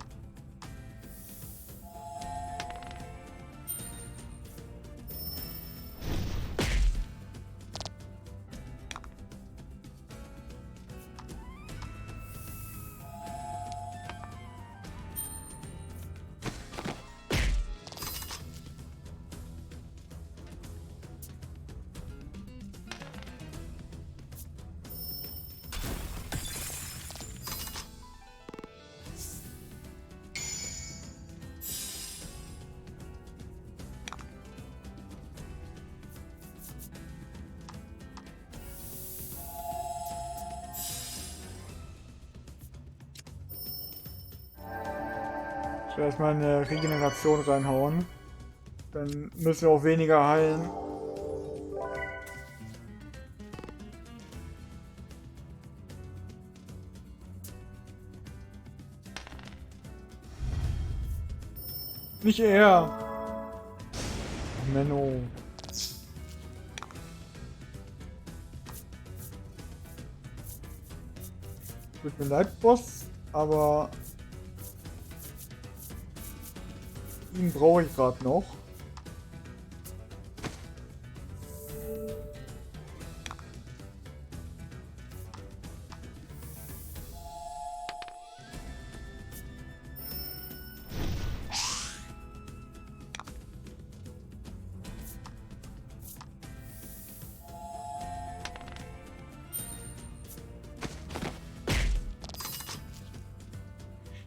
Ich will erstmal eine Regeneration reinhauen. Dann müssen wir auch weniger heilen. Nicht er. Oh, Menno. Tut mir leid, Boss, aber ihn brauche ich gerade noch.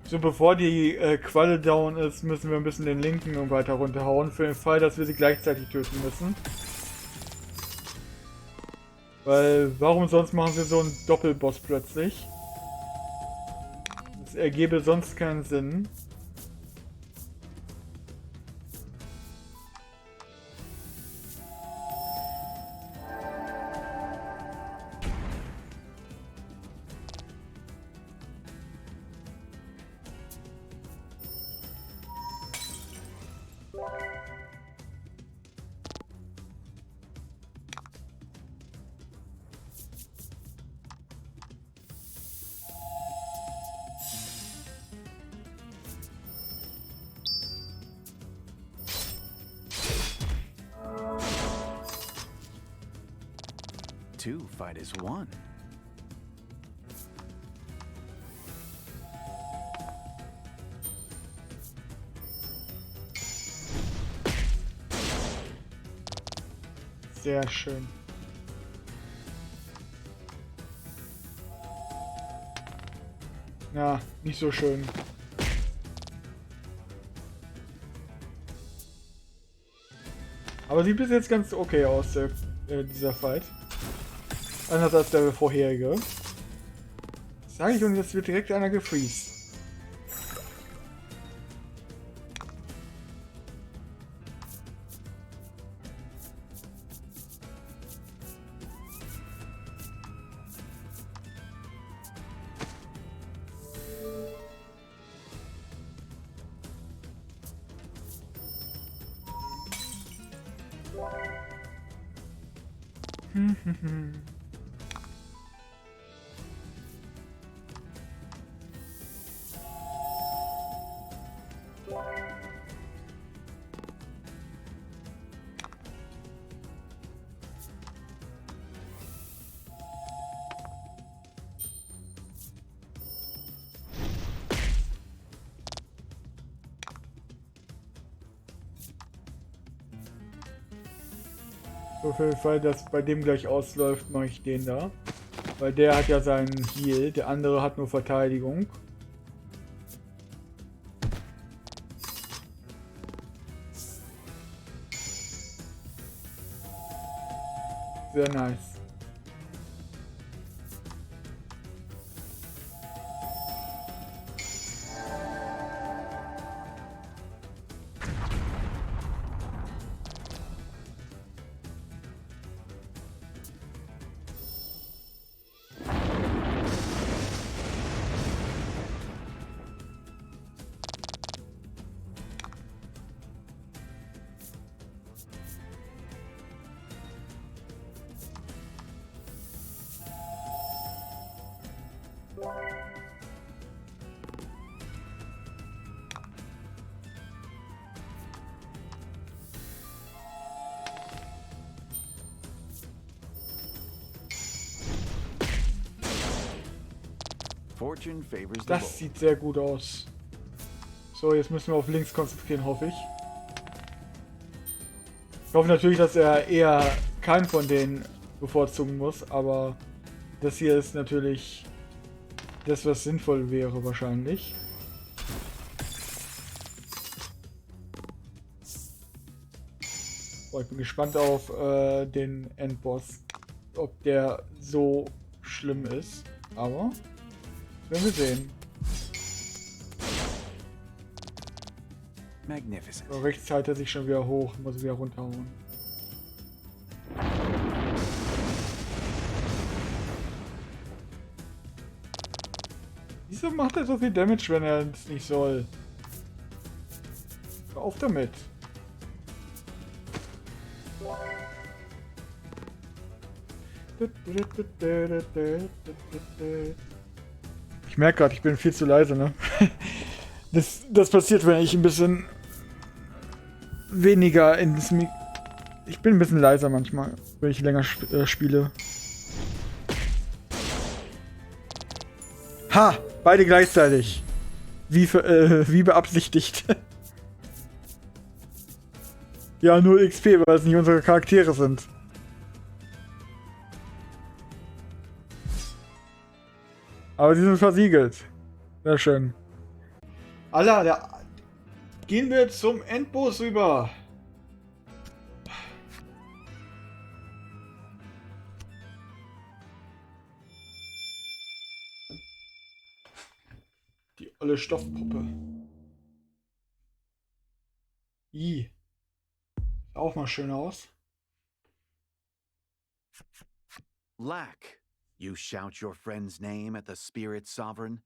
So, bevor die Qualle down ist, müssen wir ein bisschen den linken weiter runterhauen, für den Fall, dass wir sie gleichzeitig töten müssen. Weil, warum sonst machen sie so einen Doppelboss plötzlich? Das ergebe sonst keinen Sinn. two fight as one. Sehr schön. Ja, nicht so schön. Aber sieht bis jetzt ganz okay aus, dieser Fight. Anders als der vorherige. Das sage ich und jetzt wird direkt einer gefreezed. So, für den Fall, dass bei dem gleich ausläuft, mache ich den da. Weil der hat ja seinen Heal, der andere hat nur Verteidigung. Sehr nice. Fortune favors the Das bold. sieht sehr gut aus. So, jetzt müssen wir auf links konzentrieren, hoffe ich. Ich hoffe natürlich, dass er eher keinen von denen bevorzugen muss, aber das hier ist natürlich das, was sinnvoll wäre wahrscheinlich. Boah, ich bin gespannt auf den Endboss, ob der so schlimm ist, aber werden wir sehen. Magnificent. So, rechts hält er sich schon wieder hoch, muss wieder runterhauen. Wieso macht er so viel Damage, wenn er es nicht soll? Hör auf damit. Ich merke gerade, ich bin viel zu leise, ne? Das passiert, wenn ich ein bisschen weniger in das Ich bin ein bisschen leiser manchmal, wenn ich länger spiele. Ha! Beide gleichzeitig. Wie beabsichtigt. Ja, nur XP, weil es nicht unsere Charaktere sind. Aber die sind versiegelt. Sehr schön. Alla, gehen wir zum Endboss rüber. Die olle Stoffpuppe. Sieht auch mal schön aus. Lack, you shout your friend's name at the spirit sovereign,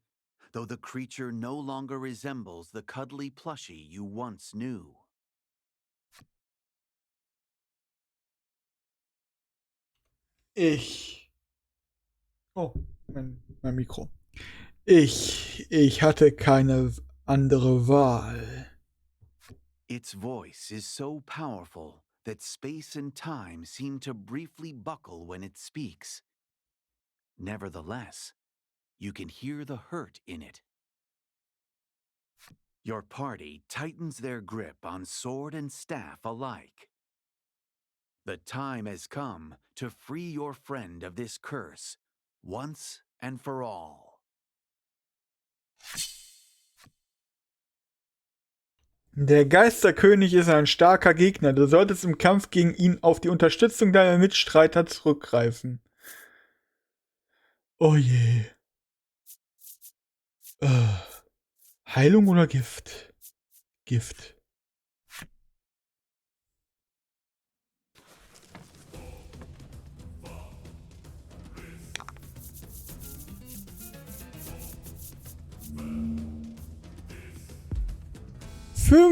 though the creature no longer resembles the cuddly plushie you once knew. Oh, mein Mikro. Ich hatte keine andere Wahl. Its voice is so powerful that space and time seem to briefly buckle when it speaks. Nevertheless, you can hear the hurt in it. Your party tightens their grip on sword and staff alike. The time has come to free your friend of this curse, once and for all. Der Geisterkönig ist ein starker Gegner. Du solltest im Kampf gegen ihn auf die Unterstützung deiner Mitstreiter zurückgreifen. Oh je. Heilung oder Gift? Gift.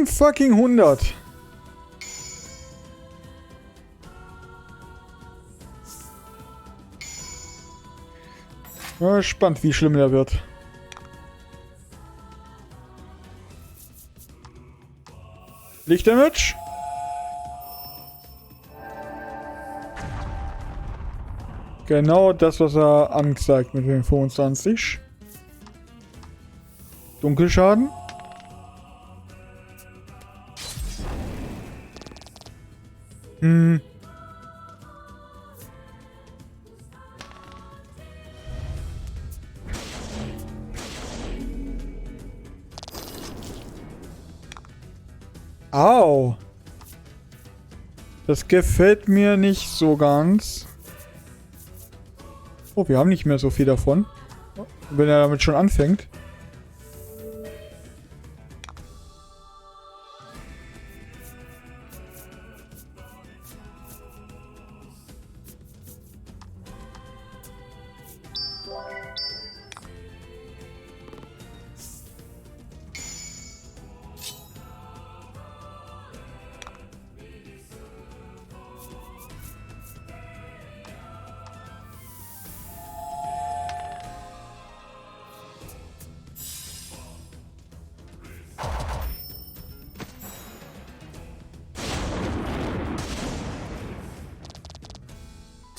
Fucking 100. Ja, spannend, wie schlimm der wird. Lichtdamage. Genau das, was er anzeigt mit dem 25. Dunkelschaden. Au. Das gefällt mir nicht so ganz. Oh, wir haben nicht mehr so viel davon. Wenn er damit schon anfängt.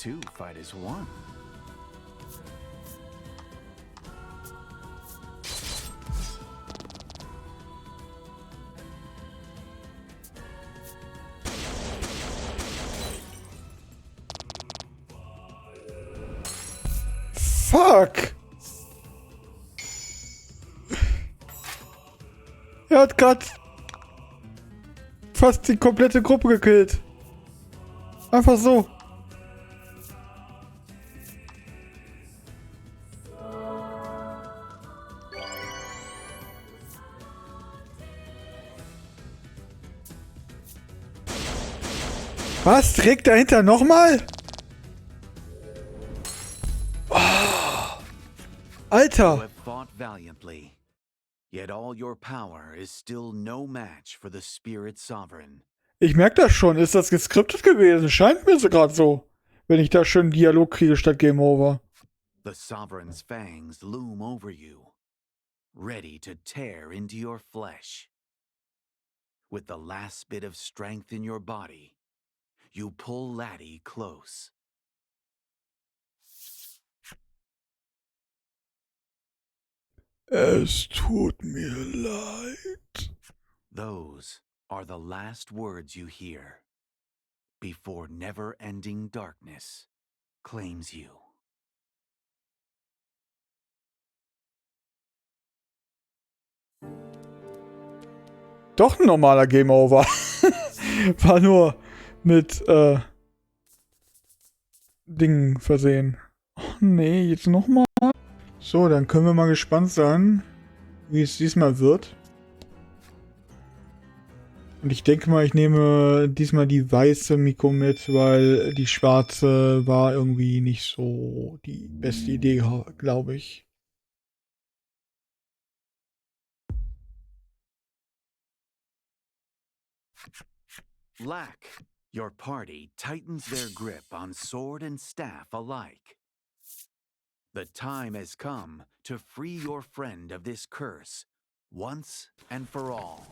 Two fight as one. Fuck! Er hat gerade fast die komplette Gruppe gekillt. Einfach so. Was? Direkt dahinter nochmal? Oh. Alter! You have fought valiantly, yet all your power is still no match for the Spirit Sovereign. Ich merke das schon. Ist das geskriptet gewesen? Scheint mir so gerade so. Wenn ich da schön Dialog kriege statt Game Over. The Sovereign's fangs loom over you, ready to tear into your flesh. With the last bit of strength in your body, you pull Laddie close. Es tut mir leid. Those are the last words you hear before never-ending darkness claims you. Doch ein normaler Game Over. War nur mit Dingen versehen. Oh nee, jetzt nochmal. So, dann können wir mal gespannt sein, wie es diesmal wird. Und ich denke mal, ich nehme diesmal die weiße Miko mit, weil die schwarze war irgendwie nicht so die beste Idee, glaube ich. Lack, your party tightens their grip on sword and staff alike. The time has come to free your friend of this curse, once and for all.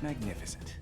Magnificent.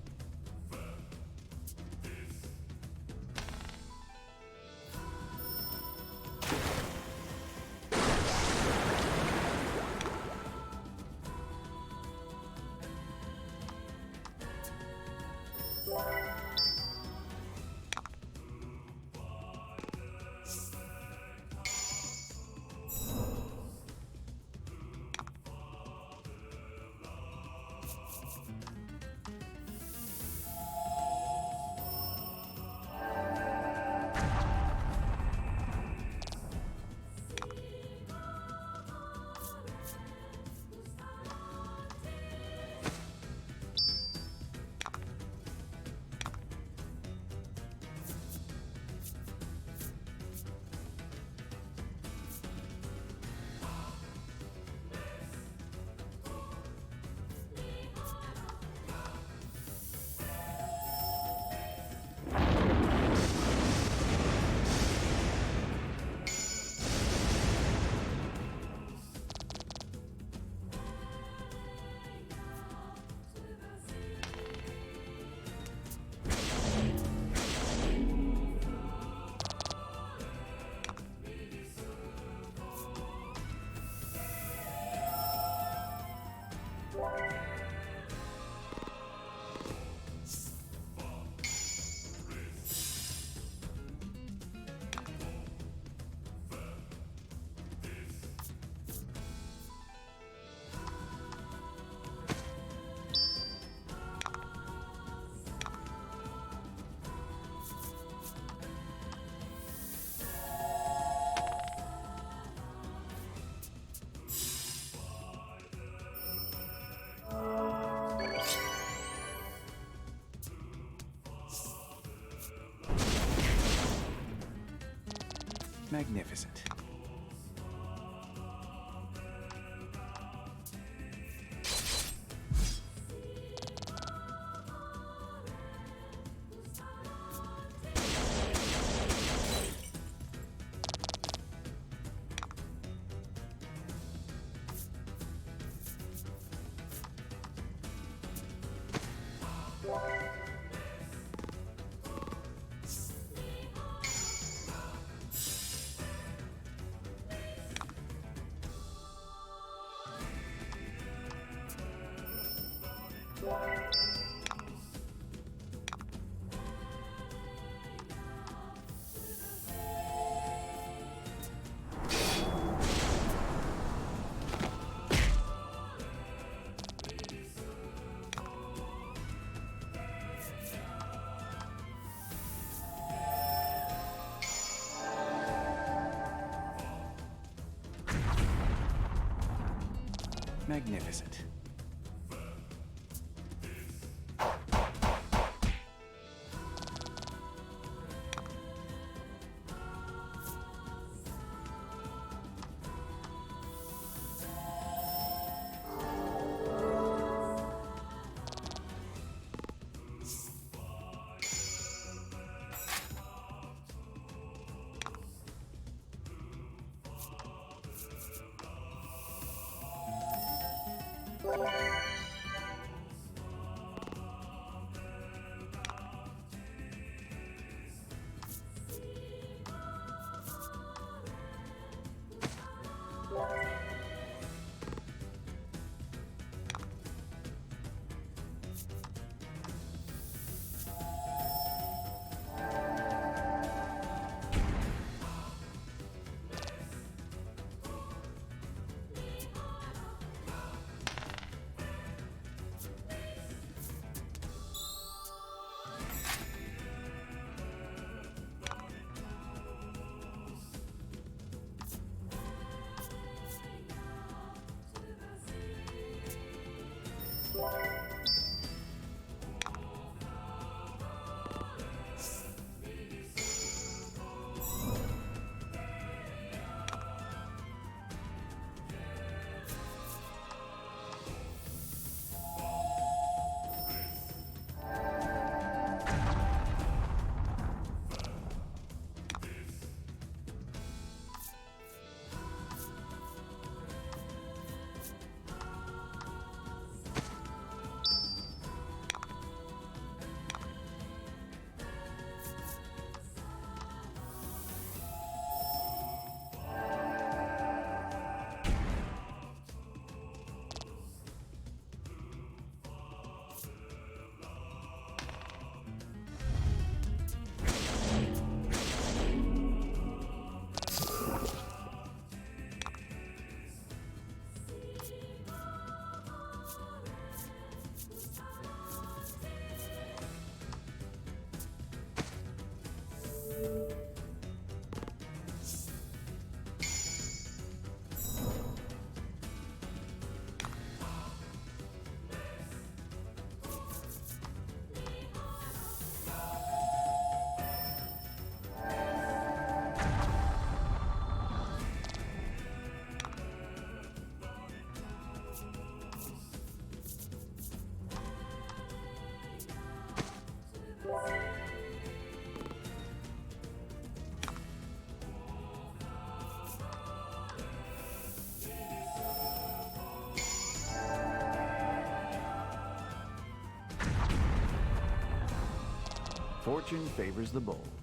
Magnificent. Magnificent. Fortune favors the bold.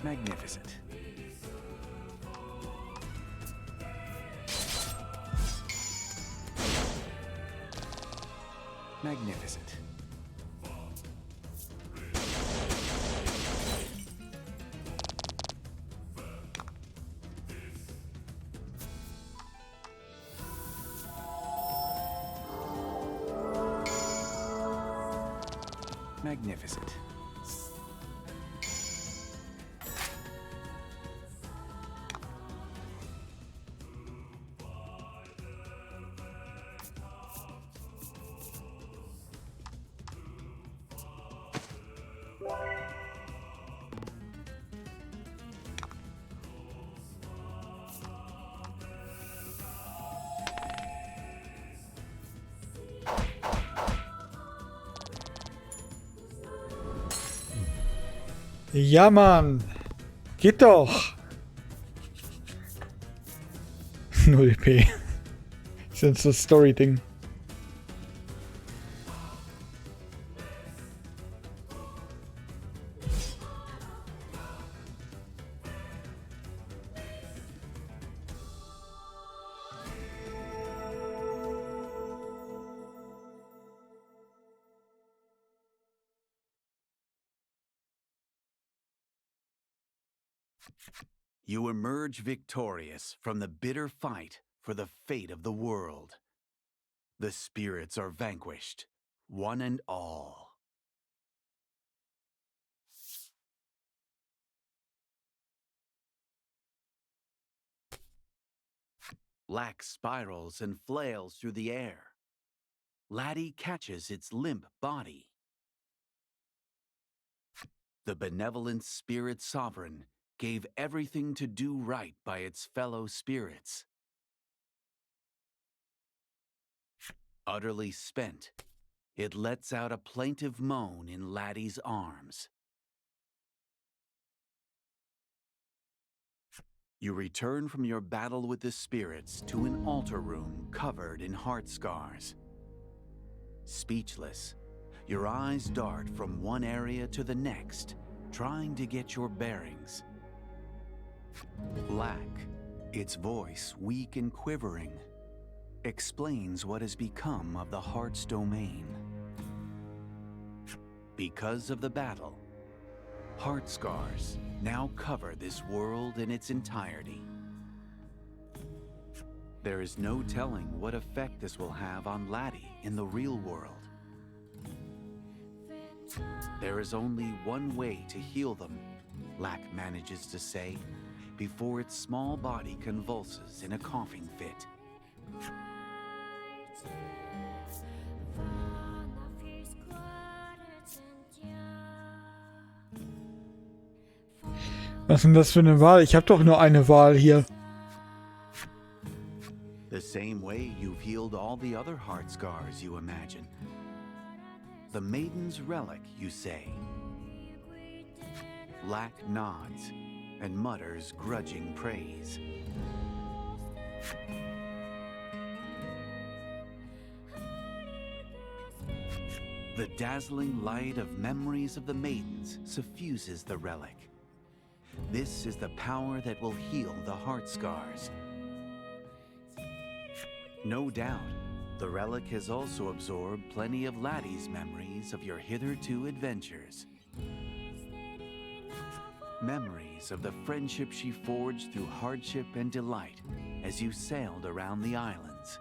Magnificent. Magnificent. Magnificent. Ja, Mann. Geht doch. 0 P. Das ist so Story-Ding. You emerge victorious from the bitter fight for the fate of the world. The spirits are vanquished, one and all. Lack spirals and flails through the air. Laddie catches its limp body. The benevolent spirit sovereign gave everything to do right by its fellow spirits. Utterly spent, it lets out a plaintive moan in Laddie's arms. You return from your battle with the spirits to an altar room covered in heart scars. Speechless, your eyes dart from one area to the next, trying to get your bearings. Lack, its voice weak and quivering, explains what has become of the heart's domain. Because of the battle, heart scars now cover this world in its entirety. There is no telling what effect this will have on Laddie in the real world. There is only one way to heal them, Lack manages to say, before its small body convulses in a coughing fit. Was ist denn das für eine Wahl? Ich habe doch nur eine Wahl hier. The same way you've healed all the other heart scars you imagine. The maiden's relic, you say. Lack nods and mutters grudging praise. The dazzling light of memories of the maidens suffuses the relic. This is the power that will heal the heart scars. No doubt, the relic has also absorbed plenty of Laddie's memories of your hitherto adventures. Memories of the friendship she forged through hardship and delight as you sailed around the islands.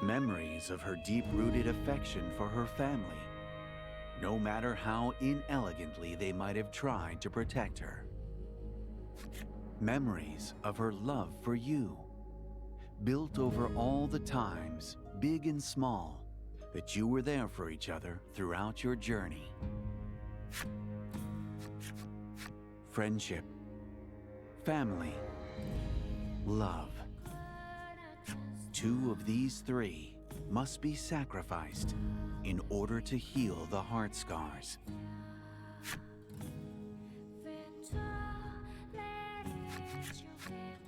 Memories of her deep-rooted affection for her family, no matter how inelegantly they might have tried to protect her. Memories of her love for you, built over all the times, big and small, that you were there for each other throughout your journey. Friendship, family, love. 2 of these 3 must be sacrificed in order to heal the heart scars.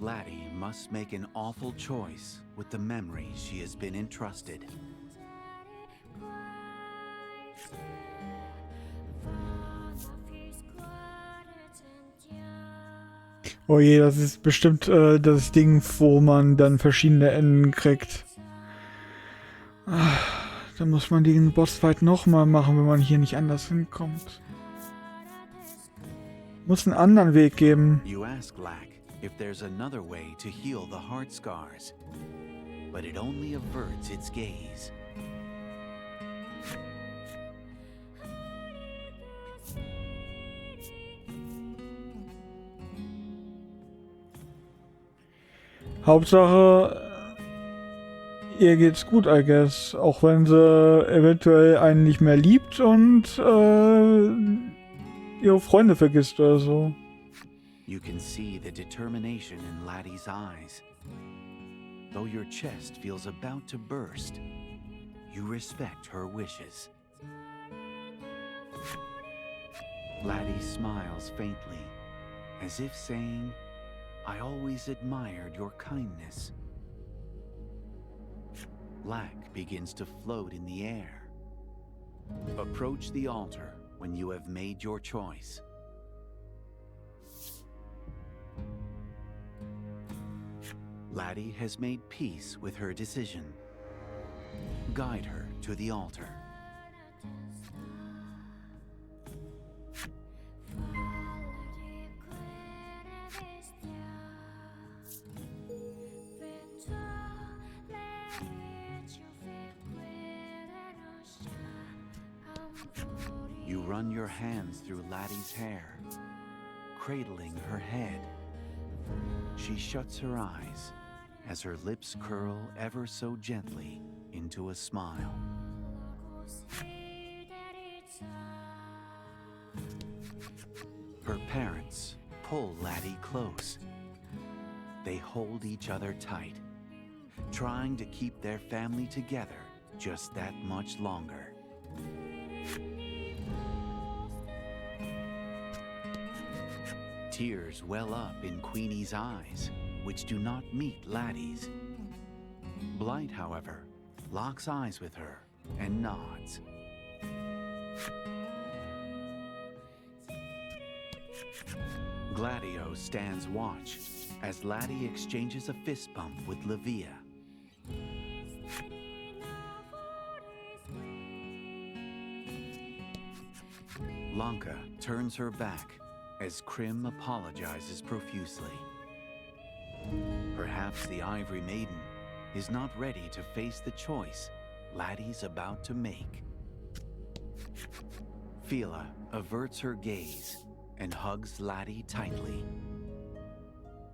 Laddie must make an awful choice with the memories she has been entrusted. Oh je, das ist bestimmt das Ding, wo man dann verschiedene Enden kriegt. Dann muss man den Bossfight nochmal machen, wenn man hier nicht anders hinkommt. Muss einen anderen Weg geben. You ask Lack if there's another way to heal the heart scars, but it only averts its gaze. Hauptsache, ihr geht's gut, I guess. Auch wenn sie eventuell einen nicht mehr liebt und ihre Freunde vergisst oder so. You can see the determination in Laddie's eyes. Though your chest feels about to burst, you respect her wishes. Laddie smiles faintly, as if saying, I always admired your kindness. Lack begins to float in the air. Approach the altar when you have made your choice. Laddie has made peace with her decision. Guide her to the altar. You run your hands through Laddie's hair, cradling her head. She shuts her eyes as her lips curl ever so gently into a smile. Her parents pull Laddie close. They hold each other tight, trying to keep their family together just that much longer. Tears well up in Queenie's eyes, which do not meet Laddie's. Blight, however, locks eyes with her and nods. Gladio stands watch as Laddie exchanges a fist bump with Livia. Lanka turns her back as Krim apologizes profusely. Perhaps the Ivory Maiden is not ready to face the choice Laddie's about to make. Fila averts her gaze and hugs Laddie tightly.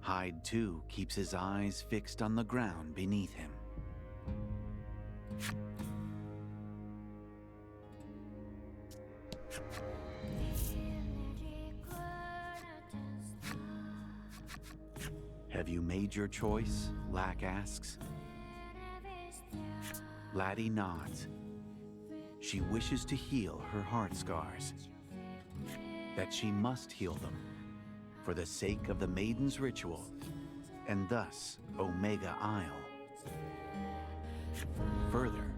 Hyde, too, keeps his eyes fixed on the ground beneath him. Have you made your choice? Lack asks. Laddie nods. She wishes to heal her heart scars. That she must heal them for the sake of the Maiden's ritual and thus Omega Isle. Further,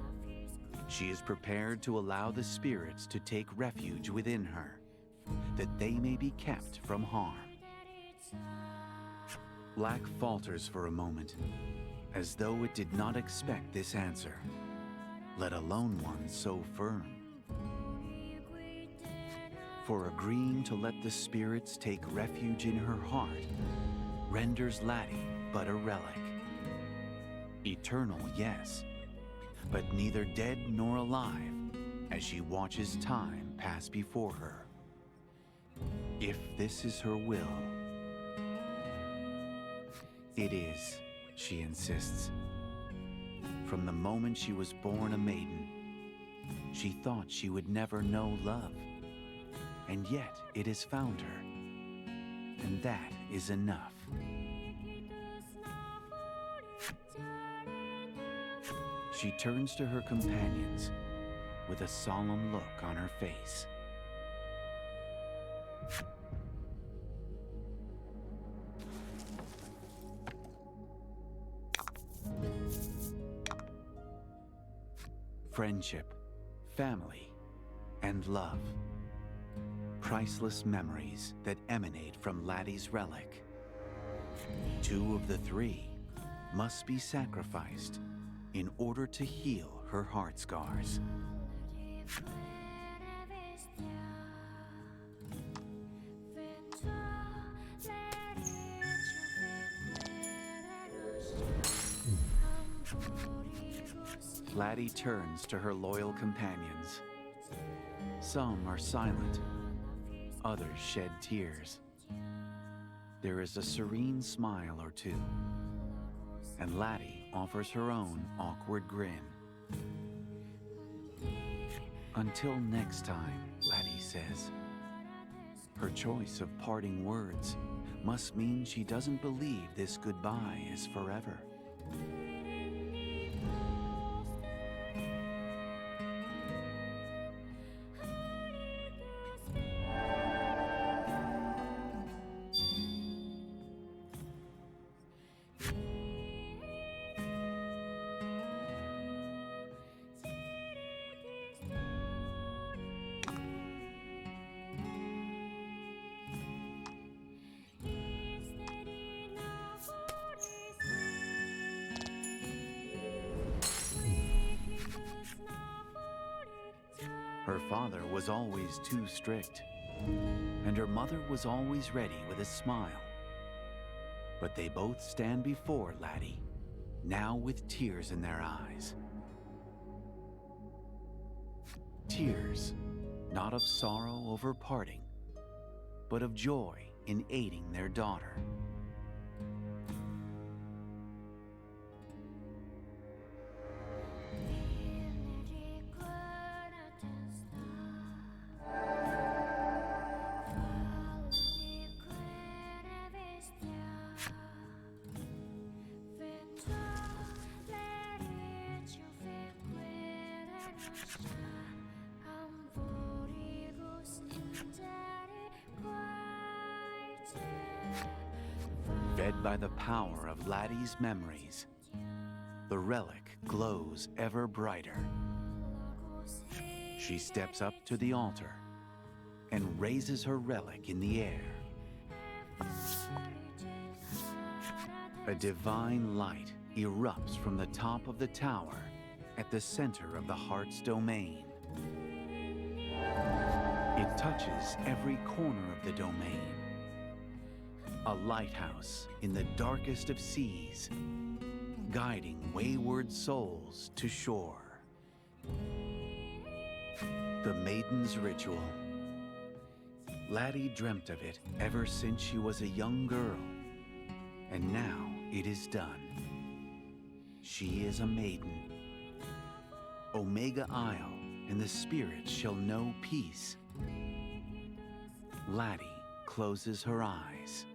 she is prepared to allow the spirits to take refuge within her, that they may be kept from harm. Black falters for a moment, as though it did not expect this answer, let alone one so firm. For agreeing to let the spirits take refuge in her heart renders Laddie but a relic. Eternal, yes, but neither dead nor alive as she watches time pass before her. If this is her will, it is, she insists. From the moment she was born a maiden, she thought she would never know love. and yet it has found her. And that is enough. She turns to her companions with a solemn look on her face. Friendship, family, and love. Priceless memories that emanate from Laddie's relic. 2 of the 3 must be sacrificed in order to heal her heart scars. Laddie turns to her loyal companions. Some are silent, others shed tears. There is a serene smile or two, and Laddie offers her own awkward grin. Until next time, Laddie says. Her choice of parting words must mean she doesn't believe this goodbye is forever. Her father was always too strict, and her mother was always ready with a smile. But they both stand before Laddie, now with tears in their eyes. Tears, not of sorrow over parting, but of joy in aiding their daughter. Fed by the power of Laddie's memories, the relic glows ever brighter. She steps up to the altar and raises her relic in the air. A divine light erupts from the top of the tower at the center of the heart's domain. It touches every corner of the domain. A lighthouse in the darkest of seas, guiding wayward souls to shore. The maiden's ritual. Laddie dreamt of it ever since she was a young girl, and now it is done. She is a maiden. Omega Isle and the spirits shall know peace. Laddie closes her eyes.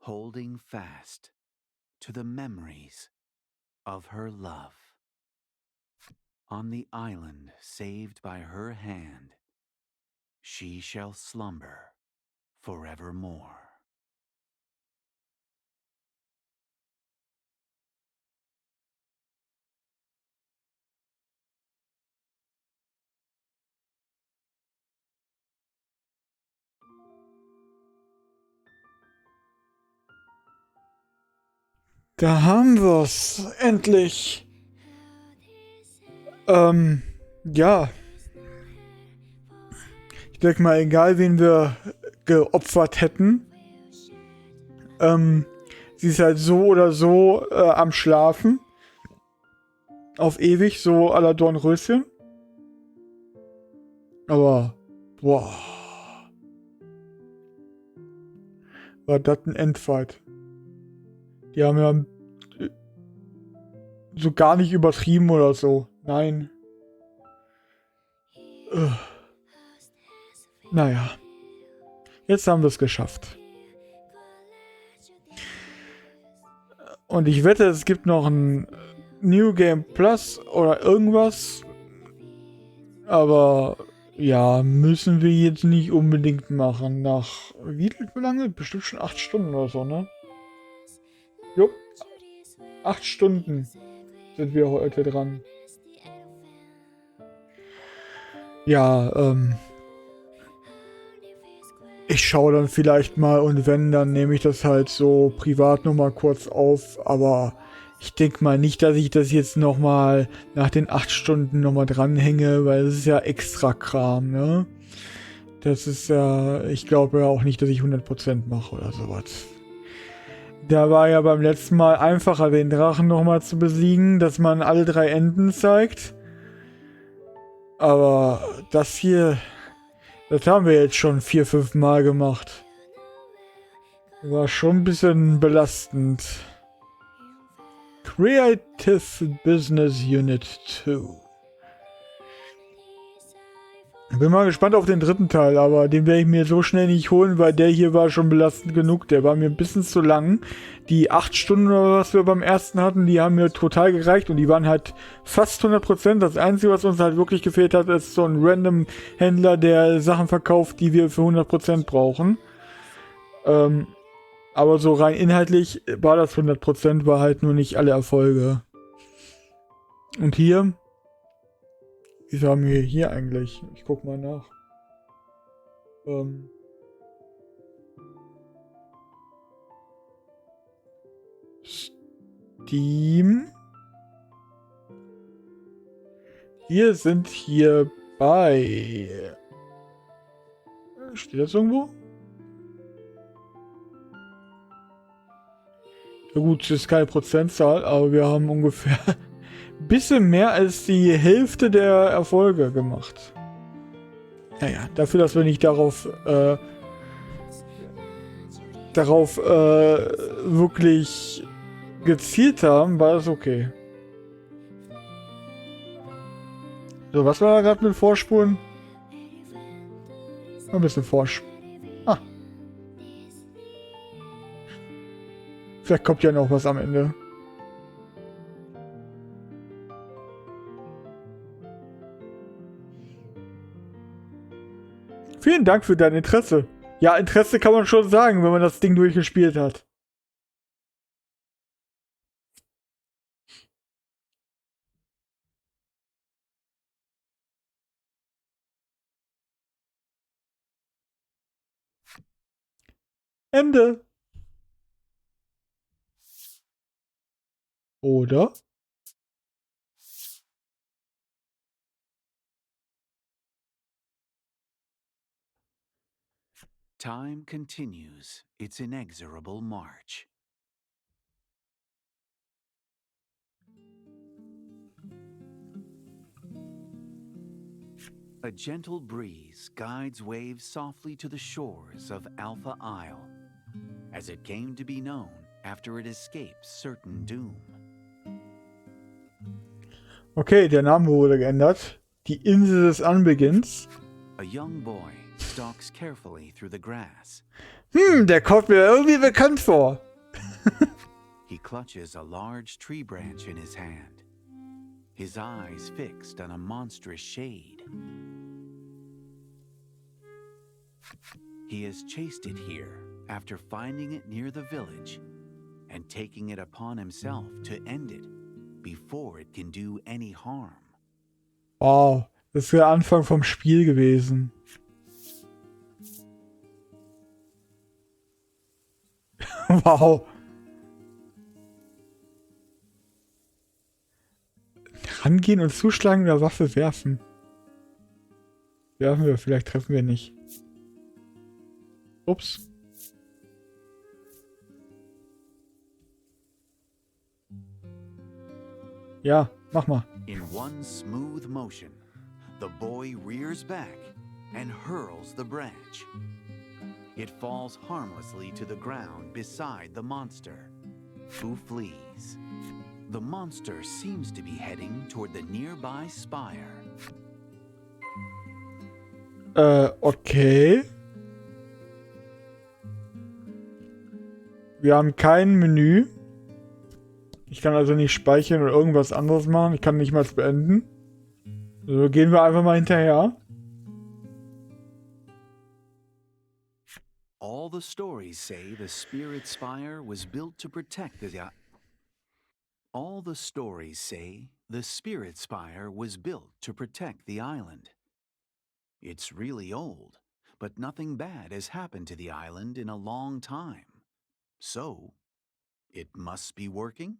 Holding fast to the memories of her love. On the island saved by her hand, she shall slumber forevermore. Da haben wir's. Endlich. Ja. Ich denke mal, egal wen wir geopfert hätten. Sie ist halt so oder so am Schlafen. Auf ewig, so à la Dornröschen. Aber, boah. War das ein Endfight. Die haben ja so gar nicht übertrieben oder so. Nein. Naja. Jetzt haben wir es geschafft. Und ich wette, es gibt noch ein New Game Plus oder irgendwas. Aber ja, müssen wir jetzt nicht unbedingt machen. Nach wie lange? Bestimmt schon 8 Stunden oder so, ne? Jupp. 8 Stunden sind wir heute dran. Ja, ich schaue dann vielleicht mal und wenn, dann nehme ich das halt so privat nochmal kurz auf, aber ich denke mal nicht, dass ich das jetzt nochmal nach den 8 Stunden nochmal dranhänge, weil das ist ja extra Kram, ne? Das ist ja, ich glaube ja auch nicht, dass ich 100% mache oder sowas. Da war ja beim letzten Mal einfacher, den Drachen nochmal zu besiegen, dass man alle 3 Enden zeigt. Aber das hier, das haben wir jetzt schon 4, 5 Mal gemacht. War schon ein bisschen belastend. Creative Business Unit 2. Bin mal gespannt auf den 3. Teil, aber den werde ich mir so schnell nicht holen, weil der hier war schon belastend genug. Der war mir ein bisschen zu lang. Die 8 Stunden oder was wir beim ersten hatten, die haben mir total gereicht und die waren halt fast 100%. Das Einzige, was uns halt wirklich gefehlt hat, ist so ein random Händler, der Sachen verkauft, die wir für 100% brauchen. Aber so rein inhaltlich war das 100%, war halt nur nicht alle Erfolge. Und hier? Wieso haben wir hier eigentlich? Ich guck mal nach. Steam. Wir sind hier bei... Steht das irgendwo? Ja gut, das ist keine Prozentzahl, aber wir haben ungefähr ein bisschen mehr als die Hälfte der Erfolge gemacht. Naja, dafür, dass wir nicht darauf wirklich gezielt haben, war das okay. So, was war da gerade mit Vorspulen? Ein bisschen Vorspulen. Ah. Vielleicht kommt ja noch was am Ende. Vielen Dank für dein Interesse. Ja, Interesse kann man schon sagen, wenn man das Ding durchgespielt hat. Ende. Oder? Time continues its inexorable march. A gentle breeze guides waves softly to the shores of Alpha Isle, as it came to be known after it escaped certain doom. Okay, der Name wurde geändert. Die Insel des Anbeginns. A young boy stalks carefully through the grass. Der kommt mir irgendwie bekannt vor. He clutches a large tree branch in his hand, his eyes fixed on a monstrous shade. He has chased it here after finding it near the village and taking it upon himself to end it before it can do any harm. Wow, das ist der Anfang vom Spiel gewesen. Wow. Rangehen und zuschlagen oder Waffe werfen. Werfen wir, vielleicht treffen wir nicht. Ups. Ja, mach mal. In one smooth motion, the boy rears back and hurls the branch. It falls harmlessly to the ground beside the monster, who flees. The monster seems to be heading toward the nearby spire. Okay. Wir haben kein Menü. Ich kann also nicht speichern oder irgendwas anderes machen. Ich kann nicht mal beenden. Also gehen wir einfach mal hinterher. All the stories say the spirit spire was built to protect the All the stories say the spirit spire was built to protect the island. It's really old, but nothing bad has happened to the island in a long time. So, it must be working?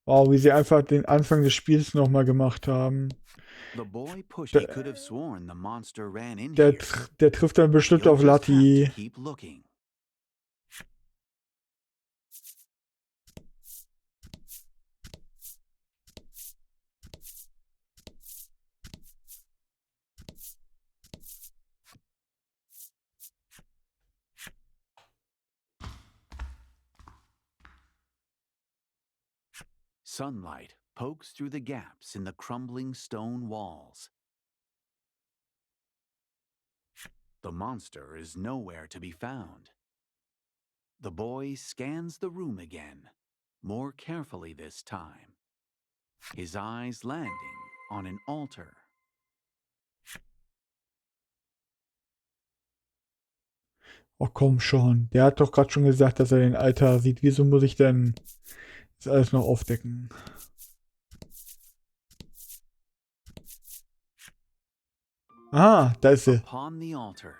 Wow, wie sie einfach den Anfang des Spiels nochmal gemacht haben. The boy Pushy could have sworn the monster ran in Der, here. der trifft dann bestimmt You'll auf just have to Latti. keep looking. Sunlight pokes through the gaps in the crumbling stone walls. The monster is nowhere to be found. The boy scans the room again, more carefully this time, his eyes landing on an altar. Oh, komm schon. Der hat doch gerade schon gesagt, dass er den Altar sieht. Wieso muss ich denn das alles noch aufdecken? Ah, da ist sie. Upon the altar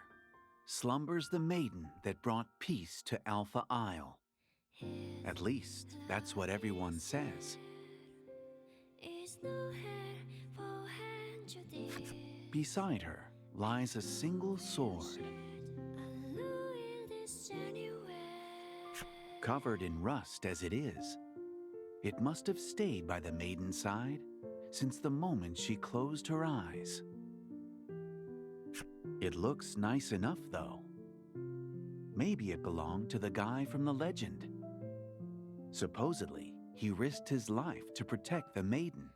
slumbers the maiden that brought peace to Alpha Isle. At least, that's what everyone says. Beside her lies a single sword. Covered in rust as it is, it must have stayed by the maiden's side since the moment she closed her eyes. It looks nice enough, though. Maybe it belonged to the guy from the legend. Supposedly, he risked his life to protect the maiden.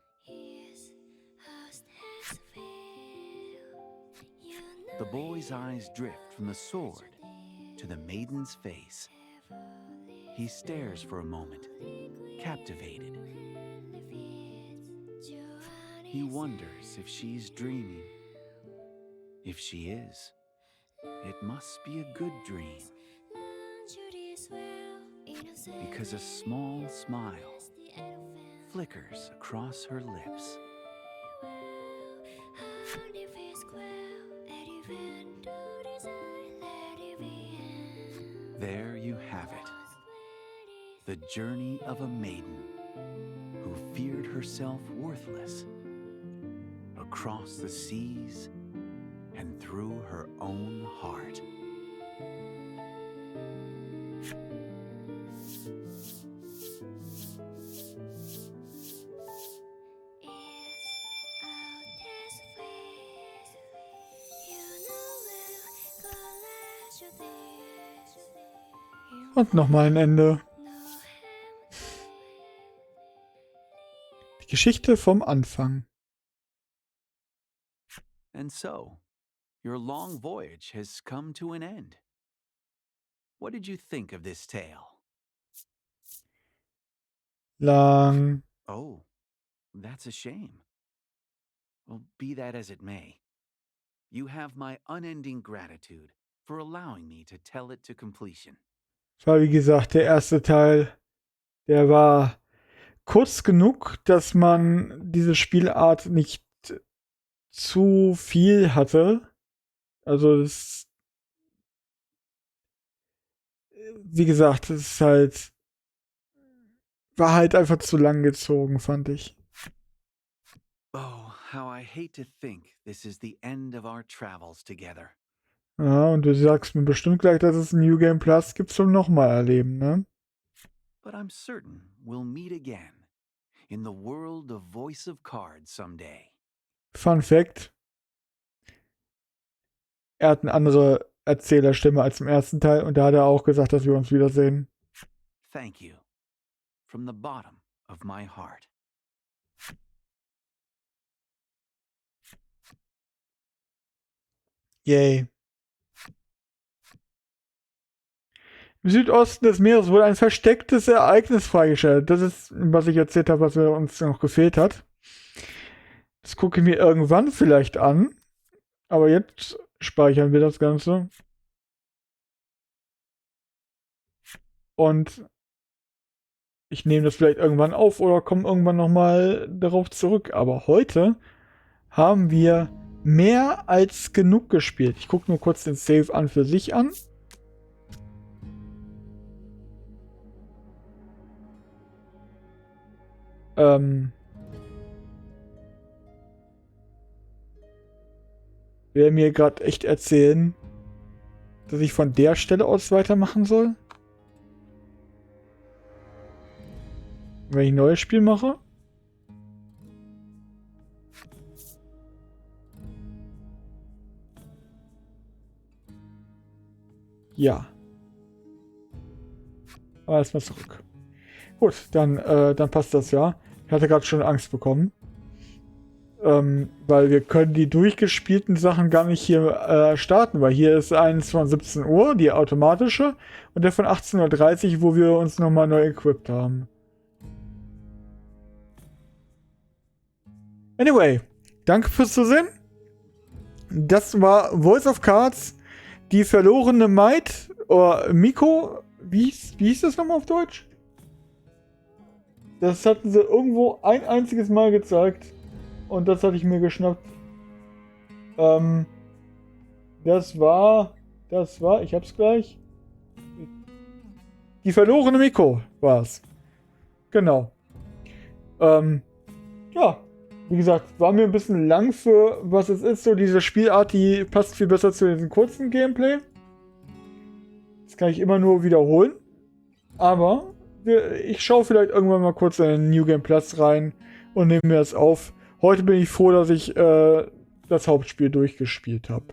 The boy's eyes drift from the sword to the maiden's face. He stares for a moment, captivated. He wonders if she's dreaming. If she is, it must be a good dream. Because a small smile flickers across her lips. There you have it. The journey of a maiden who feared herself worthless across the seas and through her own heart. Und nochmal ein Ende. Die Geschichte vom Anfang. And so, your long voyage has come to an end. What did you think of this tale? Lang. Oh, that's a shame. Well, be that as it may, you have my unending gratitude for allowing me to tell it to completion. War wie gesagt der erste Teil. Der war kurz genug, dass man diese Spielart nicht zu viel hatte. Also das, wie gesagt, es ist halt, war halt einfach zu lang gezogen, fand ich. Oh, how I hate to think this is the end of our travels together. Ja, und du sagst mir bestimmt gleich, dass es ein New Game Plus gibt zum nochmal erleben, ne? But I'm certain we'll meet again in the world of Voice of Cards someday. Fun Fact: Er hat eine andere Erzählerstimme als im ersten Teil und da hat er auch gesagt, dass wir uns wiedersehen. Thank you. From the bottom of my heart. Yay. Im Südosten des Meeres wurde ein verstecktes Ereignis freigestellt. Das ist, was ich erzählt habe, was uns noch gefehlt hat. Das gucke ich mir irgendwann vielleicht an. Aber jetzt speichern wir das Ganze. Und ich nehme das vielleicht irgendwann auf oder komme irgendwann nochmal darauf zurück. Aber heute haben wir mehr als genug gespielt. Ich gucke nur kurz den Save an für sich an. Will mir gerade echt erzählen, dass ich von der Stelle aus weitermachen soll? Wenn ich ein neues Spiel mache? Ja. Aber erstmal zurück. Gut, dann passt das ja. Ich hatte gerade schon Angst bekommen. Weil wir können die durchgespielten Sachen gar nicht hier starten, weil hier ist eins von 17 Uhr, die automatische, und der von 18:30 Uhr, wo wir uns nochmal neu equipped haben. Anyway, danke fürs Zusehen. Das war Voice of Cards, die verlorene Maid, oder Miko, wie hieß das nochmal auf Deutsch? Das hatten sie irgendwo ein einziges Mal gezeigt. Und das hatte ich mir geschnappt. Das war, ich hab's gleich. Die verlorene Miko war's. Genau. Ja, wie gesagt, war mir ein bisschen lang für was es ist. So diese Spielart, die passt viel besser zu diesem kurzen Gameplay. Das kann ich immer nur wiederholen. Aber ich schaue vielleicht irgendwann mal kurz in den New Game Plus rein und nehme mir das auf. Heute bin ich froh, dass ich das Hauptspiel durchgespielt habe.